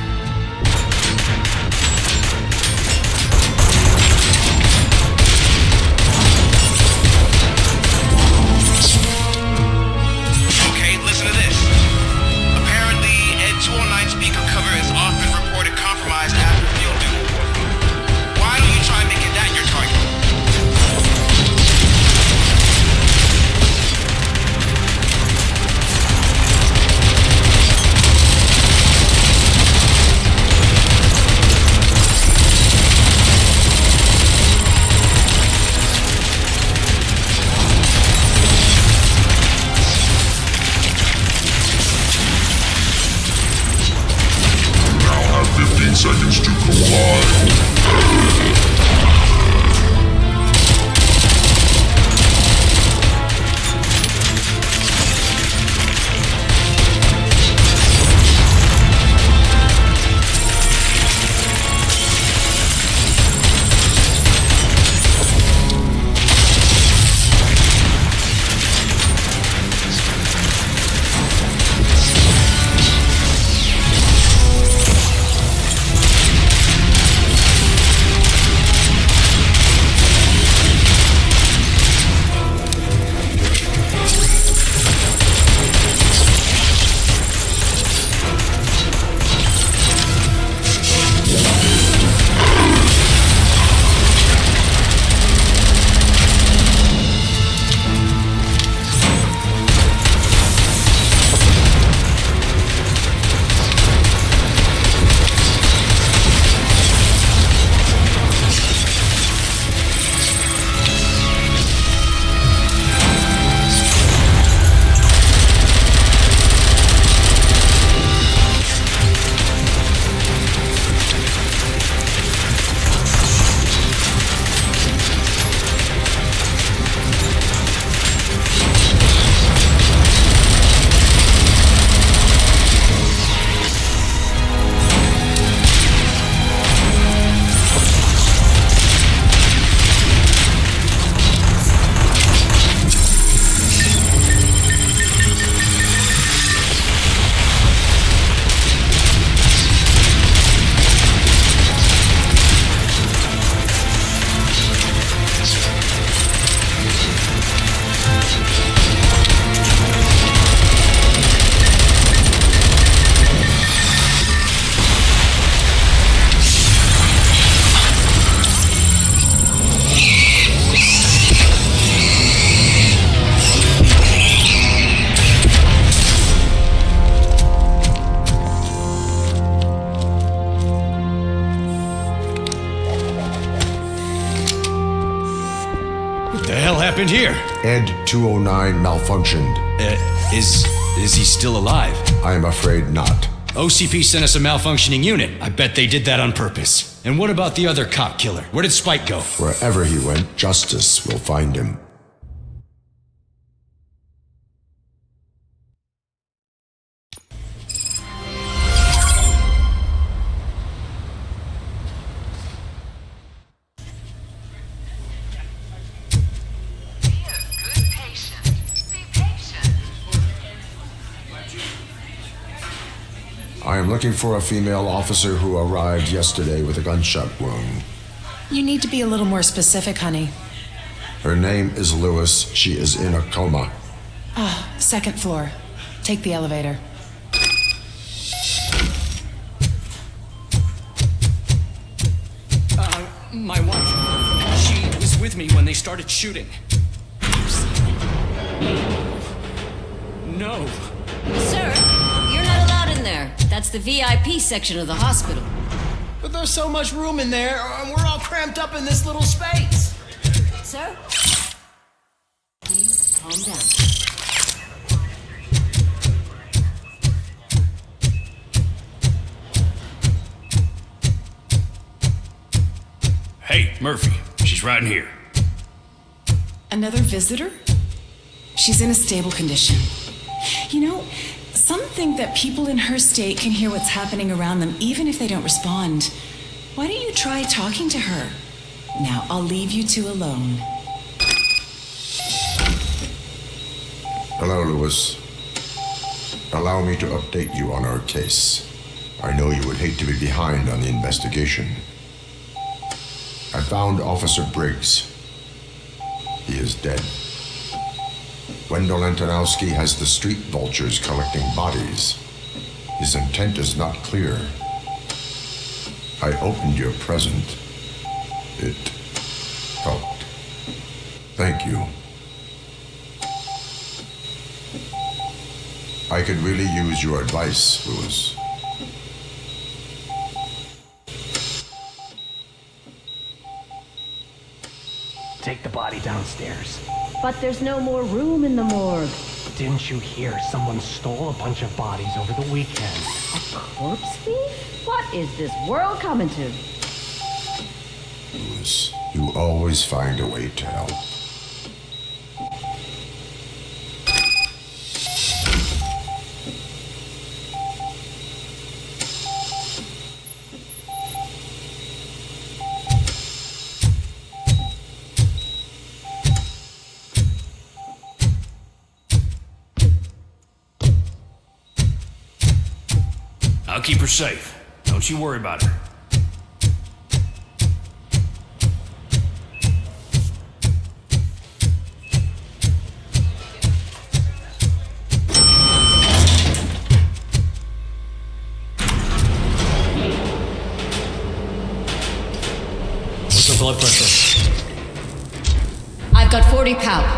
happened here? Ed 209 malfunctioned. Is he still alive? I am afraid not. OCP sent us a malfunctioning unit. I bet they did that on purpose. And what about the other cop killer? Where did Spike go? Wherever he went, justice will find him. I am looking for a female officer who arrived yesterday with a gunshot wound. You need to be a little more specific, honey. Her name is Lewis. She is in a coma. Second floor. Take the elevator. My wife. She was with me when they started shooting. No. Sir, you're not allowed in there. That's the VIP section of the hospital. But there's so much room in there, and we're all cramped up in this little space. Sir? Please calm down. Hey, Murphy. She's right in here. Another visitor? She's in a stable condition. You know, some think that people in her state can hear what's happening around them even if they don't respond. Why don't you try talking to her? Now, I'll leave you two alone. Hello, Lewis. Allow me to update you on our case. I know you would hate to be behind on the investigation. I found Officer Briggs. He is dead. Wendell Antonowski has the street vultures collecting bodies. His intent is not clear. I opened your present. It helped. Thank you. I could really use your advice, Lewis. Take the body downstairs. But there's no more room in the morgue. Didn't you hear someone stole a bunch of bodies over the weekend? A corpse thief? What is this world coming to? Lewis, you always find a way to help. I'll keep her safe. Don't you worry about her. What's the blood pressure? I've got 40 power.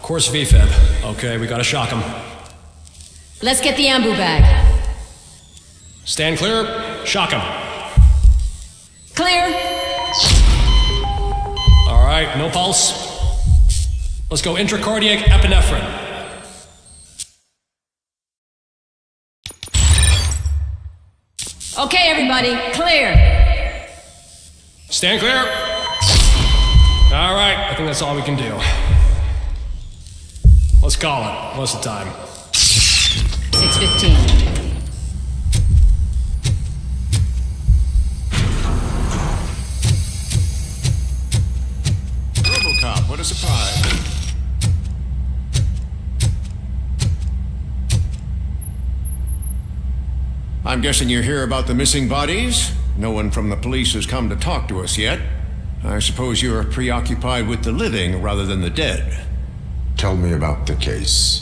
Course VFib. Okay, we gotta shock him. Let's get the ambu bag. Stand clear. Shock him. Clear. All right, no pulse. Let's go intracardiac epinephrine. Okay, everybody, clear. Stand clear. All right, I think that's all we can do. Let's call it. What's the time? 6:15. RoboCop, what a surprise. I'm guessing you hear about the missing bodies? No one from the police has come to talk to us yet. I suppose you're preoccupied with the living rather than the dead. Tell me about the case.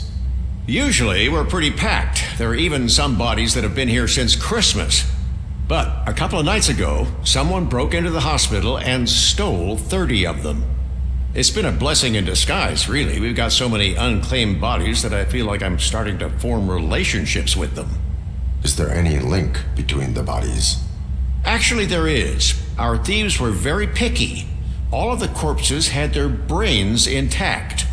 Usually, we're pretty packed. There are even some bodies that have been here since Christmas. But a couple of nights ago, someone broke into the hospital and stole 30 of them. It's been a blessing in disguise, really. We've got so many unclaimed bodies that I feel like I'm starting to form relationships with them. Is there any link between the bodies? Actually, there is. Our thieves were very picky. All of the corpses had their brains intact.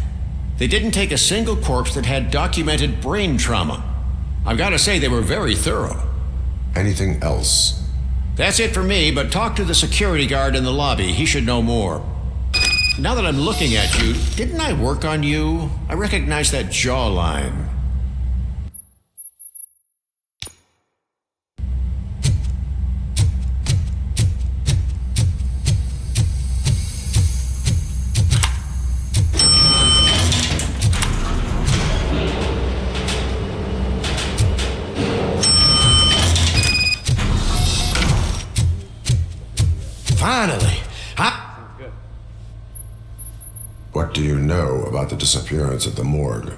They didn't take a single corpse that had documented brain trauma. I've got to say, they were very thorough. Anything else? That's it for me, but talk to the security guard in the lobby. He should know more. Now that I'm looking at you, didn't I work on you? I recognize that jawline. Finally. What do you know about the disappearance at the morgue?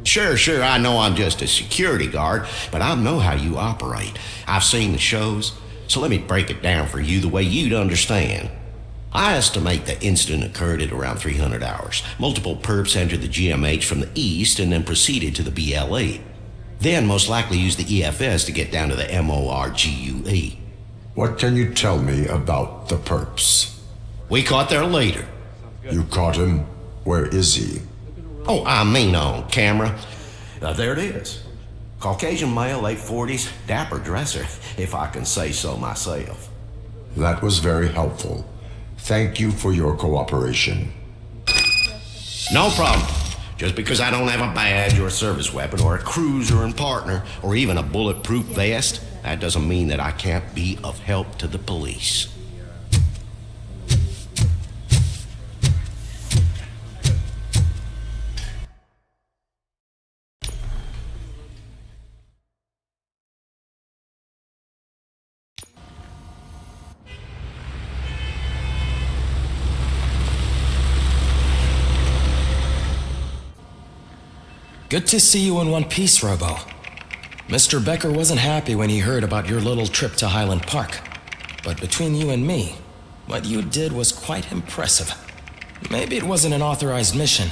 Sure, I know I'm just a security guard, but I know how you operate. I've seen the shows, so let me break it down for you the way you'd understand. I estimate the incident occurred at around 300 hours. Multiple perps entered the GMH from the east and then proceeded to the BLE. Then most likely used the EFS to get down to the MORGUE. What can you tell me about the perps? We caught their leader. You caught him? Where is he? Oh, I mean on camera. There it is. Caucasian male, late 40s, dapper dresser, if I can say so myself. That was very helpful. Thank you for your cooperation. No problem. Just because I don't have a badge or a service weapon or a cruiser and partner or even a bulletproof vest, that doesn't mean that I can't be of help to the police. Good to see you in one piece, Robo. Mr. Becker wasn't happy when he heard about your little trip to Highland Park. But between you and me, what you did was quite impressive. Maybe it wasn't an authorized mission,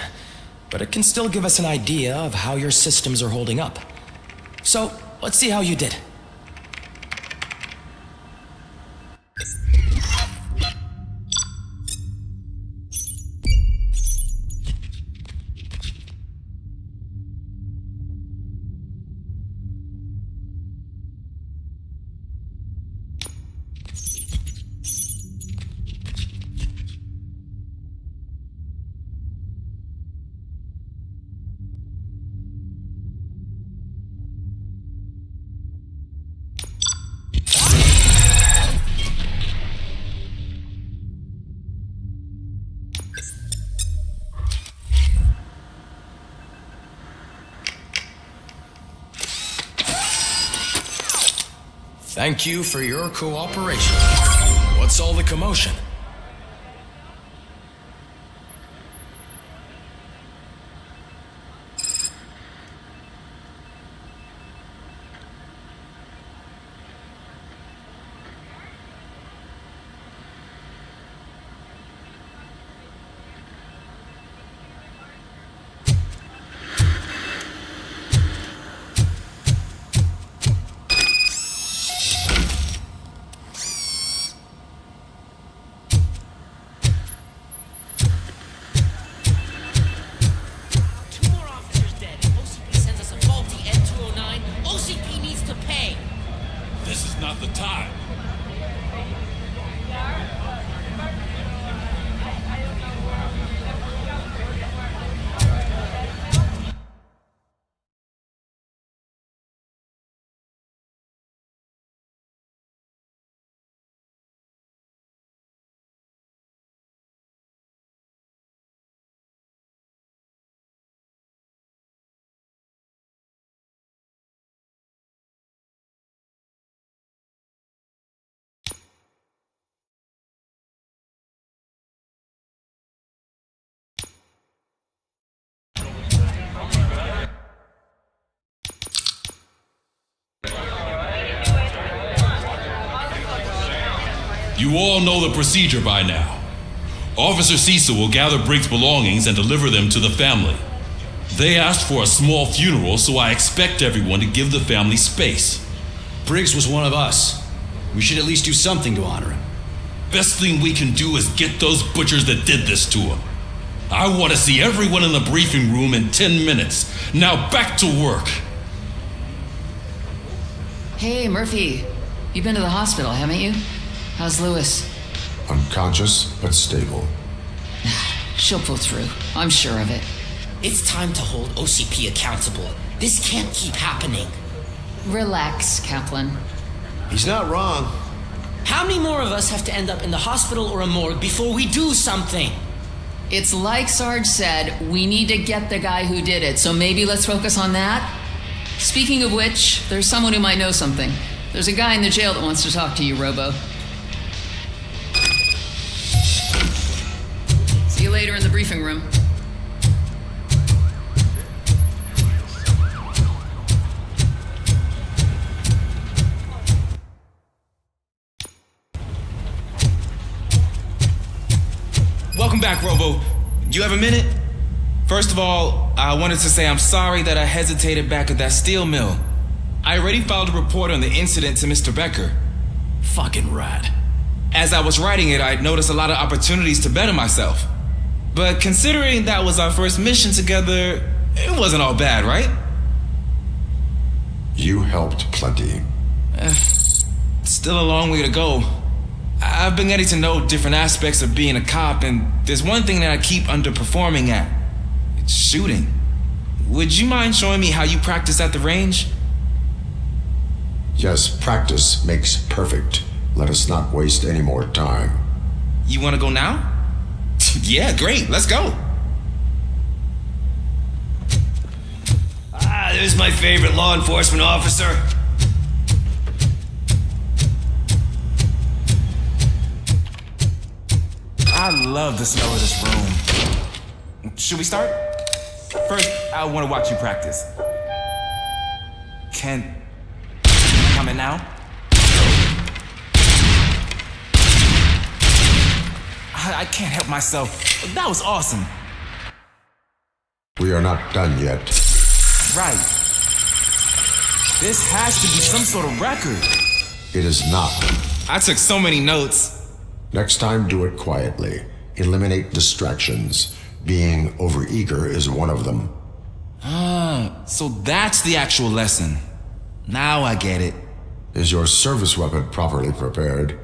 but it can still give us an idea of how your systems are holding up. So, let's see how you did. Thank you for your cooperation. What's all the commotion? You all know the procedure by now. Officer Cecil will gather Briggs' belongings and deliver them to the family. They asked for a small funeral, so I expect everyone to give the family space. Briggs was one of us. We should at least do something to honor him. Best thing we can do is get those butchers that did this to him. I want to see everyone in the briefing room in 10 minutes. Now back to work. Hey, Murphy. You've been to the hospital, haven't you? How's Lewis? Unconscious but stable. She'll pull through. I'm sure of it. It's time to hold OCP accountable. This can't keep happening. Relax, Kaplan. He's not wrong. How many more of us have to end up in the hospital or a morgue before we do something? It's like Sarge said, we need to get the guy who did it, so maybe let's focus on that? Speaking of which, there's someone who might know something. There's a guy in the jail that wants to talk to you, Robo. See you later in the briefing room. Welcome back, Robo. You have a minute? First of all, I wanted to say I'm sorry that I hesitated back at that steel mill. I already filed a report on the incident to Mr. Becker. Fucking rat. As I was writing it, I'd noticed a lot of opportunities to better myself. But considering that was our first mission together, it wasn't all bad, right? You helped plenty. Still a long way to go. I've been getting to know different aspects of being a cop, and there's one thing that I keep underperforming at. It's shooting. Would you mind showing me how you practice at the range? Yes, practice makes perfect. Let us not waste any more time. You want to go now? Yeah, great. Let's go. There's my favorite law enforcement officer. I love the smell of this room. Should we start? First, I want to watch you practice. Can you come in now? I can't help myself. That was awesome. We are not done yet. Right. This has to be some sort of record. It is not. I took so many notes. Next time, do it quietly. Eliminate distractions. Being overeager is one of them. So that's the actual lesson. Now I get it. Is your service weapon properly prepared?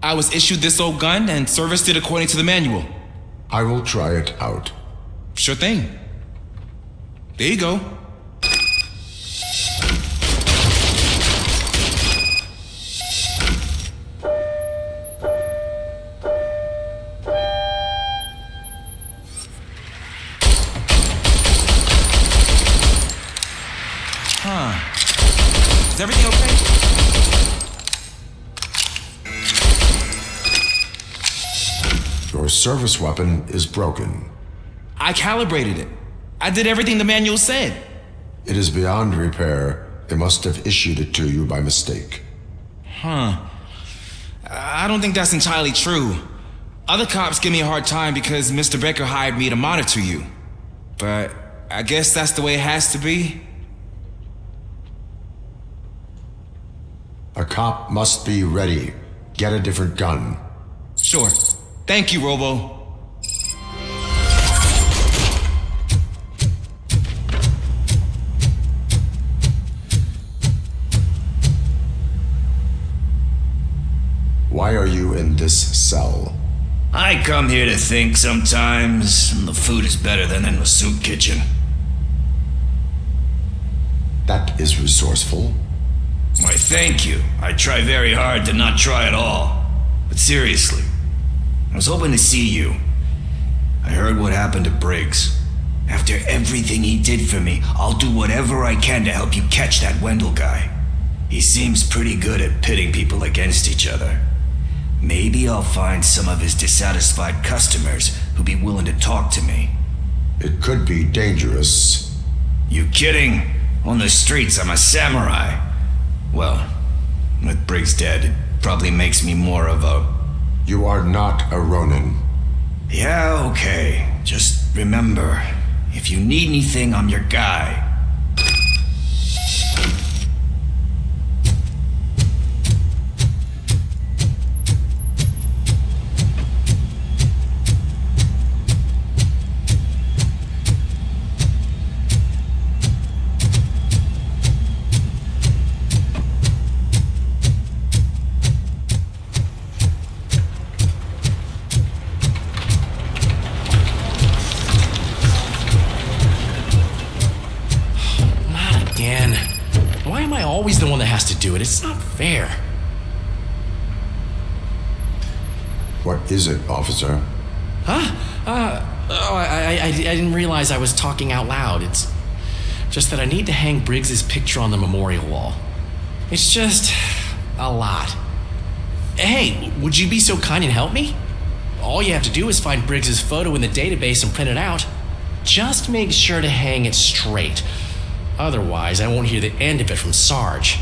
I was issued this old gun and serviced it according to the manual. I will try it out. Sure thing. There you go. Is everything okay? Your service weapon is broken. I calibrated it. I did everything the manual said. It is beyond repair. They must have issued it to you by mistake. I don't think that's entirely true. Other cops give me a hard time because Mr. Becker hired me to monitor you. But I guess that's the way it has to be. A cop must be ready. Get a different gun. Sure. Thank you, Robo. Why are you in this cell? I come here to think sometimes, and the food is better than in the soup kitchen. That is resourceful. Why, thank you. I try very hard to not try at all. But seriously, I was hoping to see you. I heard what happened to Briggs. After everything he did for me, I'll do whatever I can to help you catch that Wendell guy. He seems pretty good at pitting people against each other. Maybe I'll find some of his dissatisfied customers who'd be willing to talk to me. It could be dangerous. You kidding? On the streets, I'm a samurai. Well, with Briggs dead, it probably makes me more of a... You are not a Ronin. Yeah, okay. Just remember, if you need anything, I'm your guy. always the one that has to do it. It's not fair. What is it, officer? Huh? I didn't realize I was talking out loud. It's just that I need to hang Briggs's picture on the memorial wall. It's just a lot. Hey, would you be so kind and help me? All you have to do is find Briggs's photo in the database and print it out. Just make sure to hang it straight. Otherwise, I won't hear the end of it from Sarge.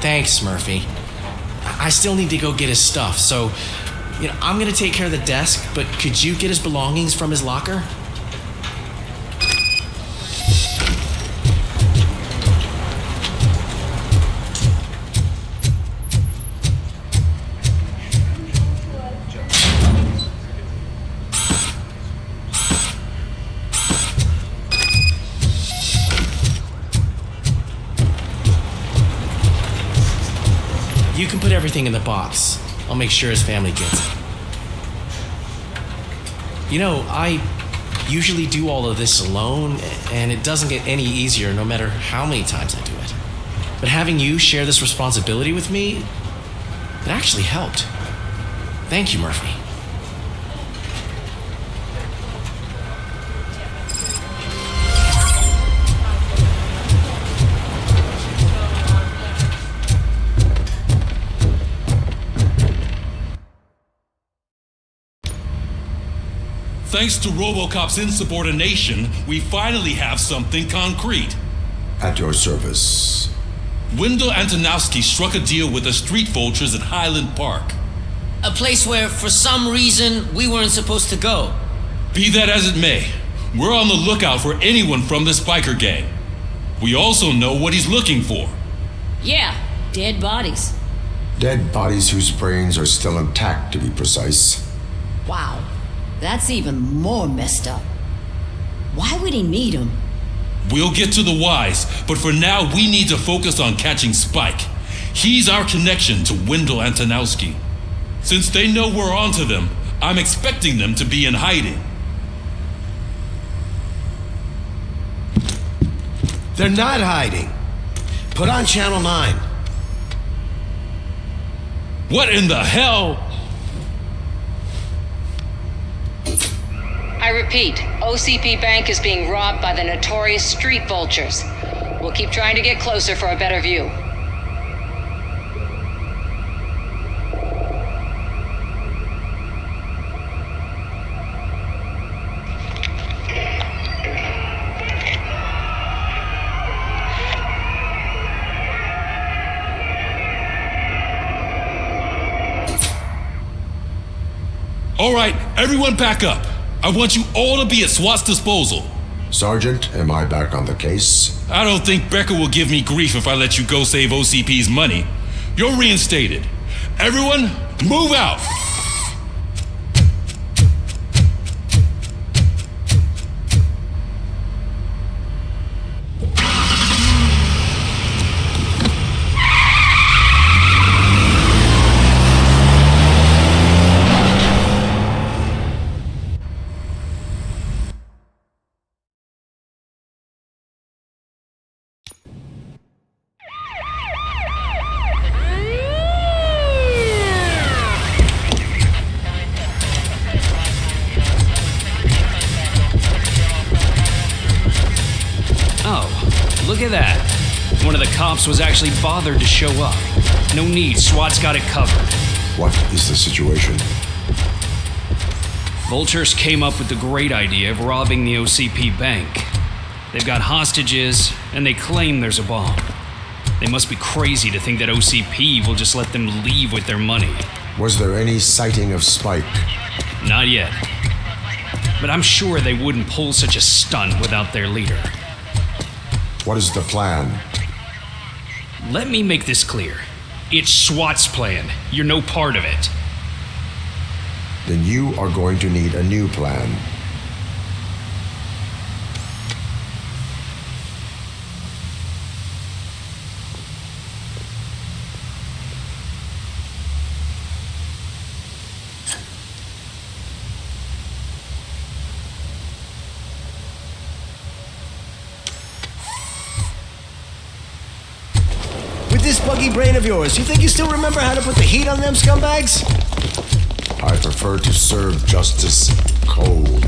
Thanks, Murphy. I still need to go get his stuff, so, I'm gonna take care of the desk, but could you get his belongings from his locker? You can put everything in the box. I'll make sure his family gets it. I usually do all of this alone, and it doesn't get any easier no matter how many times I do it. But having you share this responsibility with me, it actually helped. Thank you, Murphy. Thanks to RoboCop's insubordination, we finally have something concrete. At your service. Wendell Antonowski struck a deal with the street vultures at Highland Park. A place where, for some reason, we weren't supposed to go. Be that as it may, we're on the lookout for anyone from this biker gang. We also know what he's looking for. Yeah, dead bodies. Dead bodies whose brains are still intact, to be precise. Wow, that's even more messed up. Why would he need them? We'll get to the whys, but for now we need to focus on catching Spike. He's our connection to Wendell Antonowski. Since they know we're onto them, I'm expecting them to be in hiding. They're not hiding. Put on Channel 9. What in the hell? I repeat, OCP Bank is being robbed by the notorious street vultures. We'll keep trying to get closer for a better view. All right, everyone back up. I want you all to be at SWAT's disposal. Sergeant, am I back on the case? I don't think Becker will give me grief if I let you go save OCP's money. You're reinstated. Everyone, move out! cops was actually bothered to show up. No need, SWAT's got it covered. What is the situation? Vultures came up with the great idea of robbing the OCP bank. They've got hostages, and they claim there's a bomb. They must be crazy to think that OCP will just let them leave with their money. Was there any sighting of Spike? Not yet. But I'm sure they wouldn't pull such a stunt without their leader. What is the plan? Let me make this clear. It's SWAT's plan. You're no part of it. Then you are going to need a new plan. With this buggy brain of yours, you think you still remember how to put the heat on them scumbags? I prefer to serve justice cold.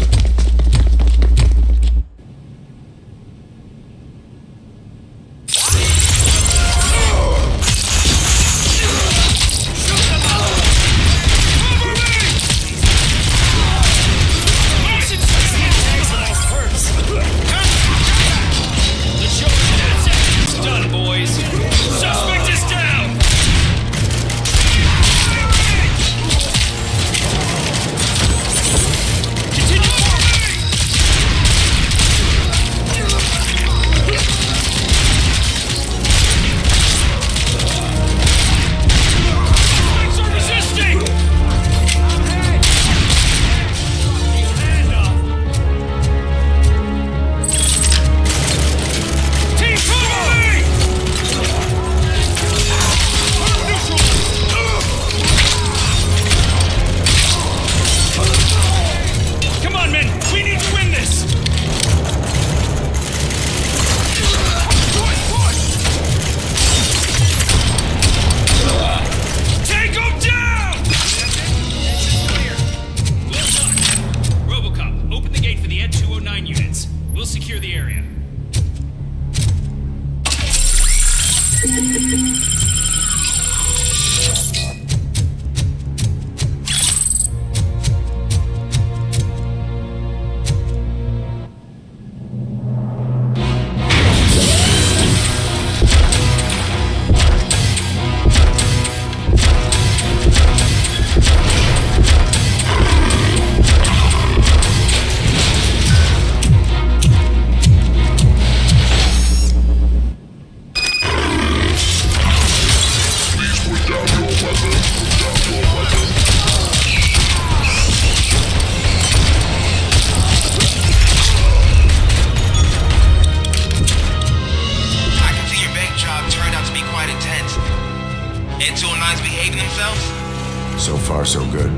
So far, so good.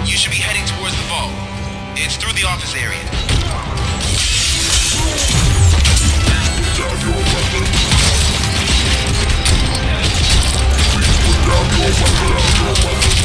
You should be heading towards the vault. It's through the office area. Down your weapon. Please put down your weapon.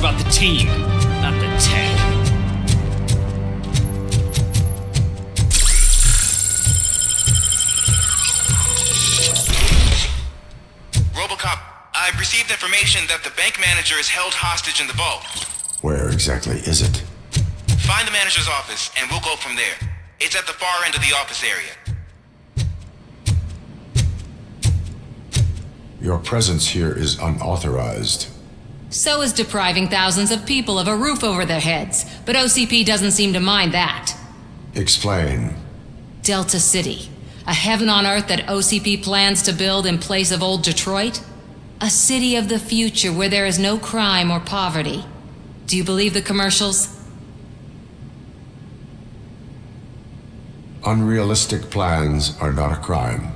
about the team, not the tech. RoboCop, I've received information that the bank manager is held hostage in the vault. Where exactly is it? Find the manager's office, and we'll go from there. It's at the far end of the office area. Your presence here is unauthorized. So is depriving thousands of people of a roof over their heads, but OCP doesn't seem to mind that. Explain. Delta City, a heaven on earth that OCP plans to build in place of old Detroit? A city of the future where there is no crime or poverty. Do you believe the commercials? Unrealistic plans are not a crime.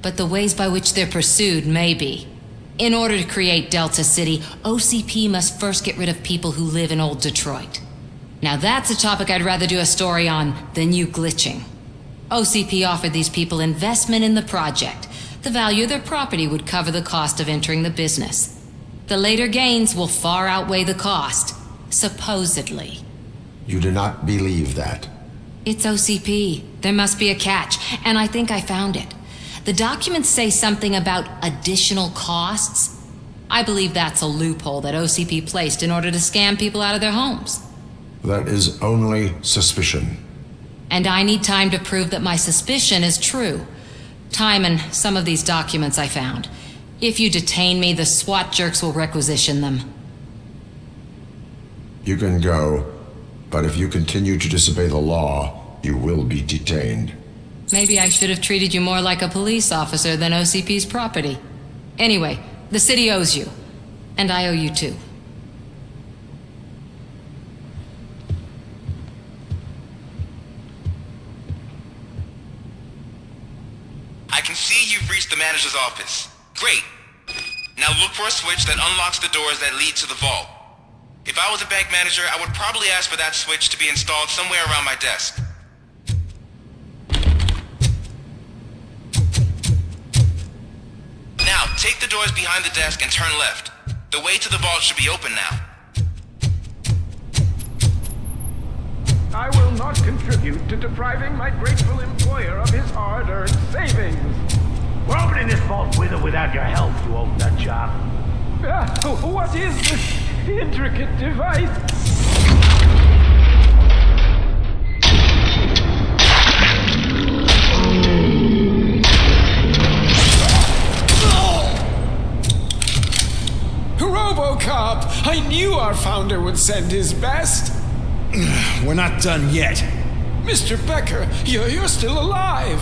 But the ways by which they're pursued may be. In order to create Delta City, OCP must first get rid of people who live in old Detroit. Now that's a topic I'd rather do a story on than you glitching. OCP offered these people investment in the project. The value of their property would cover the cost of entering the business. The later gains will far outweigh the cost, supposedly. You do not believe that. It's OCP. There must be a catch, and I think I found it. The documents say something about additional costs. I believe that's a loophole that OCP placed in order to scam people out of their homes. That is only suspicion. And I need time to prove that my suspicion is true. Time and some of these documents I found. If you detain me, the SWAT jerks will requisition them. You can go, but if you continue to disobey the law, you will be detained. Maybe I should have treated you more like a police officer than OCP's property. Anyway, the city owes you. And I owe you too. I can see you've reached the manager's office. Great. Now look for a switch that unlocks the doors that lead to the vault. If I was a bank manager, I would probably ask for that switch to be installed somewhere around my desk. Now, take the doors behind the desk and turn left. The way to the vault should be open now. I will not contribute to depriving my grateful employer of his hard-earned savings. We're opening this vault with or without your help, you old nut job. What is this intricate device? RoboCop! I knew our founder would send his best. We're not done yet. Mr. Becker, you're still alive.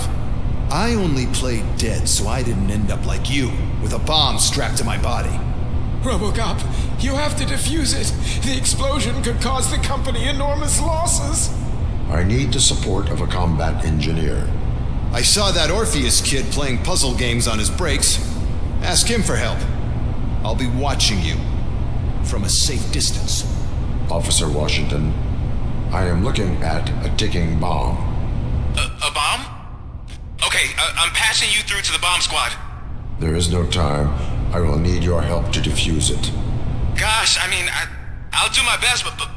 I only played dead so I didn't end up like you, with a bomb strapped to my body. RoboCop, you have to defuse it. The explosion could cause the company enormous losses. I need the support of a combat engineer. I saw that Orpheus kid playing puzzle games on his breaks. Ask him for help. I'll be watching you from a safe distance. Officer Washington, I am looking at a ticking bomb. A bomb? Okay, I'm passing you through to the bomb squad. There is no time. I will need your help to defuse it. Gosh, I mean, I'll do my best, but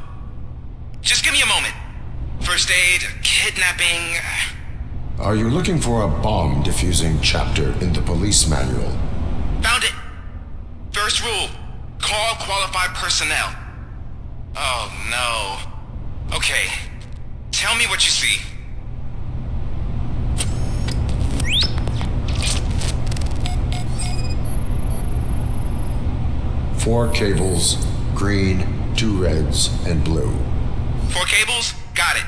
just give me a moment. First aid, kidnapping... Are you looking for a bomb defusing chapter in the police manual? Found it. First rule, call qualified personnel. Oh no. Okay, tell me what you see. Four cables, green, 2 reds, and blue. 4 cables? Got it.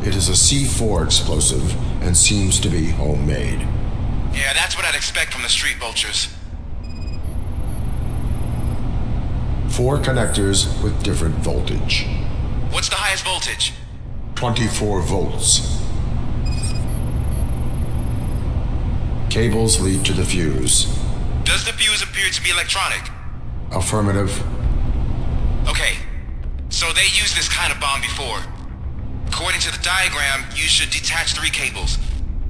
It is a C4 explosive and seems to be homemade. Yeah, that's what I'd expect from the street vultures. 4 connectors with different voltage. What's the highest voltage? 24 volts. Cables lead to the fuse. Does the fuse appear to be electronic? Affirmative. Okay, so they used this kind of bomb before. According to the diagram, you should detach 3 cables.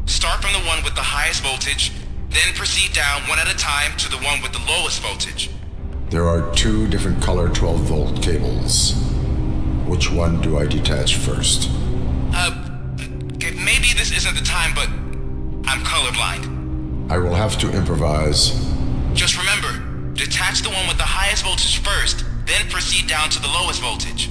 Start from the one with the highest voltage, then proceed down one at a time to the one with the lowest voltage. There are 2 different color 12-volt cables. Which one do I detach first? Maybe this isn't the time, but I'm colorblind. I will have to improvise. Just remember, detach the one with the highest voltage first, then proceed down to the lowest voltage.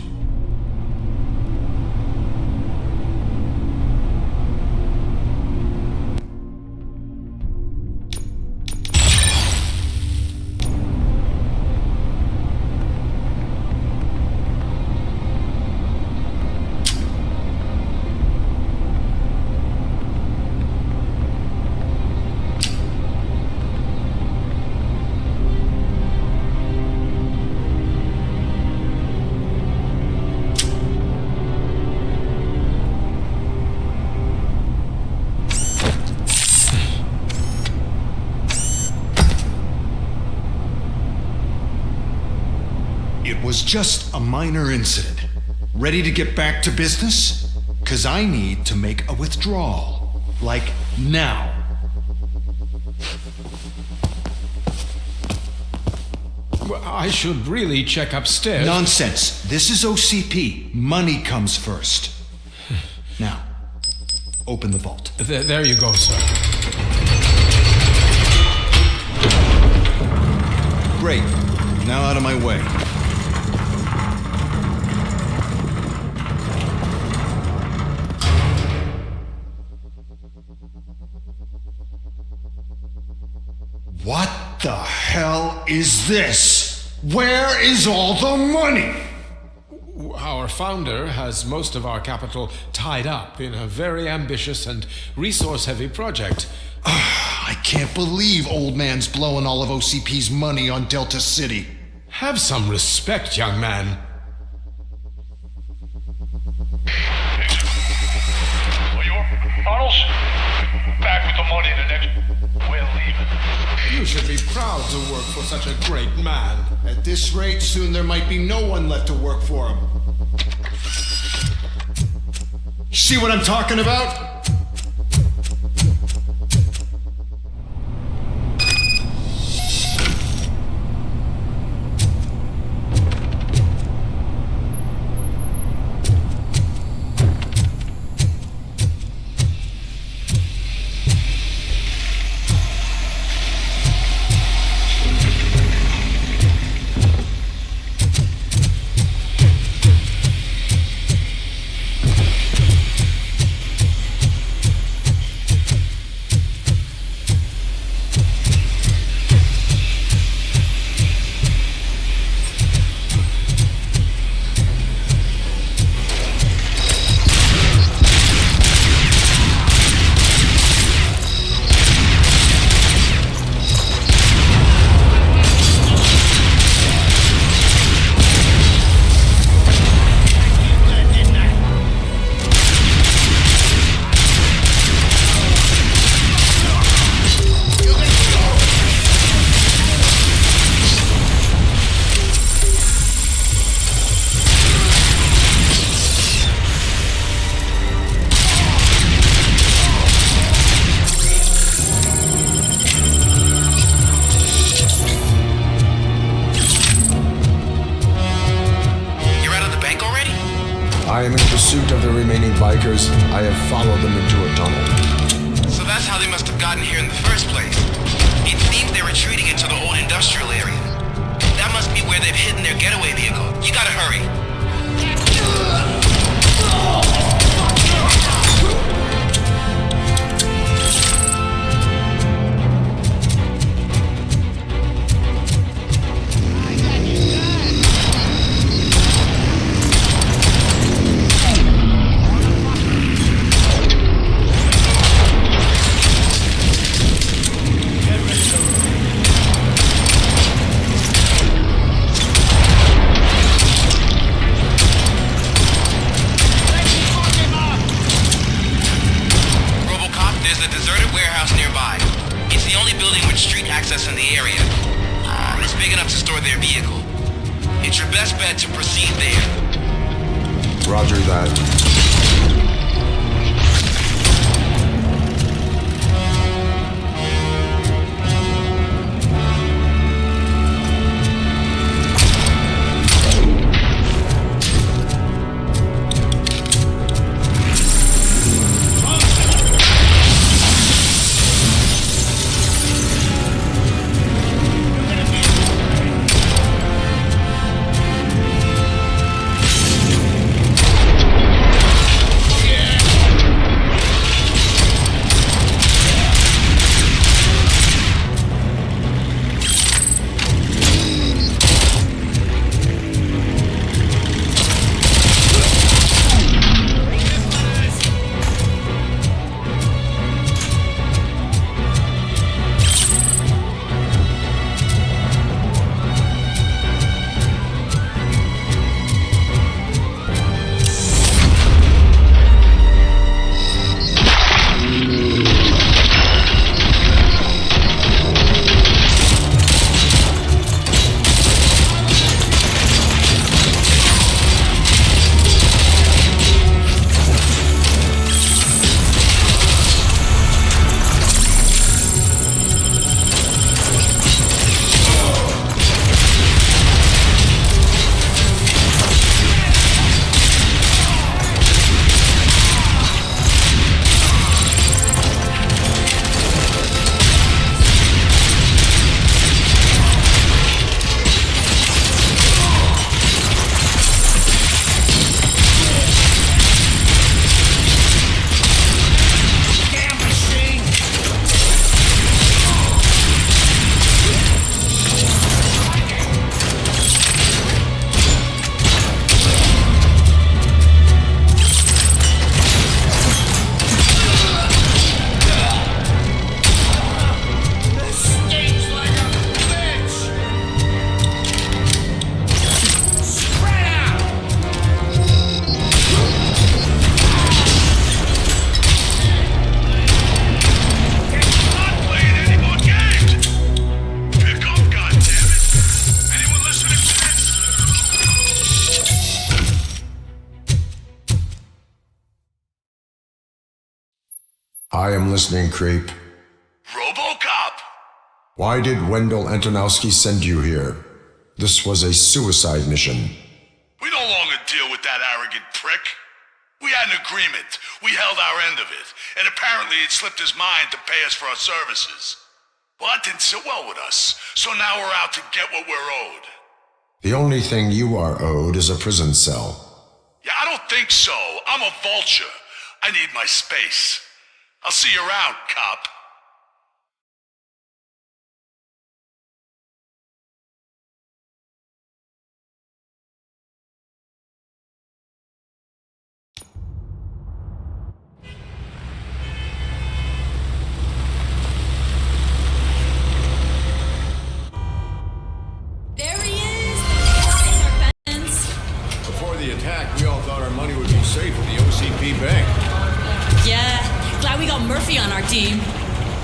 It was just a minor incident. Ready to get back to business? 'Cause I need to make a withdrawal. Like now. Well, I should really check upstairs. Nonsense. This is OCP. Money comes first. Now, open the vault. There you go, sir. Great. Now out of my way. What the hell is this? Where is all the money? Our founder has most of our capital tied up in a very ambitious and resource-heavy project. I can't believe old man's blowing all of OCP's money on Delta City. Have some respect, young man. Arnold, back with the money in the next. We're leaving. You should be proud to work for such a great man. At this rate, soon there might be no one left to work for him. See what I'm talking about? I am in pursuit of the remaining bikers. I have followed them into a tunnel. So that's how they must have gotten here in the first place. It seems they're retreating into the old industrial area. That must be where they've hidden their getaway vehicle. You gotta hurry. RoboCop, there's a deserted warehouse nearby. It's the only building with street access in the area. It's big enough to store their vehicle. It's your best bet to proceed there. Roger that. I am listening, creep. RoboCop! Why did Wendell Antonowski send you here? This was a suicide mission. We no longer deal with that arrogant prick. We had an agreement. We held our end of it. And apparently it slipped his mind to pay us for our services. Well, that didn't sit well with us. So now we're out to get what we're owed. The only thing you are owed is a prison cell. Yeah, I don't think so. I'm a vulture. I need my space. I'll see you around, cop. There he is! Our fence. Before the attack, we all thought our money would be safe at the OCP bank. Yeah, glad we got Murphy on our team.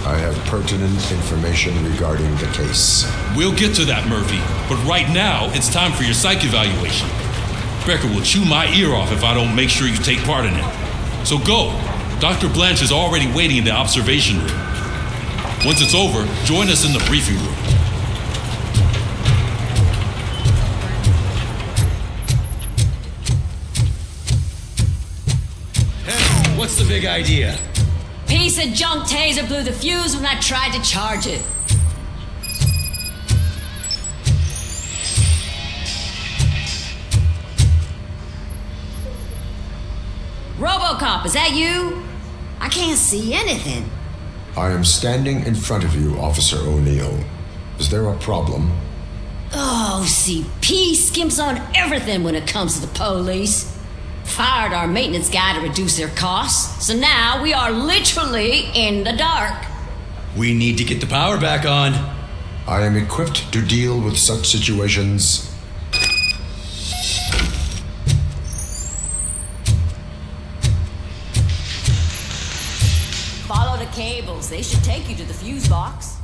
I have pertinent information regarding the case. We'll get to that, Murphy. But right now, it's time for your psych evaluation. Becker will chew my ear off if I don't make sure you take part in it. So go. Dr. Blanche is already waiting in the observation room. Once it's over, join us in the briefing room. Hey, what's the big idea? Piece of junk taser blew the fuse when I tried to charge it. RoboCop, is that you? I can't see anything. I am standing in front of you, Officer O'Neill. Is there a problem? OCP skimps on everything when it comes to the police. Fired our maintenance guy to reduce their costs, so now we are literally in the dark. We need to get the power back on. I am equipped to deal with such situations. Follow the cables. They should take you to the fuse box.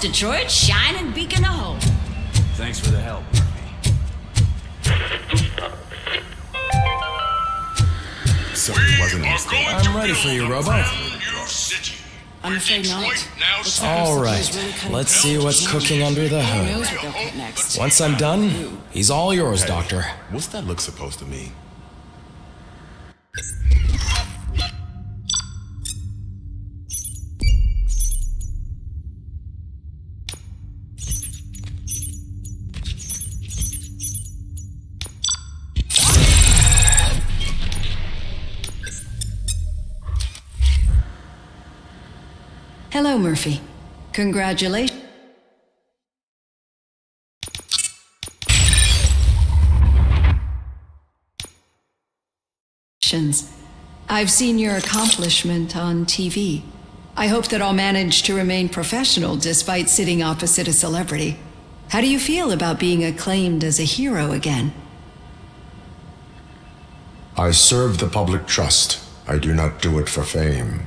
Detroit's shining beacon of hope. Thanks for the help, Murphy. So it wasn't a mistake. I'm ready for you, Robo. I'm afraid not. Looks like All our right, supply's really cutting let's close. see what's cooking under the Who knows hood. what they'll put next. Once I'm done, he's all yours, Hey, Doctor. What's that look supposed to mean? Hello, Murphy. Congratulations. Congratulations. I've seen your accomplishment on TV. I hope that I'll manage to remain professional despite sitting opposite a celebrity. How do you feel about being acclaimed as a hero again? I serve the public trust. I do not do it for fame.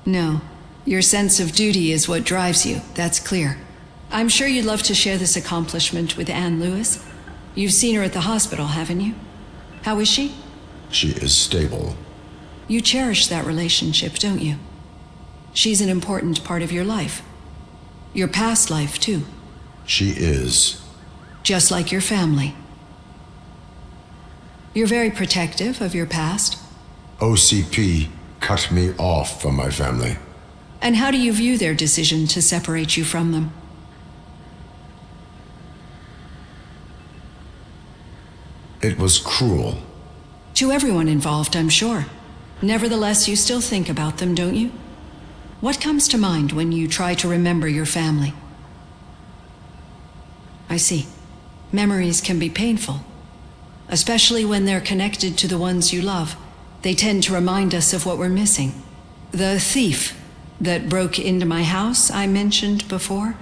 No. Your sense of duty is what drives you, that's clear. I'm sure you'd love to share this accomplishment with Anne Lewis. You've seen her at the hospital, haven't you? How is she? She is stable. You cherish that relationship, don't you? She's an important part of your life. Your past life, too. She is. Just like your family. You're very protective of your past. OCP cut me off from my family. And how do you view their decision to separate you from them? It was cruel. To everyone involved, I'm sure. Nevertheless, you still think about them, don't you? What comes to mind when you try to remember your family? I see. Memories can be painful, especially when they're connected to the ones you love. They tend to remind us of what we're missing. The thief that broke into my house I mentioned before,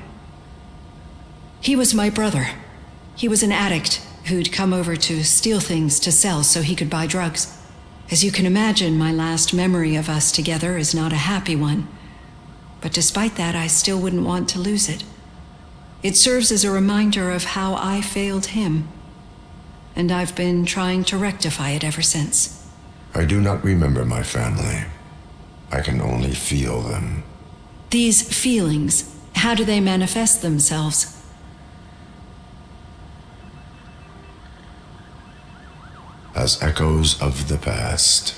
he was my brother. He was an addict who'd come over to steal things to sell so he could buy drugs. As you can imagine, my last memory of us together is not a happy one. But despite that, I still wouldn't want to lose it. It serves as a reminder of how I failed him. And I've been trying to rectify it ever since. I do not remember my family. I can only feel them. These feelings, how do they manifest themselves? As echoes of the past.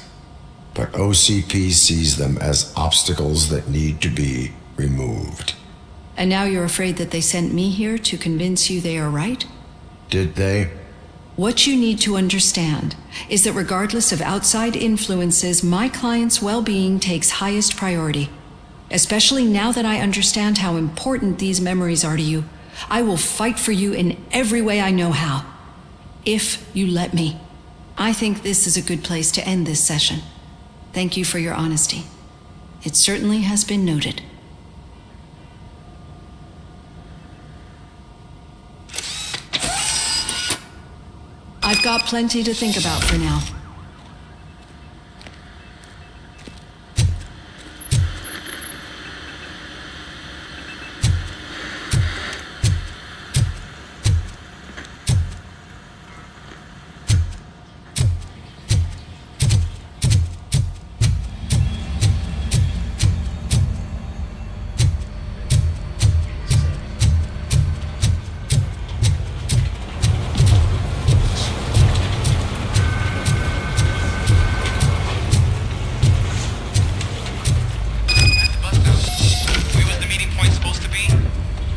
But OCP sees them as obstacles that need to be removed. And now you're afraid that they sent me here to convince you they are right? Did they? What you need to understand is that regardless of outside influences, my client's well-being takes highest priority. Especially now that I understand how important these memories are to you. I will fight for you in every way I know how. If you let me. I think this is a good place to end this session. Thank you for your honesty. It certainly has been noted. I've got plenty to think about for now.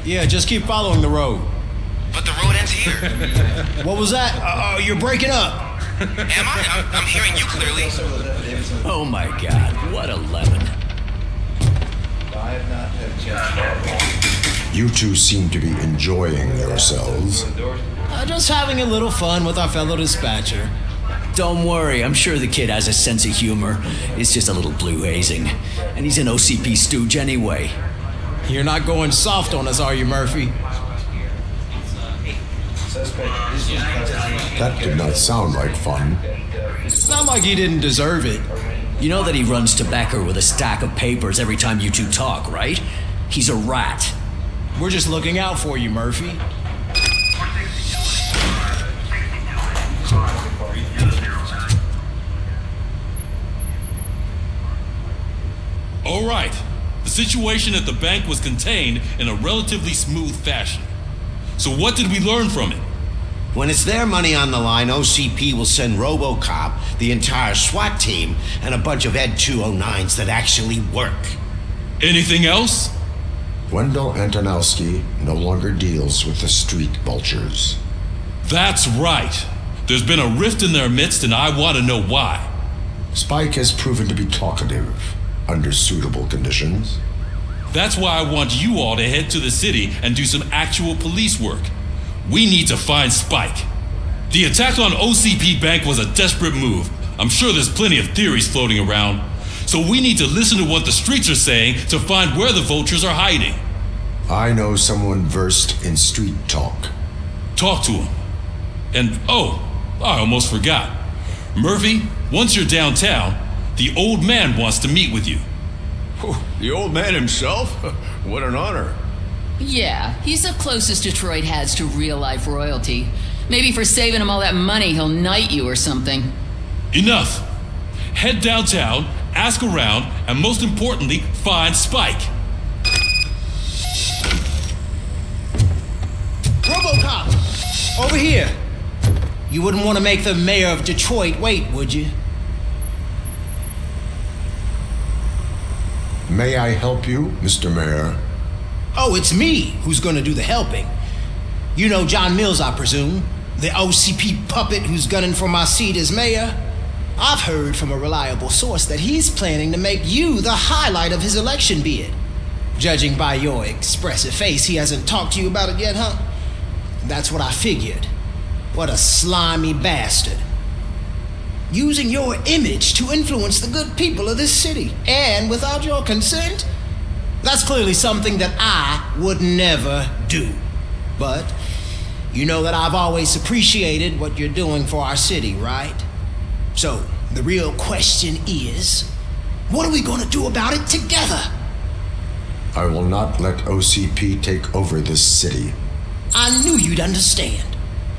Yeah, just keep following the road. But the road ends here. What was that? You're breaking up. Am I? I'm hearing you clearly. Oh my god, what a lemon. You two seem to be enjoying yourselves. Just having a little fun with our fellow dispatcher. Don't worry, I'm sure the kid has a sense of humor. It's just a little blue hazing. And he's an OCP stooge anyway. You're not going soft on us, are you, Murphy? That did not sound like fun. Not like he didn't deserve it. You know that he runs tobacco with a stack of papers every time you two talk, right? He's a rat. We're just looking out for you, Murphy. All right. The situation at the bank was contained in a relatively smooth fashion. So what did we learn from it? When it's their money on the line, OCP will send RoboCop, the entire SWAT team, and a bunch of Ed 209s that actually work. Anything else? Wendell Antonowski no longer deals with the street vultures. That's right. There's been a rift in their midst, and I want to know why. Spike has proven to be talkative under suitable conditions. That's why I want you all to head to the city and do some actual police work. We need to find Spike. The attack on OCP Bank was a desperate move. I'm sure there's plenty of theories floating around, so we need to listen to what the streets are saying to find where the vultures are hiding. I know someone versed in street talk. Talk to him. And oh, I almost forgot. Murphy, once you're downtown, the old man wants to meet with you. The old man himself? What an honor. Yeah, he's the closest Detroit has to real-life royalty. Maybe for saving him all that money, he'll knight you or something. Enough. Head downtown, ask around, and most importantly, find Spike. RoboCop! Over here! You wouldn't want to make the mayor of Detroit wait, would you? May I help you, Mr. Mayor? Oh, it's me who's gonna do the helping. You know John Mills, I presume. The OCP puppet who's gunning for my seat as mayor. I've heard from a reliable source that he's planning to make you the highlight of his election bid. Judging by your expressive face, he hasn't talked to you about it yet, huh? That's what I figured. What a slimy bastard. Using your image to influence the good people of this city, and without your consent? That's clearly something that I would never do. But you know that I've always appreciated what you're doing for our city, right? So, the real question is, what are we gonna do about it together? I will not let OCP take over this city. I knew you'd understand.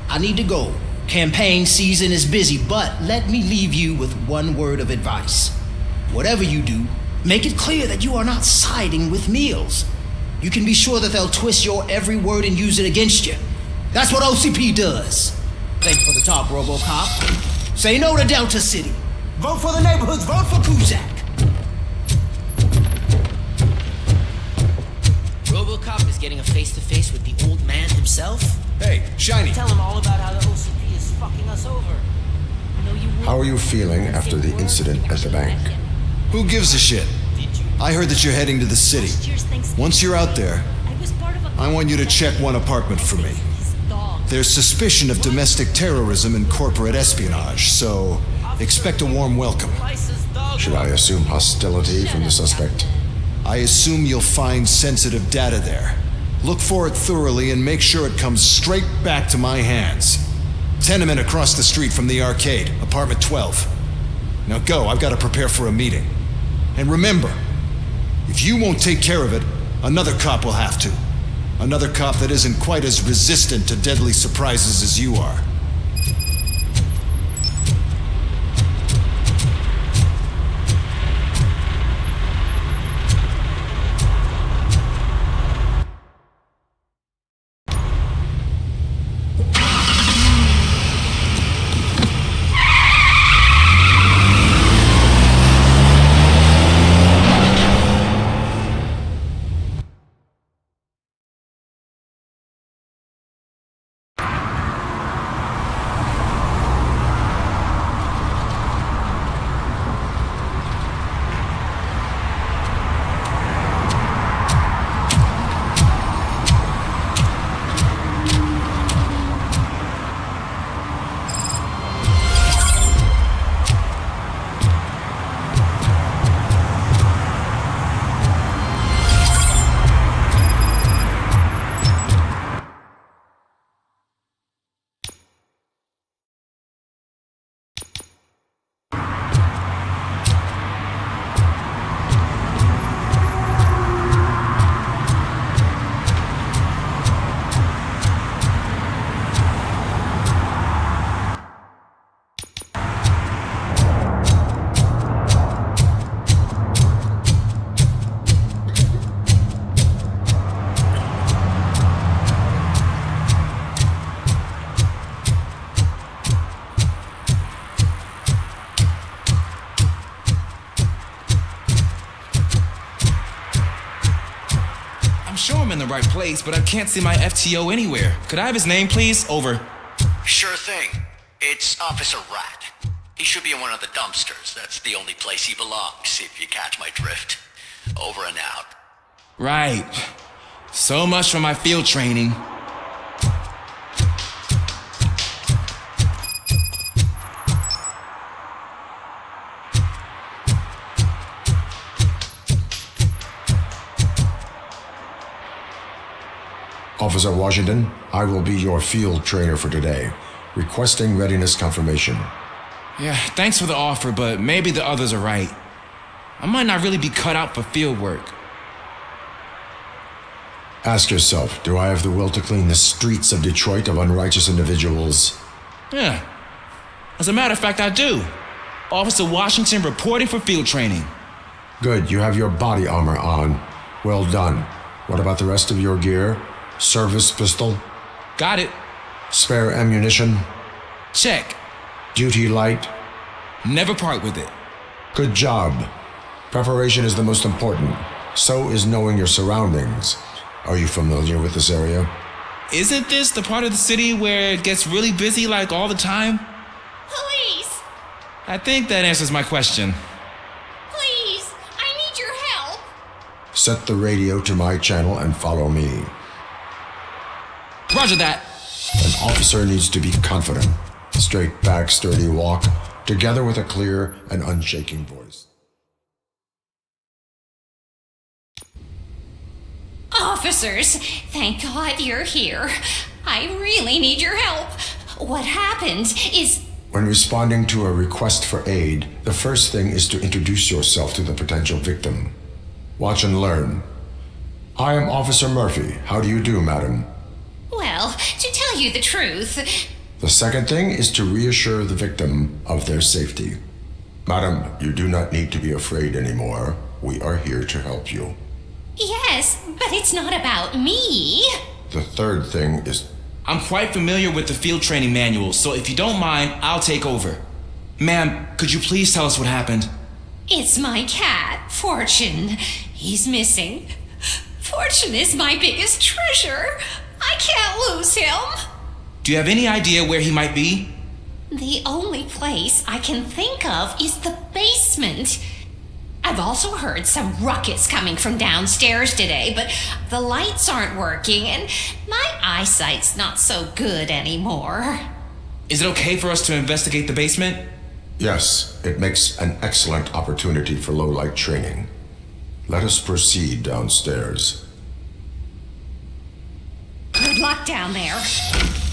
I need to go. Campaign season is busy, but let me leave you with one word of advice. Whatever you do, make it clear that you are not siding with Mills. You can be sure that they'll twist your every word and use it against you. That's what OCP does. Thanks for the talk, RoboCop. Say no to Delta City. Vote for the neighborhoods. Vote for Kuzak. RoboCop is getting a face-to-face with the old man himself. Hey, Shiny. Tell him all about how the OCP is fucking us over. How are you feeling after the incident at the bank? Who gives a shit? I heard that you're heading to the city. Once you're out there, I want you to check one apartment for me. There's suspicion of domestic terrorism and corporate espionage, so expect a warm welcome. Should I assume hostility from the suspect? I assume you'll find sensitive data there. Look for it thoroughly and make sure it comes straight back to my hands. Tenement across the street from the arcade, apartment 12. Now go, I've got to prepare for a meeting. And remember, if you won't take care of it, another cop will have to. Another cop that isn't quite as resistant to deadly surprises as you are. I'm in the right place, but I can't see my FTO anywhere. Could I have his name, please? Over. Sure thing. It's Officer Rat. He should be in one of the dumpsters. That's the only place he belongs, if you catch my drift. Over and out. Right. So much for my field training. Officer Washington, I will be your field trainer for today. Requesting readiness confirmation. Yeah, thanks for the offer, but maybe the others are right. I might not really be cut out for field work. Ask yourself, do I have the will to clean the streets of Detroit of unrighteous individuals? Yeah. As a matter of fact, I do. Officer Washington reporting for field training. Good, you have your body armor on. Well done. What about the rest of your gear? Service pistol? Got it. Spare ammunition? Check. Duty light? Never part with it. Good job. Preparation is the most important. So is knowing your surroundings. Are you familiar with this area? Isn't this the part of the city where it gets really busy like all the time? Police! I think that answers my question. Please! I need your help! Set the radio to my channel and follow me. Roger that. An officer needs to be confident. Straight back, sturdy walk, together with a clear and unshaking voice. Officers, thank God you're here. I really need your help. What happened is... When responding to a request for aid, the first thing is to introduce yourself to the potential victim. Watch and learn. I am Officer Murphy. How do you do, madam? Well, to tell you the truth... The second thing is to reassure the victim of their safety. Madam, you do not need to be afraid anymore. We are here to help you. Yes, but it's not about me. The third thing is... I'm quite familiar with the field training manual, so if you don't mind, I'll take over. Ma'am, could you please tell us what happened? It's my cat, Fortune. He's missing. Fortune is my biggest treasure. I can't lose him. Do you have any idea where he might be? The only place I can think of is the basement. I've also heard some ruckus coming from downstairs today, but the lights aren't working and my eyesight's not so good anymore. Is it okay for us to investigate the basement? Yes, it makes an excellent opportunity for low-light training. Let us proceed downstairs. Good luck down there.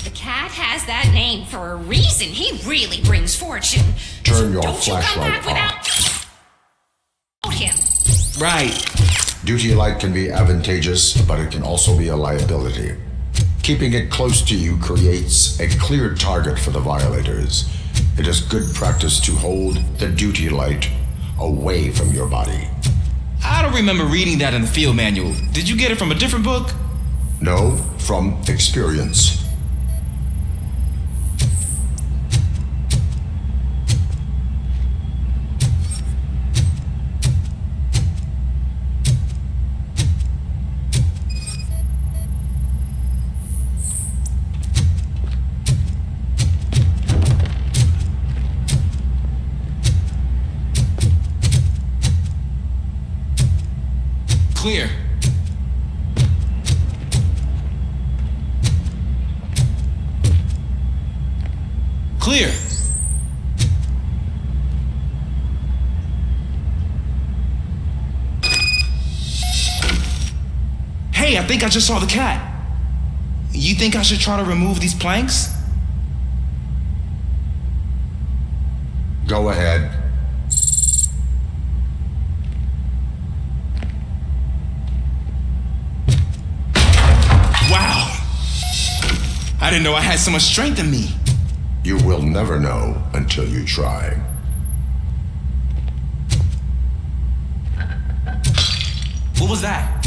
The cat has that name for a reason. He really brings fortune. Turn your Don't you come flashlight back without him. Right. Duty light can be advantageous, but it can also be a liability. Keeping it close to you creates a clear target for the violators. It is good practice to hold the duty light away from your body. I don't remember reading that in the field manual. Did you get it from a different book? No, from experience. Clear. Clear. Hey, I think I just saw the cat. You think I should try to remove these planks? Go ahead. Wow. I didn't know I had so much strength in me. You will never know until you try. What was that?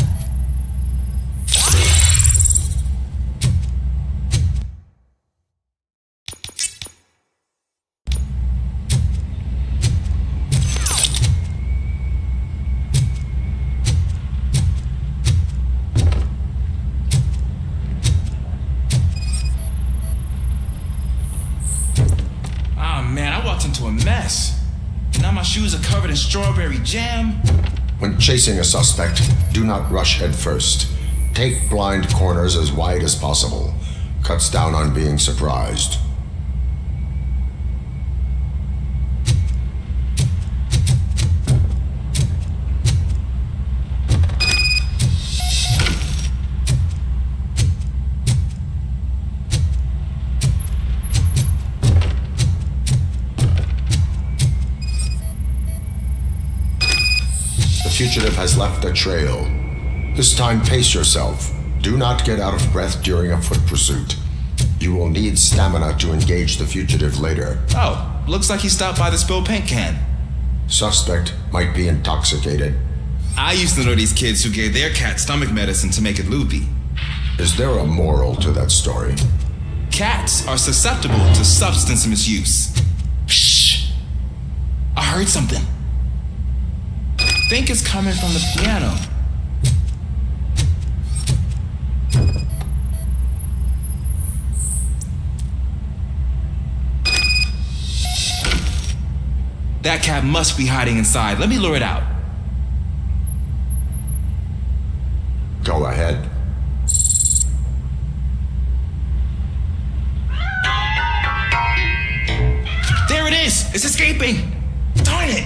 Into a mess. Now my shoes are covered in strawberry jam. When chasing a suspect, do not rush head first. Take blind corners as wide as possible. Cuts down on being surprised. fugitive has left a trail. This time, pace yourself. Do not get out of breath during a foot pursuit. You will need stamina to engage the fugitive later. Oh, looks like he stopped by the spilled paint can. Suspect might be intoxicated. I used to know these kids who gave their cat stomach medicine to make it loopy. Is there a moral to that story? Cats are susceptible to substance misuse. Shh! I heard something. I think it's coming from the piano. That cat must be hiding inside. Let me lure it out. Go ahead. There it is! It's escaping! Darn it!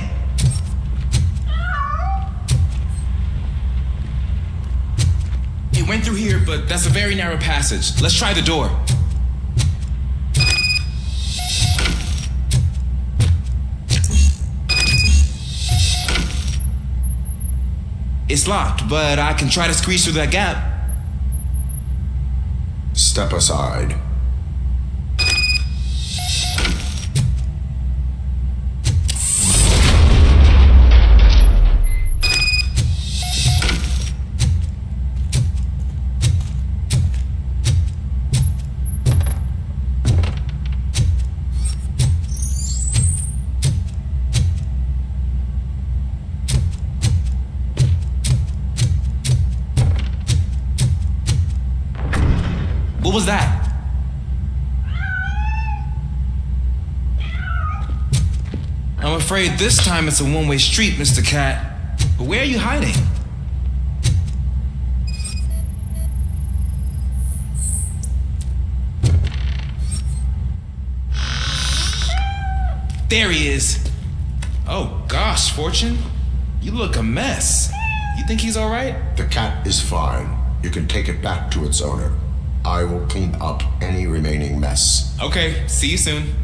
It went through here, but that's a very narrow passage. Let's try the door. It's locked, but I can try to squeeze through that gap. Step aside. What was that? I'm afraid this time it's a one-way street, Mr. Cat. But where are you hiding? There he is. Oh gosh, Fortune. You look a mess. You think he's all right? The cat is fine. You can take it back to its owner. I will clean up any remaining mess. Okay, see you soon.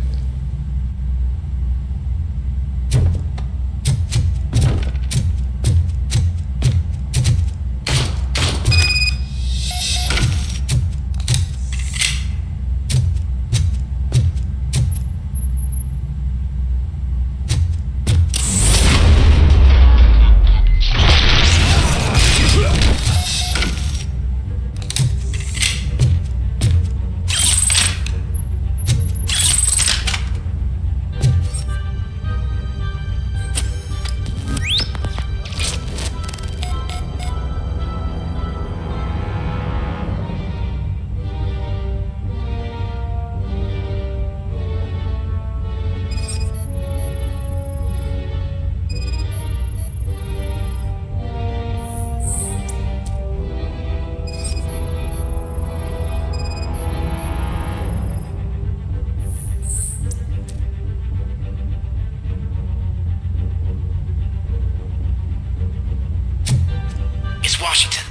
Washington,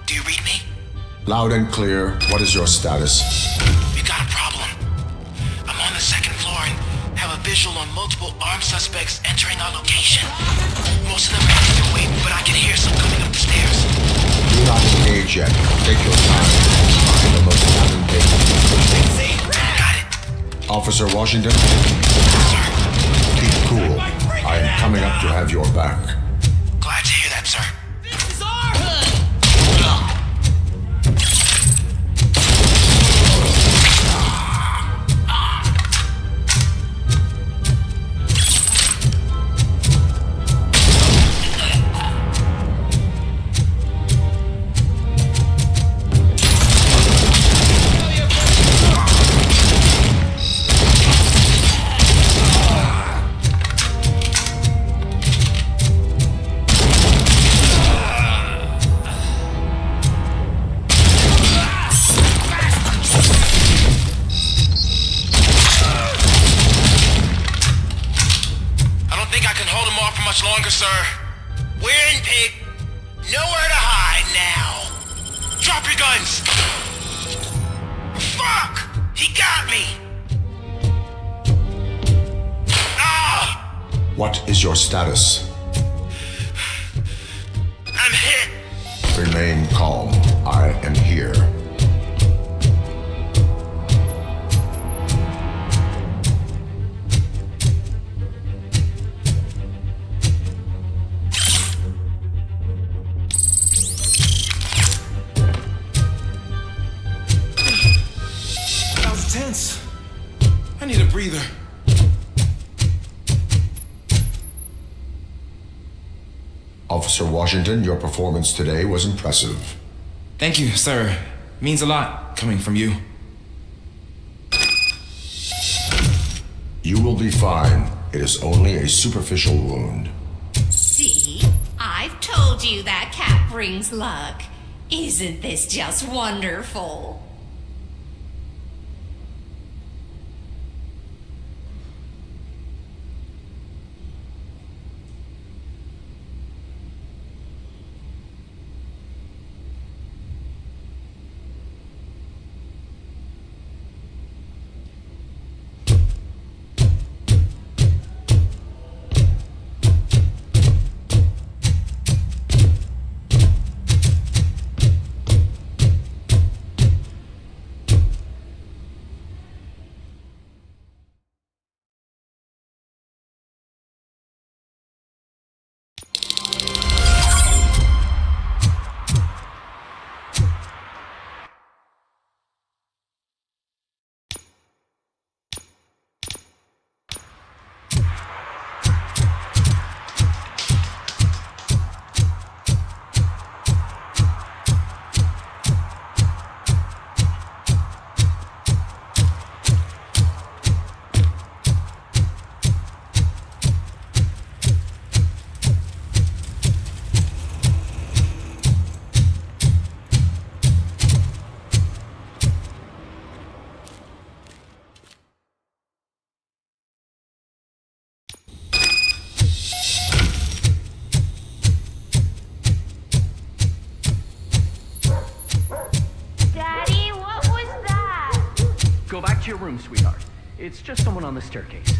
do you read me? Loud and clear. What is your status? We got a problem. I'm on the second floor and have a visual on multiple armed suspects entering our location. Most of them are underway, but I can hear some coming up the stairs. Do not engage yet. Take your time. Find the most advantageous. Got it. Officer Washington? Sir. Keep cool. I am coming up to have your back. Glad to hear that, sir. Much longer, sir. We're in, pig. Nowhere to hide now. Drop your guns. Fuck! He got me. Ah! What is your status? Remain calm. I am here. That was tense. I need a breather. Officer Washington, your performance today was impressive. Thank you, sir. Means a lot coming from you. You will be fine. It is only a superficial wound. See? I've told you that cat brings luck. Isn't this just wonderful? Go back to your room, sweetheart. It's just someone on the staircase.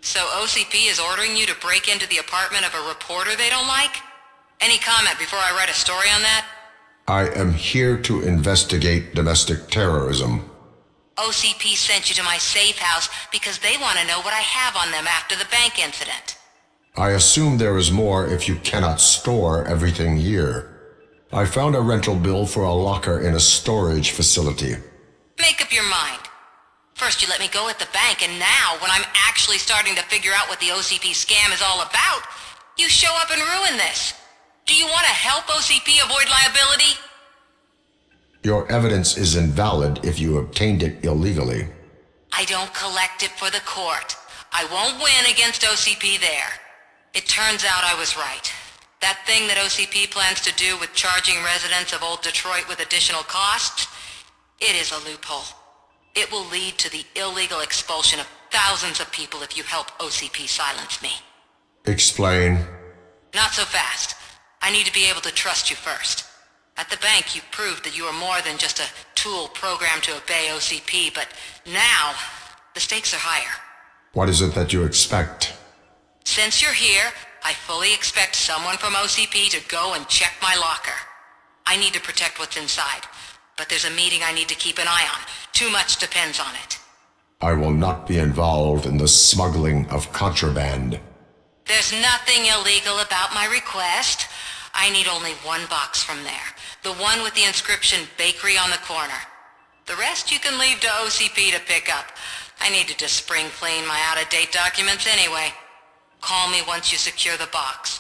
So OCP is ordering you to break into the apartment of a reporter they don't like? Any comment before I write a story on that? I am here to investigate domestic terrorism. OCP sent you to my safe house because they want to know what I have on them after the bank incident. I assume there is more if you cannot store everything here. I found a rental bill for a locker in a storage facility. Make up your mind. First you let me go at the bank, and now, when I'm actually starting to figure out what the OCP scam is all about, you show up and ruin this. Do you want to help OCP avoid liability? Your evidence is invalid if you obtained it illegally. I don't collect it for the court. I won't win against OCP there. It turns out I was right. That thing that OCP plans to do with charging residents of Old Detroit with additional costs, it is a loophole. It will lead to the illegal expulsion of thousands of people if you help OCP silence me. Explain. Not so fast. I need to be able to trust you first. At the bank, you proved that you are more than just a tool programmed to obey OCP, but now, the stakes are higher. What is it that you expect? Since you're here, I fully expect someone from OCP to go and check my locker. I need to protect what's inside, but there's a meeting I need to keep an eye on. Too much depends on it. I will not be involved in the smuggling of contraband. There's nothing illegal about my request. I need only one box from there. The one with the inscription Bakery on the corner. The rest you can leave to OCP to pick up. I needed to spring clean my out-of-date documents anyway. Call me once you secure the box.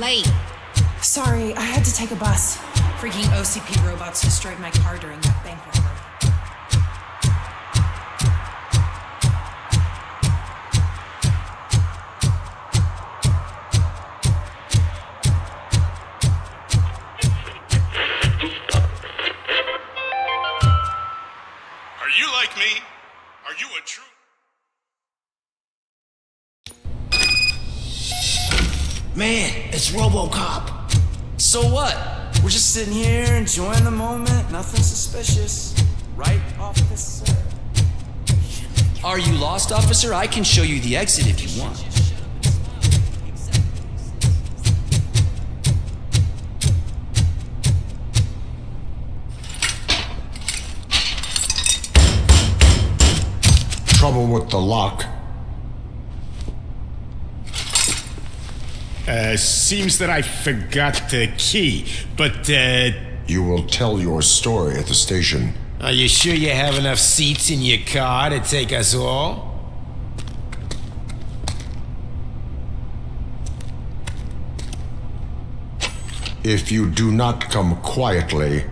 Late. Sorry, I had to take a bus. Freaking OCP robots destroyed my car during that bank robbery. Are you like me? Are you a true... Man, it's RoboCop. So what? We're just sitting here enjoying the moment. Nothing suspicious. Right, officer? Are you lost, officer? I can show you the exit if you want. Trouble with the lock. Seems that I forgot the key, but, You will tell your story at the station. Are you sure you have enough seats in your car to take us all? If you do not come quietly,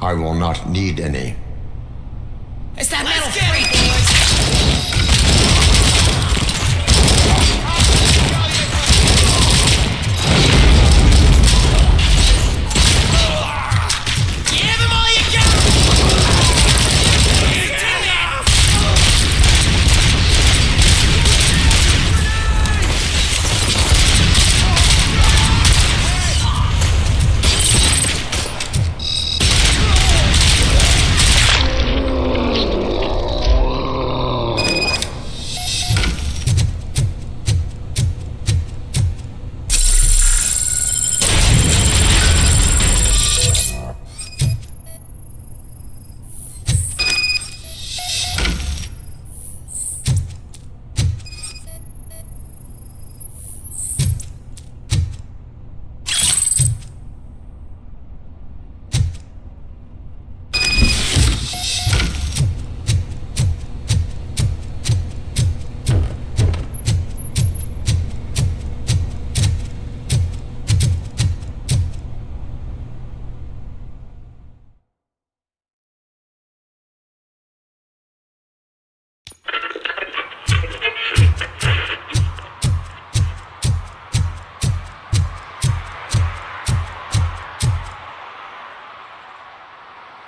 I will not need any. It's that metal freak, boys!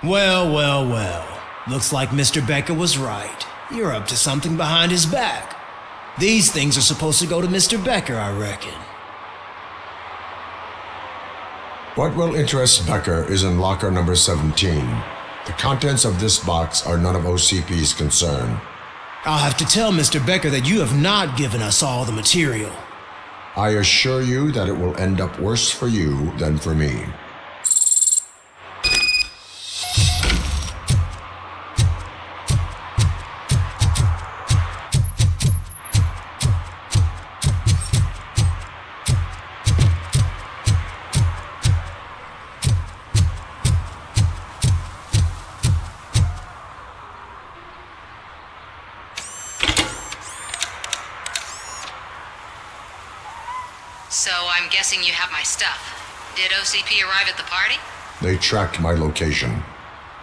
Well. Looks like Mr. Becker was right. You're up to something behind his back. These things are supposed to go to Mr. Becker, I reckon. What will interest Becker is in locker number 17. The contents of this box are none of OCP's concern. I'll have to tell Mr. Becker that you have not given us all the material. I assure you that it will end up worse for you than for me. So I'm guessing you have my stuff. Did OCP arrive at the party? They tracked my location.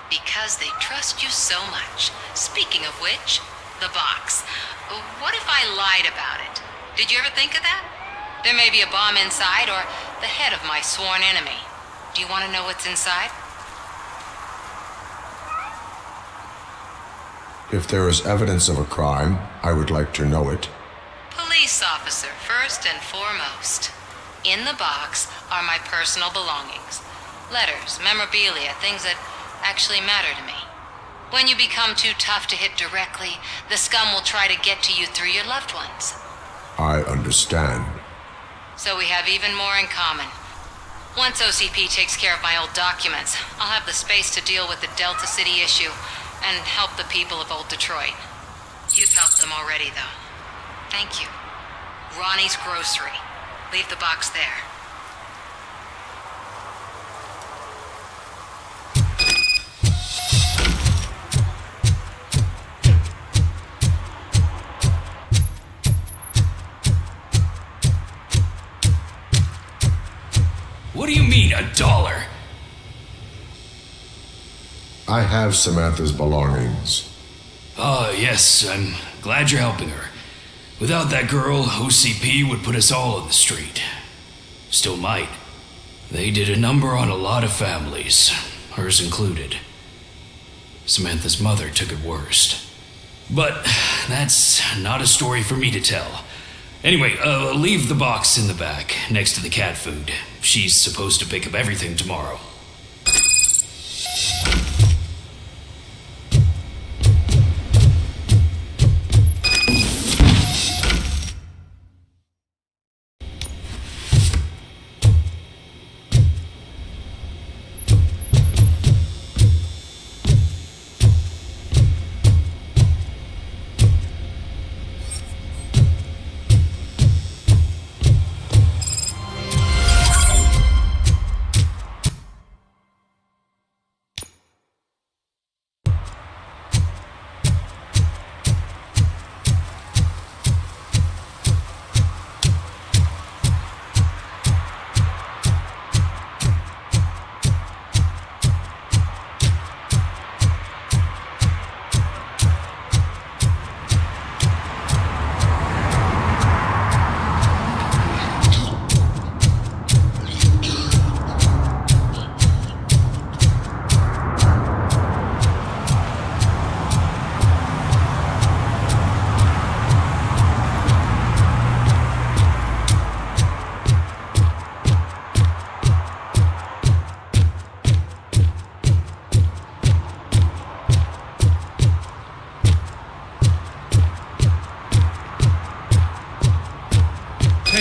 Because they trust you so much. Speaking of which, the box. What if I lied about it? Did you ever think of that? There may be a bomb inside or the head of my sworn enemy. Do you want to know what's inside? If there is evidence of a crime, I would like to know it. Police officer, first and foremost. In the box are my personal belongings. Letters, memorabilia, things that actually matter to me. When you become too tough to hit directly, the scum will try to get to you through your loved ones. I understand. So we have even more in common. Once OCP takes care of my old documents, I'll have the space to deal with the Delta City issue and help the people of Old Detroit. You've helped them already, though. Thank you. Ronnie's Grocery. Leave the box there. What do you mean, $1? I have Samantha's belongings. Oh, yes, I'm glad you're helping her. Without that girl, OCP would put us all on the street. Still might. They did a number on a lot of families, hers included. Samantha's mother took it worst. But that's not a story for me to tell. Anyway, leave the box in the back, next to the cat food. She's supposed to pick up everything tomorrow.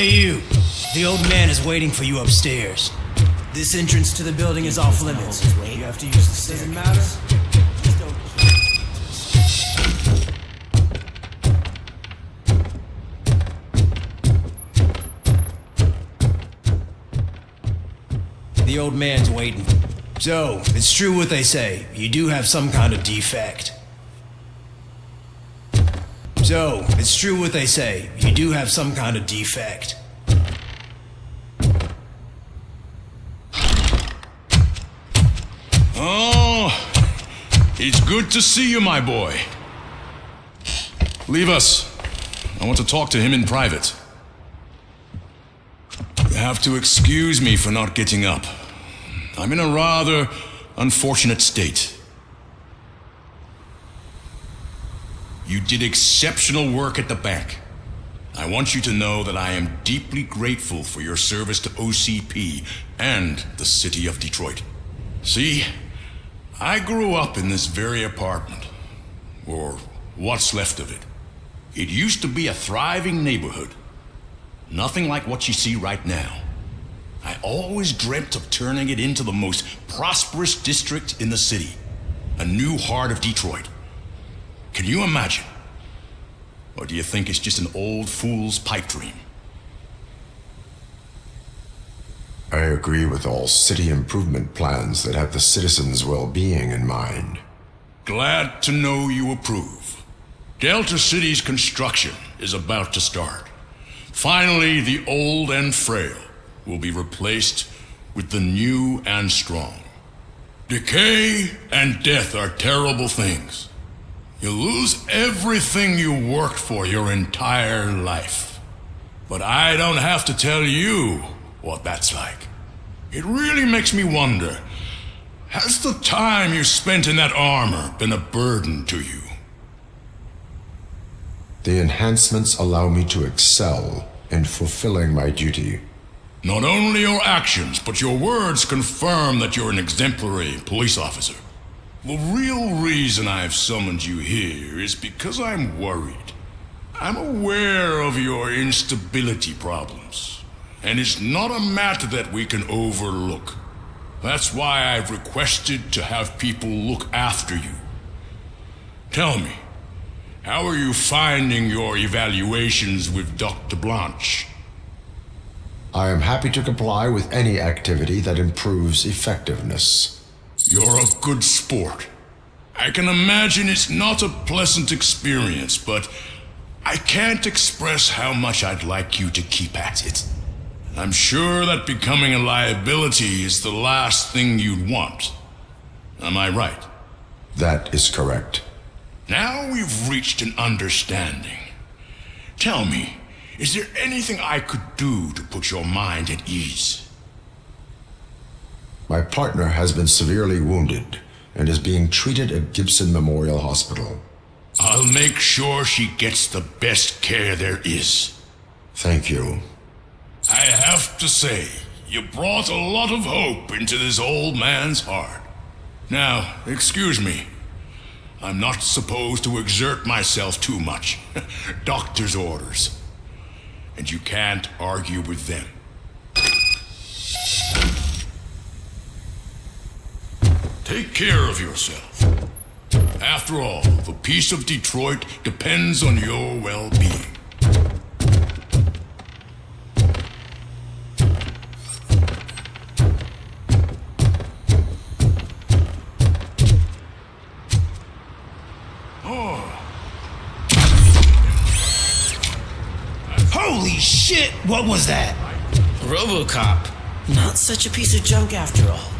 Hey you, the old man is waiting for you upstairs. This entrance to the building is off limits. You have to use the stairs. Doesn't matter. The old man's waiting. So, it's true what they say. You do have some kind of defect. So, it's true what they say. You do have some kind of defect. Oh, it's good to see you, my boy. Leave us. I want to talk to him in private. You have to excuse me for not getting up. I'm in a rather unfortunate state. You did exceptional work at the bank. I want you to know that I am deeply grateful for your service to OCP and the city of Detroit. See, I grew up in this very apartment, or what's left of it. It used to be a thriving neighborhood. Nothing like what you see right now. I always dreamt of turning it into the most prosperous district in the city. A new heart of Detroit. Can you imagine? Or do you think it's just an old fool's pipe dream? I agree with all city improvement plans that have the citizens' well-being in mind. Glad to know you approve. Delta City's construction is about to start. Finally, the old and frail will be replaced with the new and strong. Decay and death are terrible things. You lose everything you worked for your entire life. But I don't have to tell you what that's like. It really makes me wonder, has the time you spent in that armor been a burden to you? The enhancements allow me to excel in fulfilling my duty. Not only your actions, but your words confirm that you're an exemplary police officer. The real reason I've summoned you here is because I'm worried. I'm aware of your instability problems, and it's not a matter that we can overlook. That's why I've requested to have people look after you. Tell me, how are you finding your evaluations with Dr. Blanche? I am happy to comply with any activity that improves effectiveness. You're a good sport. I can imagine it's not a pleasant experience, but I can't express how much I'd like you to keep at it. I'm sure that becoming a liability is the last thing you'd want. Am I right? That is correct. Now we've reached an understanding. Tell me, is there anything I could do to put your mind at ease? My partner has been severely wounded and is being treated at Gibson Memorial Hospital. I'll make sure she gets the best care there is. Thank you. I have to say, you brought a lot of hope into this old man's heart. Now, excuse me. I'm not supposed to exert myself too much. Doctor's orders. And you can't argue with them. Take care of yourself. After all, the peace of Detroit depends on your well-being. Holy shit! What was that? RoboCop. Not such a piece of junk after all.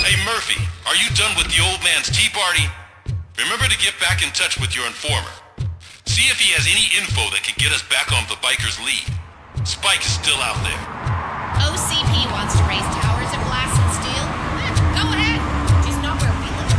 Hey Murphy, are you done with the old man's tea party? Remember to get back in touch with your informer. See if he has any info that can get us back on the biker's lead. Spike is still out there. OCP wants to raise towers of glass and steel? Go ahead. Just not where we live.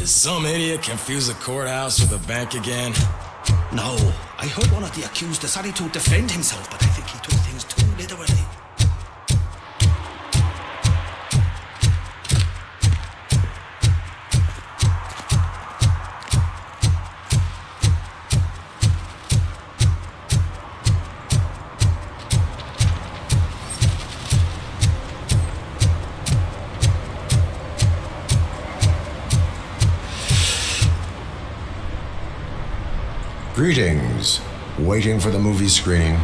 Some idiot confused the courthouse with a bank again. No, I heard one of the accused decided to defend himself, but I think he took things too literally. Greetings. Waiting for the movie screening.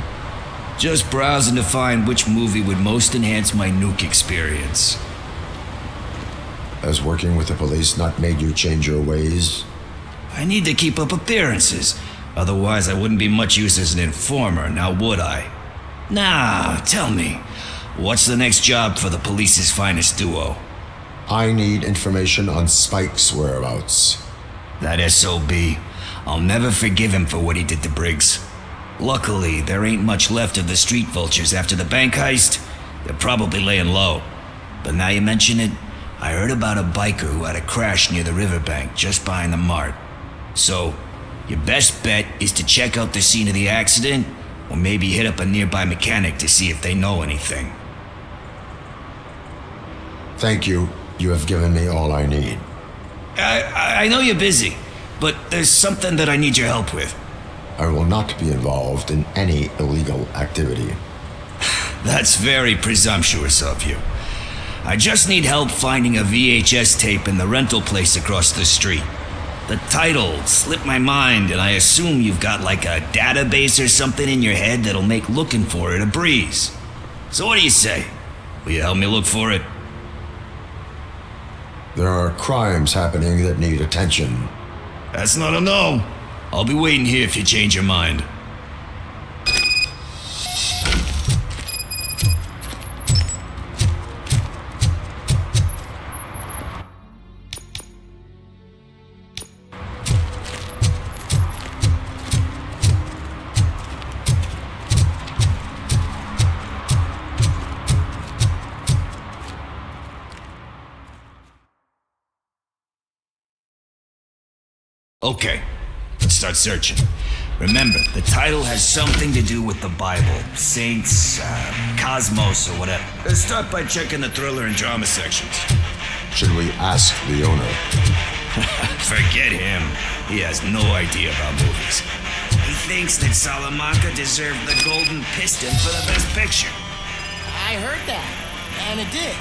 Just browsing to find which movie would most enhance my nuke experience. Has working with the police not made you change your ways? I need to keep up appearances. Otherwise, I wouldn't be much use as an informer, now would I? Nah, tell me, what's the next job for the police's finest duo? I need information on Spike's whereabouts. That SOB. I'll never forgive him for what he did to Briggs. Luckily, there ain't much left of the street vultures after the bank heist. They're probably laying low. But now you mention it, I heard about a biker who had a crash near the riverbank just behind the mart. So, your best bet is to check out the scene of the accident, or maybe hit up a nearby mechanic to see if they know anything. Thank you. You have given me all I need. I know you're busy, but there's something that I need your help with. I will not be involved in any illegal activity. That's very presumptuous of you. I just need help finding a VHS tape in the rental place across the street. The title slipped my mind, and I assume you've got like a database or something in your head that'll make looking for it a breeze. So what do you say? Will you help me look for it? There are crimes happening that need attention. That's not a no. I'll be waiting here if you change your mind. Okay, let's start searching. Remember, the title has something to do with the Bible, saints, cosmos, or whatever. Let's start by checking the thriller and drama sections. Should we ask the owner? Forget him. He has no idea about movies. He thinks that Salamanca deserved the Golden Piston for the Best Picture. I heard that, and it did.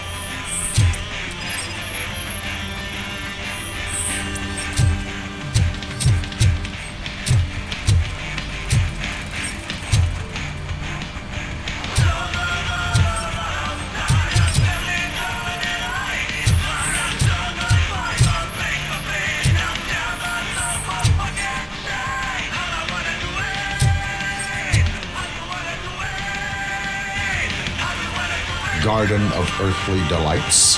Garden of Earthly Delights.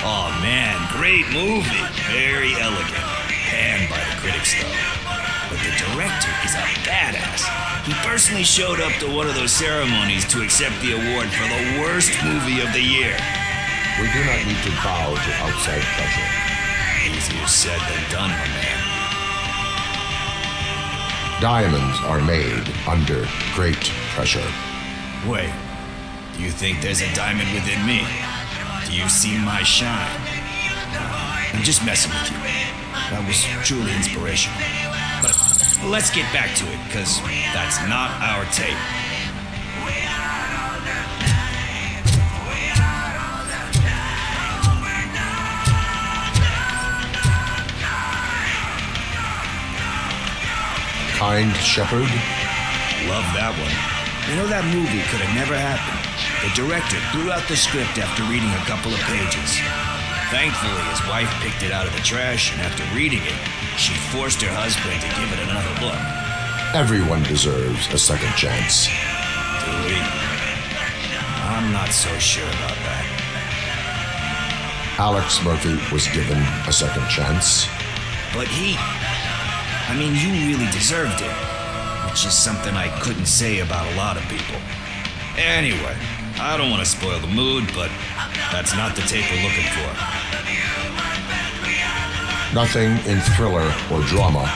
Oh man, great movie. Very elegant. Panned by the critics though. But the director is a badass. He personally showed up to one of those ceremonies to accept the award for the worst movie of the year. We do not need to bow to outside pressure. Easier said than done, my man. Diamonds are made under great pressure. Wait. Do you think there's a diamond within me? Do you see my shine? I'm just messing with you. That was truly inspirational. But let's get back to it, because that's not our tape. Kind Shepherd? Love that one. You know, that movie could have never happened. The director threw out the script after reading a couple of pages. Thankfully, his wife picked it out of the trash, and after reading it, she forced her husband to give it another look. Everyone deserves a second chance. Do we? I'm not so sure about that. Alex Murphy was given a second chance. But you really deserved it. Which is something I couldn't say about a lot of people. Anyway, I don't want to spoil the mood, but that's not the tape we're looking for. Nothing in thriller or drama.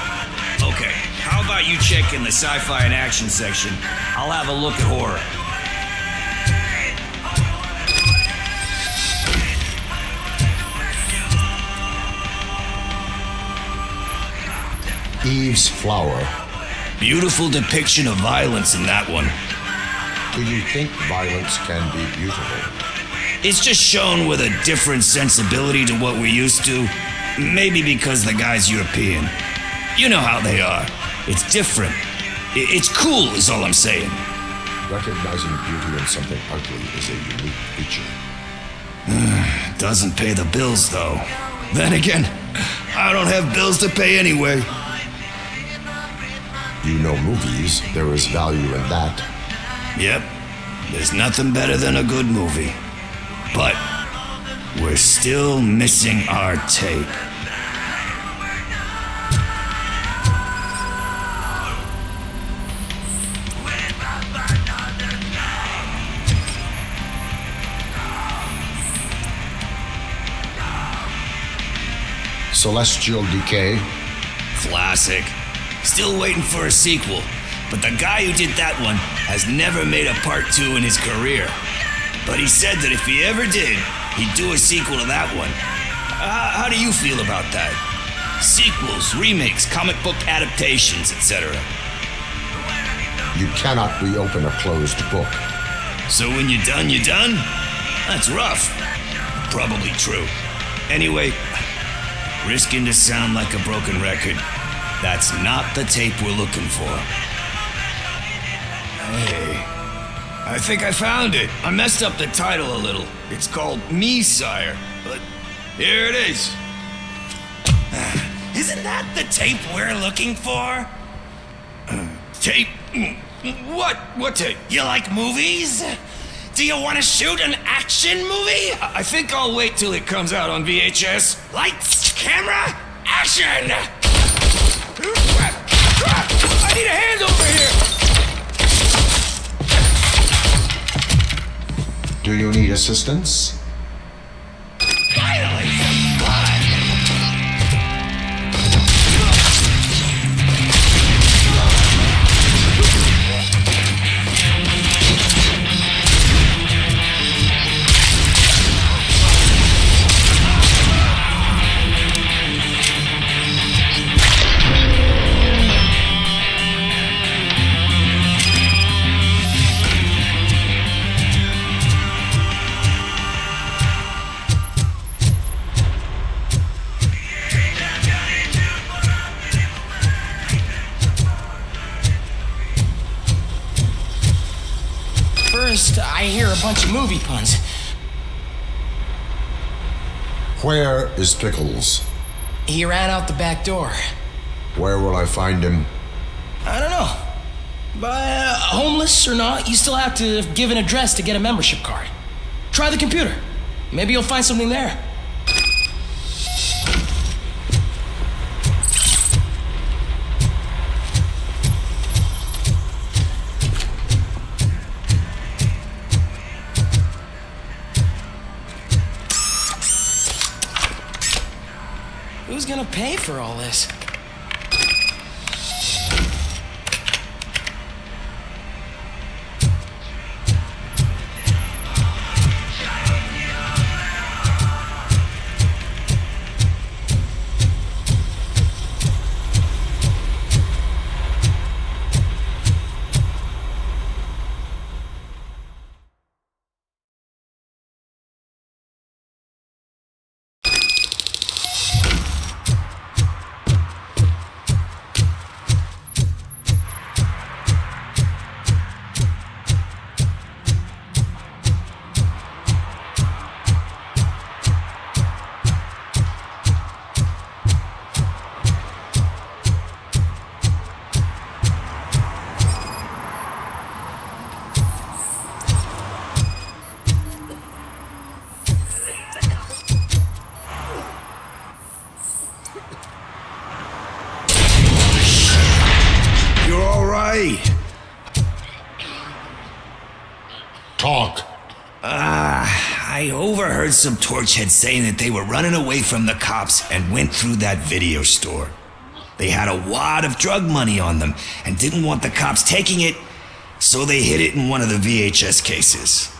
Okay, how about you check in the sci-fi and action section? I'll have a look at horror. Eve's Flower. Beautiful depiction of violence in that one. Do you think violence can be beautiful? It's just shown with a different sensibility to what we're used to. Maybe because the guy's European. You know how they are. It's different. It's cool, is all I'm saying. Recognizing beauty in something ugly is a unique feature. Doesn't pay the bills, though. Then again, I don't have bills to pay anyway. You know movies, there is value in that. Yep, there's nothing better than a good movie. But we're still missing our tape. Celestial Decay. Classic. Still waiting for a sequel, but the guy who did that one has never made a part 2 in his career. But he said that if he ever did, he'd do a sequel to that one. How do you feel about that? Sequels, remakes, comic book adaptations, etc. You cannot reopen a closed book. So when you're done, you're done? That's rough. Probably true. Anyway, risking to sound like a broken record, that's not the tape we're looking for. Hey, I think I found it. I messed up the title a little. It's called Me, Sire, but here it is. Isn't that the tape we're looking for? Tape? What? What tape? You like movies? Do you want to shoot an action movie? I think I'll wait till it comes out on VHS. Lights, camera, action! I need a hand over here! Do you need assistance? Finally! First, I hear a bunch of movie puns. Where is Pickles? He ran out the back door. Where will I find him? I don't know. But homeless or not, you still have to give an address to get a membership card. Try the computer. Maybe you'll find something there. Who's gonna pay for all this? Talk. I overheard some torchheads saying that they were running away from the cops and went through that video store. They had a wad of drug money on them and didn't want the cops taking it, so they hid it in one of the VHS cases.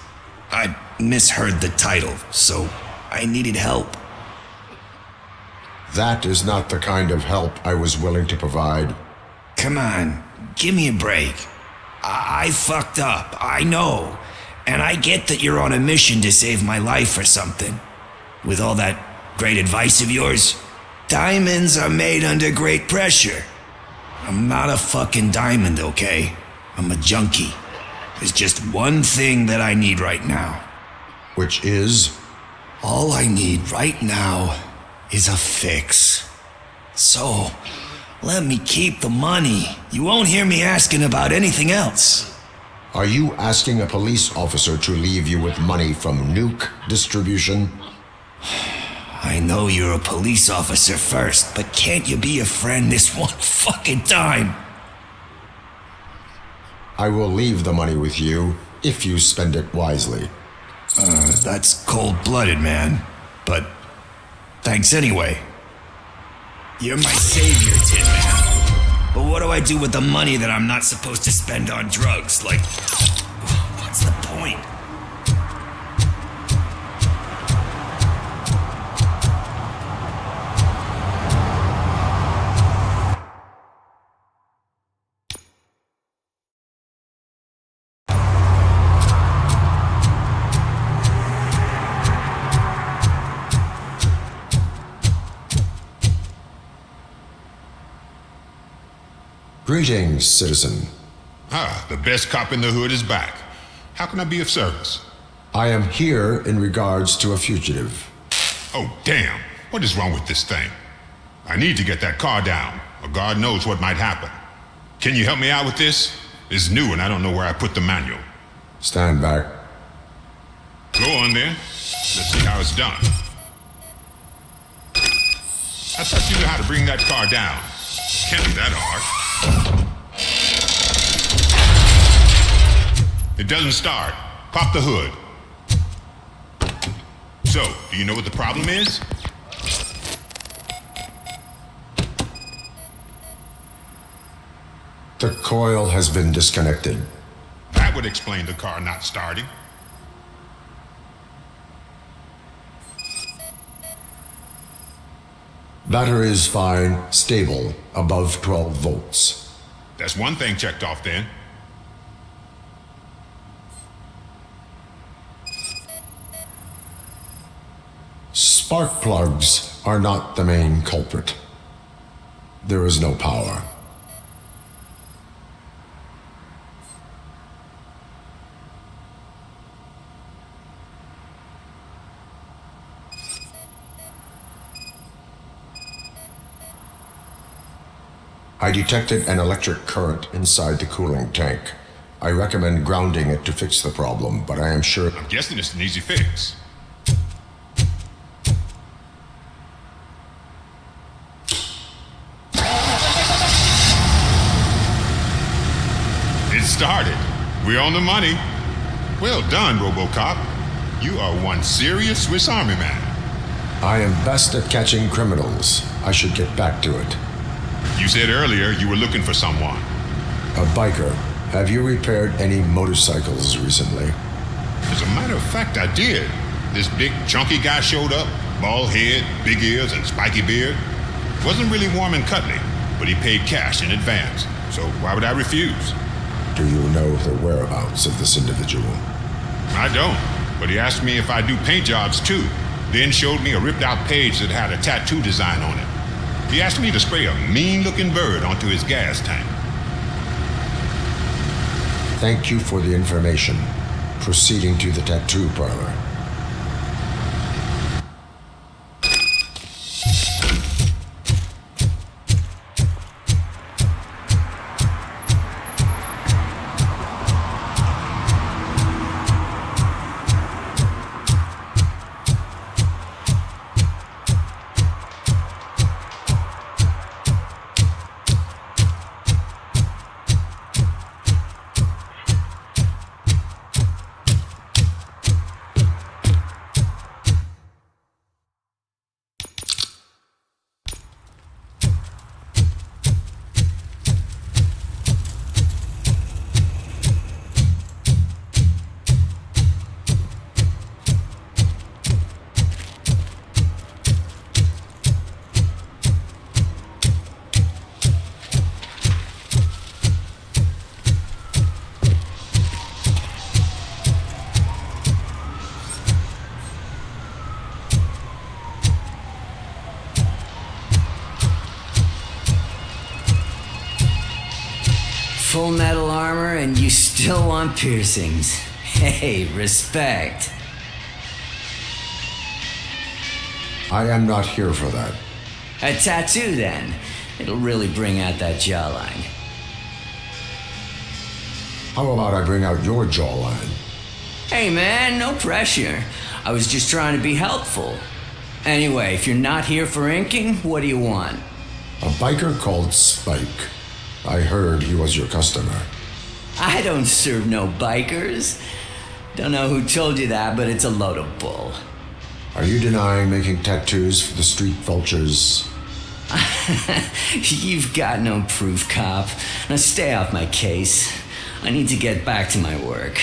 I misheard the title, so I needed help. That is not the kind of help I was willing to provide. Come on, give me a break. I fucked up, I know. And I get that you're on a mission to save my life or something. With all that great advice of yours, diamonds are made under great pressure. I'm not a fucking diamond, okay? I'm a junkie. There's just one thing that I need right now. Which is? All I need right now is a fix. So, let me keep the money. You won't hear me asking about anything else. Are you asking a police officer to leave you with money from nuke distribution? I know you're a police officer first, but can't you be a friend this one fucking time? I will leave the money with you if you spend it wisely. That's cold-blooded, man. But thanks anyway. You're my savior, Tin Man. But what do I do with the money that I'm not supposed to spend on drugs? Like, what's the point? Greetings, citizen. Ah, the best cop in the hood is back. How can I be of service? I am here in regards to a fugitive. Oh, damn. What is wrong with this thing? I need to get that car down, or God knows what might happen. Can you help me out with this? It's new and I don't know where I put the manual. Stand back. Go on then. Let's see how it's done. I thought you knew how to bring that car down. Can't be that hard. It doesn't start. Pop the hood. So, do you know what the problem is? The coil has been disconnected. That would explain the car not starting. Battery is fine, stable, above 12 volts. That's one thing checked off then. Spark plugs are not the main culprit. There is no power. I detected an electric current inside the cooling tank. I recommend grounding it to fix the problem, but I am sure... I'm guessing it's an easy fix. It started. We're on the money. Well done, RoboCop. You are one serious Swiss Army man. I am best at catching criminals. I should get back to it. You said earlier you were looking for someone. A biker. Have you repaired any motorcycles recently? As a matter of fact, I did. This big, chunky guy showed up. Bald head, big ears, and spiky beard. Wasn't really warm and cuddly, but he paid cash in advance. So why would I refuse? Do you know the whereabouts of this individual? I don't, but he asked me if I do paint jobs too. Then showed me a ripped out page that had a tattoo design on it. He asked me to spray a mean-looking bird onto his gas tank. Thank you for the information. Proceeding to the tattoo parlor. full metal armor and you still want piercings. Hey, respect. I am not here for that. A tattoo, then. It'll really bring out that jawline. How about I bring out your jawline? Hey, man, no pressure. I was just trying to be helpful. Anyway, if you're not here for inking, what do you want? A biker called Spike. I heard he was your customer. I don't serve no bikers. Don't know who told you that, but it's a load of bull. Are you denying making tattoos for the street vultures? You've got no proof, cop. Now stay off my case. I need to get back to my work.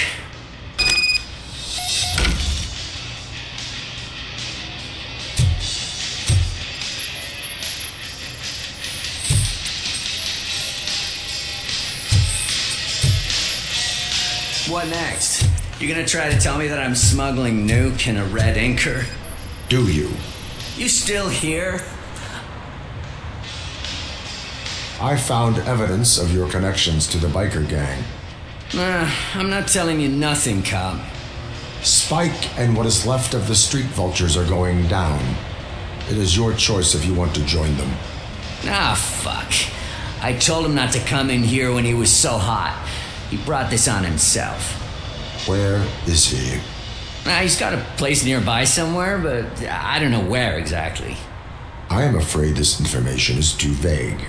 What next? You gonna try to tell me that I'm smuggling nuke in a red inker? Do you? You still here? I found evidence of your connections to the biker gang. I'm not telling you nothing, cop. Spike and what is left of the street vultures are going down. It is your choice if you want to join them. Ah, fuck. I told him not to come in here when he was so hot. He brought this on himself. Where is he? He's got a place nearby somewhere, but I don't know where exactly. I am afraid this information is too vague.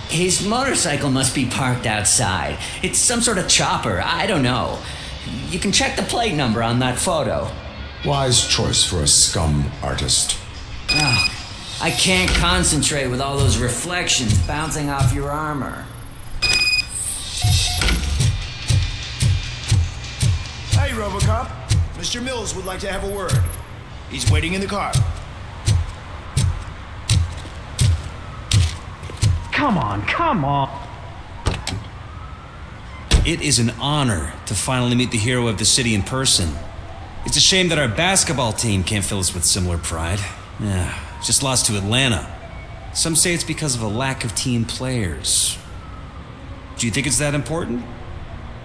His motorcycle must be parked outside. It's some sort of chopper. I don't know. You can check the plate number on that photo. Wise choice for a scum artist. Oh, I can't concentrate with all those reflections bouncing off your armor. Hey, RoboCop. Mr. Mills would like to have a word. He's waiting in the car. Come on, come on. It is an honor to finally meet the hero of the city in person. It's a shame that our basketball team can't fill us with similar pride. Yeah, just lost to Atlanta. Some say it's because of a lack of team players. Do you think it's that important?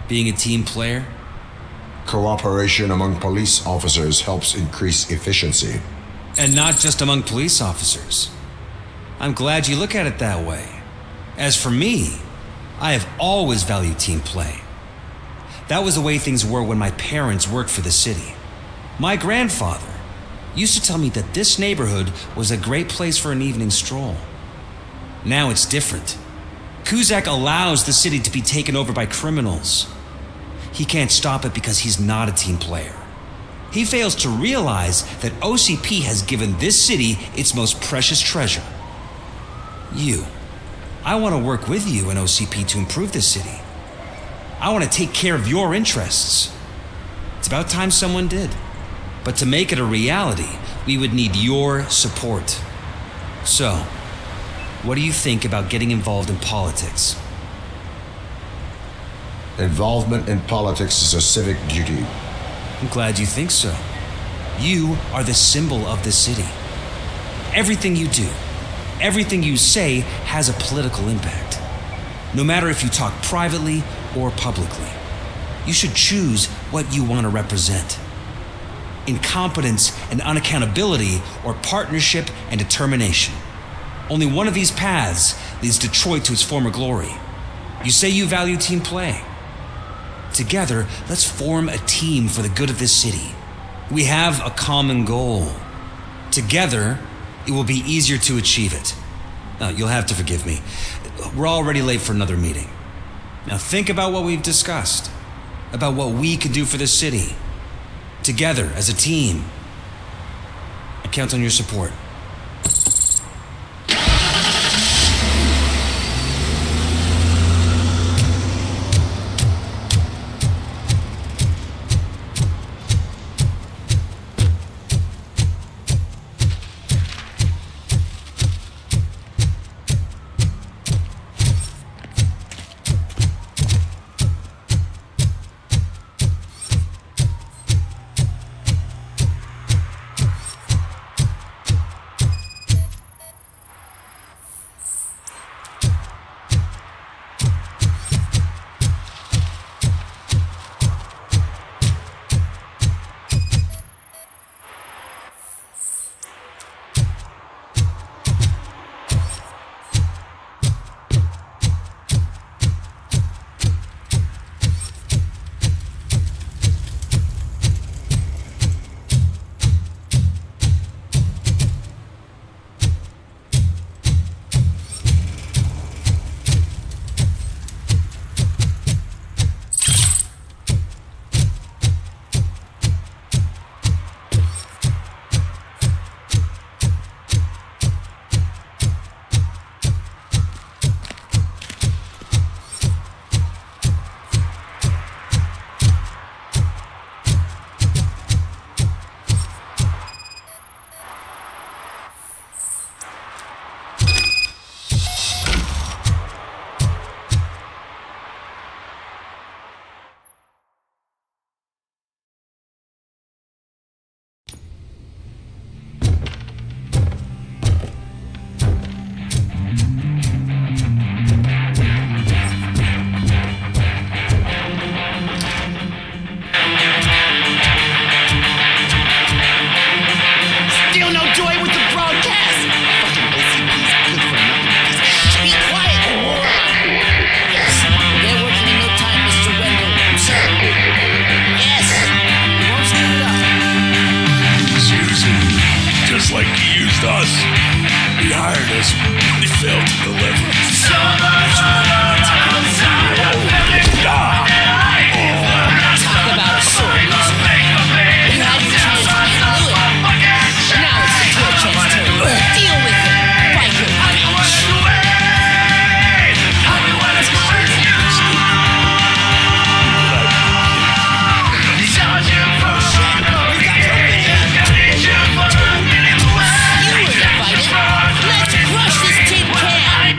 Being a team player? Cooperation among police officers helps increase efficiency. And not just among police officers. I'm glad you look at it that way. As for me, I have always valued team play. That was the way things were when my parents worked for the city. My grandfather used to tell me that this neighborhood was a great place for an evening stroll. Now it's different. Cusack allows the city to be taken over by criminals. He can't stop it because he's not a team player. He fails to realize that OCP has given this city its most precious treasure. You. I want to work with you and OCP to improve this city. I want to take care of your interests. It's about time someone did. But to make it a reality, we would need your support. So, what do you think about getting involved in politics? Involvement in politics is a civic duty. I'm glad you think so. You are the symbol of this city. Everything you do, everything you say has a political impact. No matter if you talk privately or publicly, you should choose what you want to represent. Incompetence and unaccountability, or partnership and determination. Only one of these paths leads Detroit to its former glory. You say you value team play. Together, let's form a team for the good of this city. We have a common goal. Together, it will be easier to achieve it. Now, you'll have to forgive me. We're already late for another meeting. Now think about what we've discussed, about what we could do for this city. Together, as a team. I count on your support. us. He hired us. He failed to deliver. So much outside. Talk about a sword. You had your chance to handle it. Now it's your chance to deal with it. Fight your bitch. Let's crush this tin can!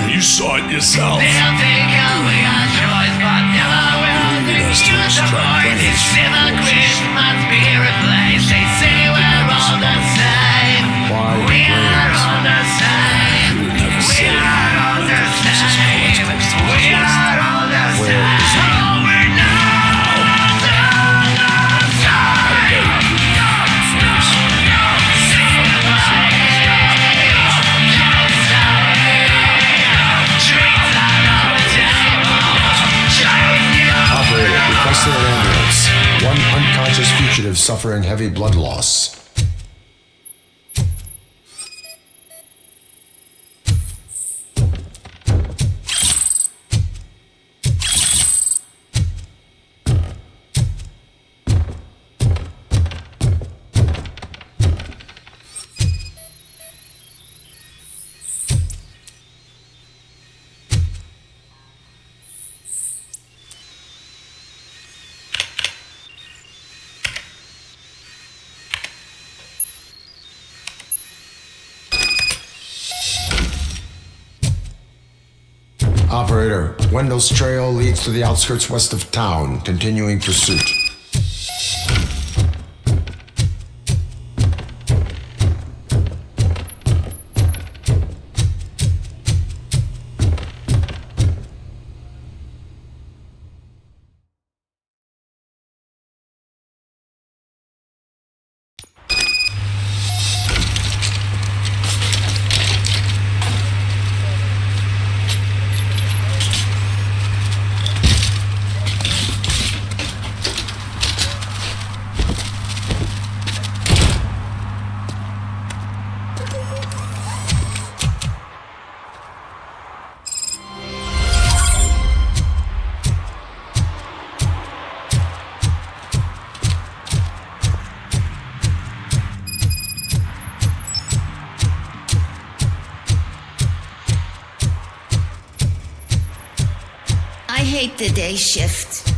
You saw it yourself. You needed us to extract Requesting an ambulance. One unconscious fugitive suffering heavy blood loss. Operator, Wendell's trail leads to the outskirts west of town, continuing pursuit. I hate the day shift.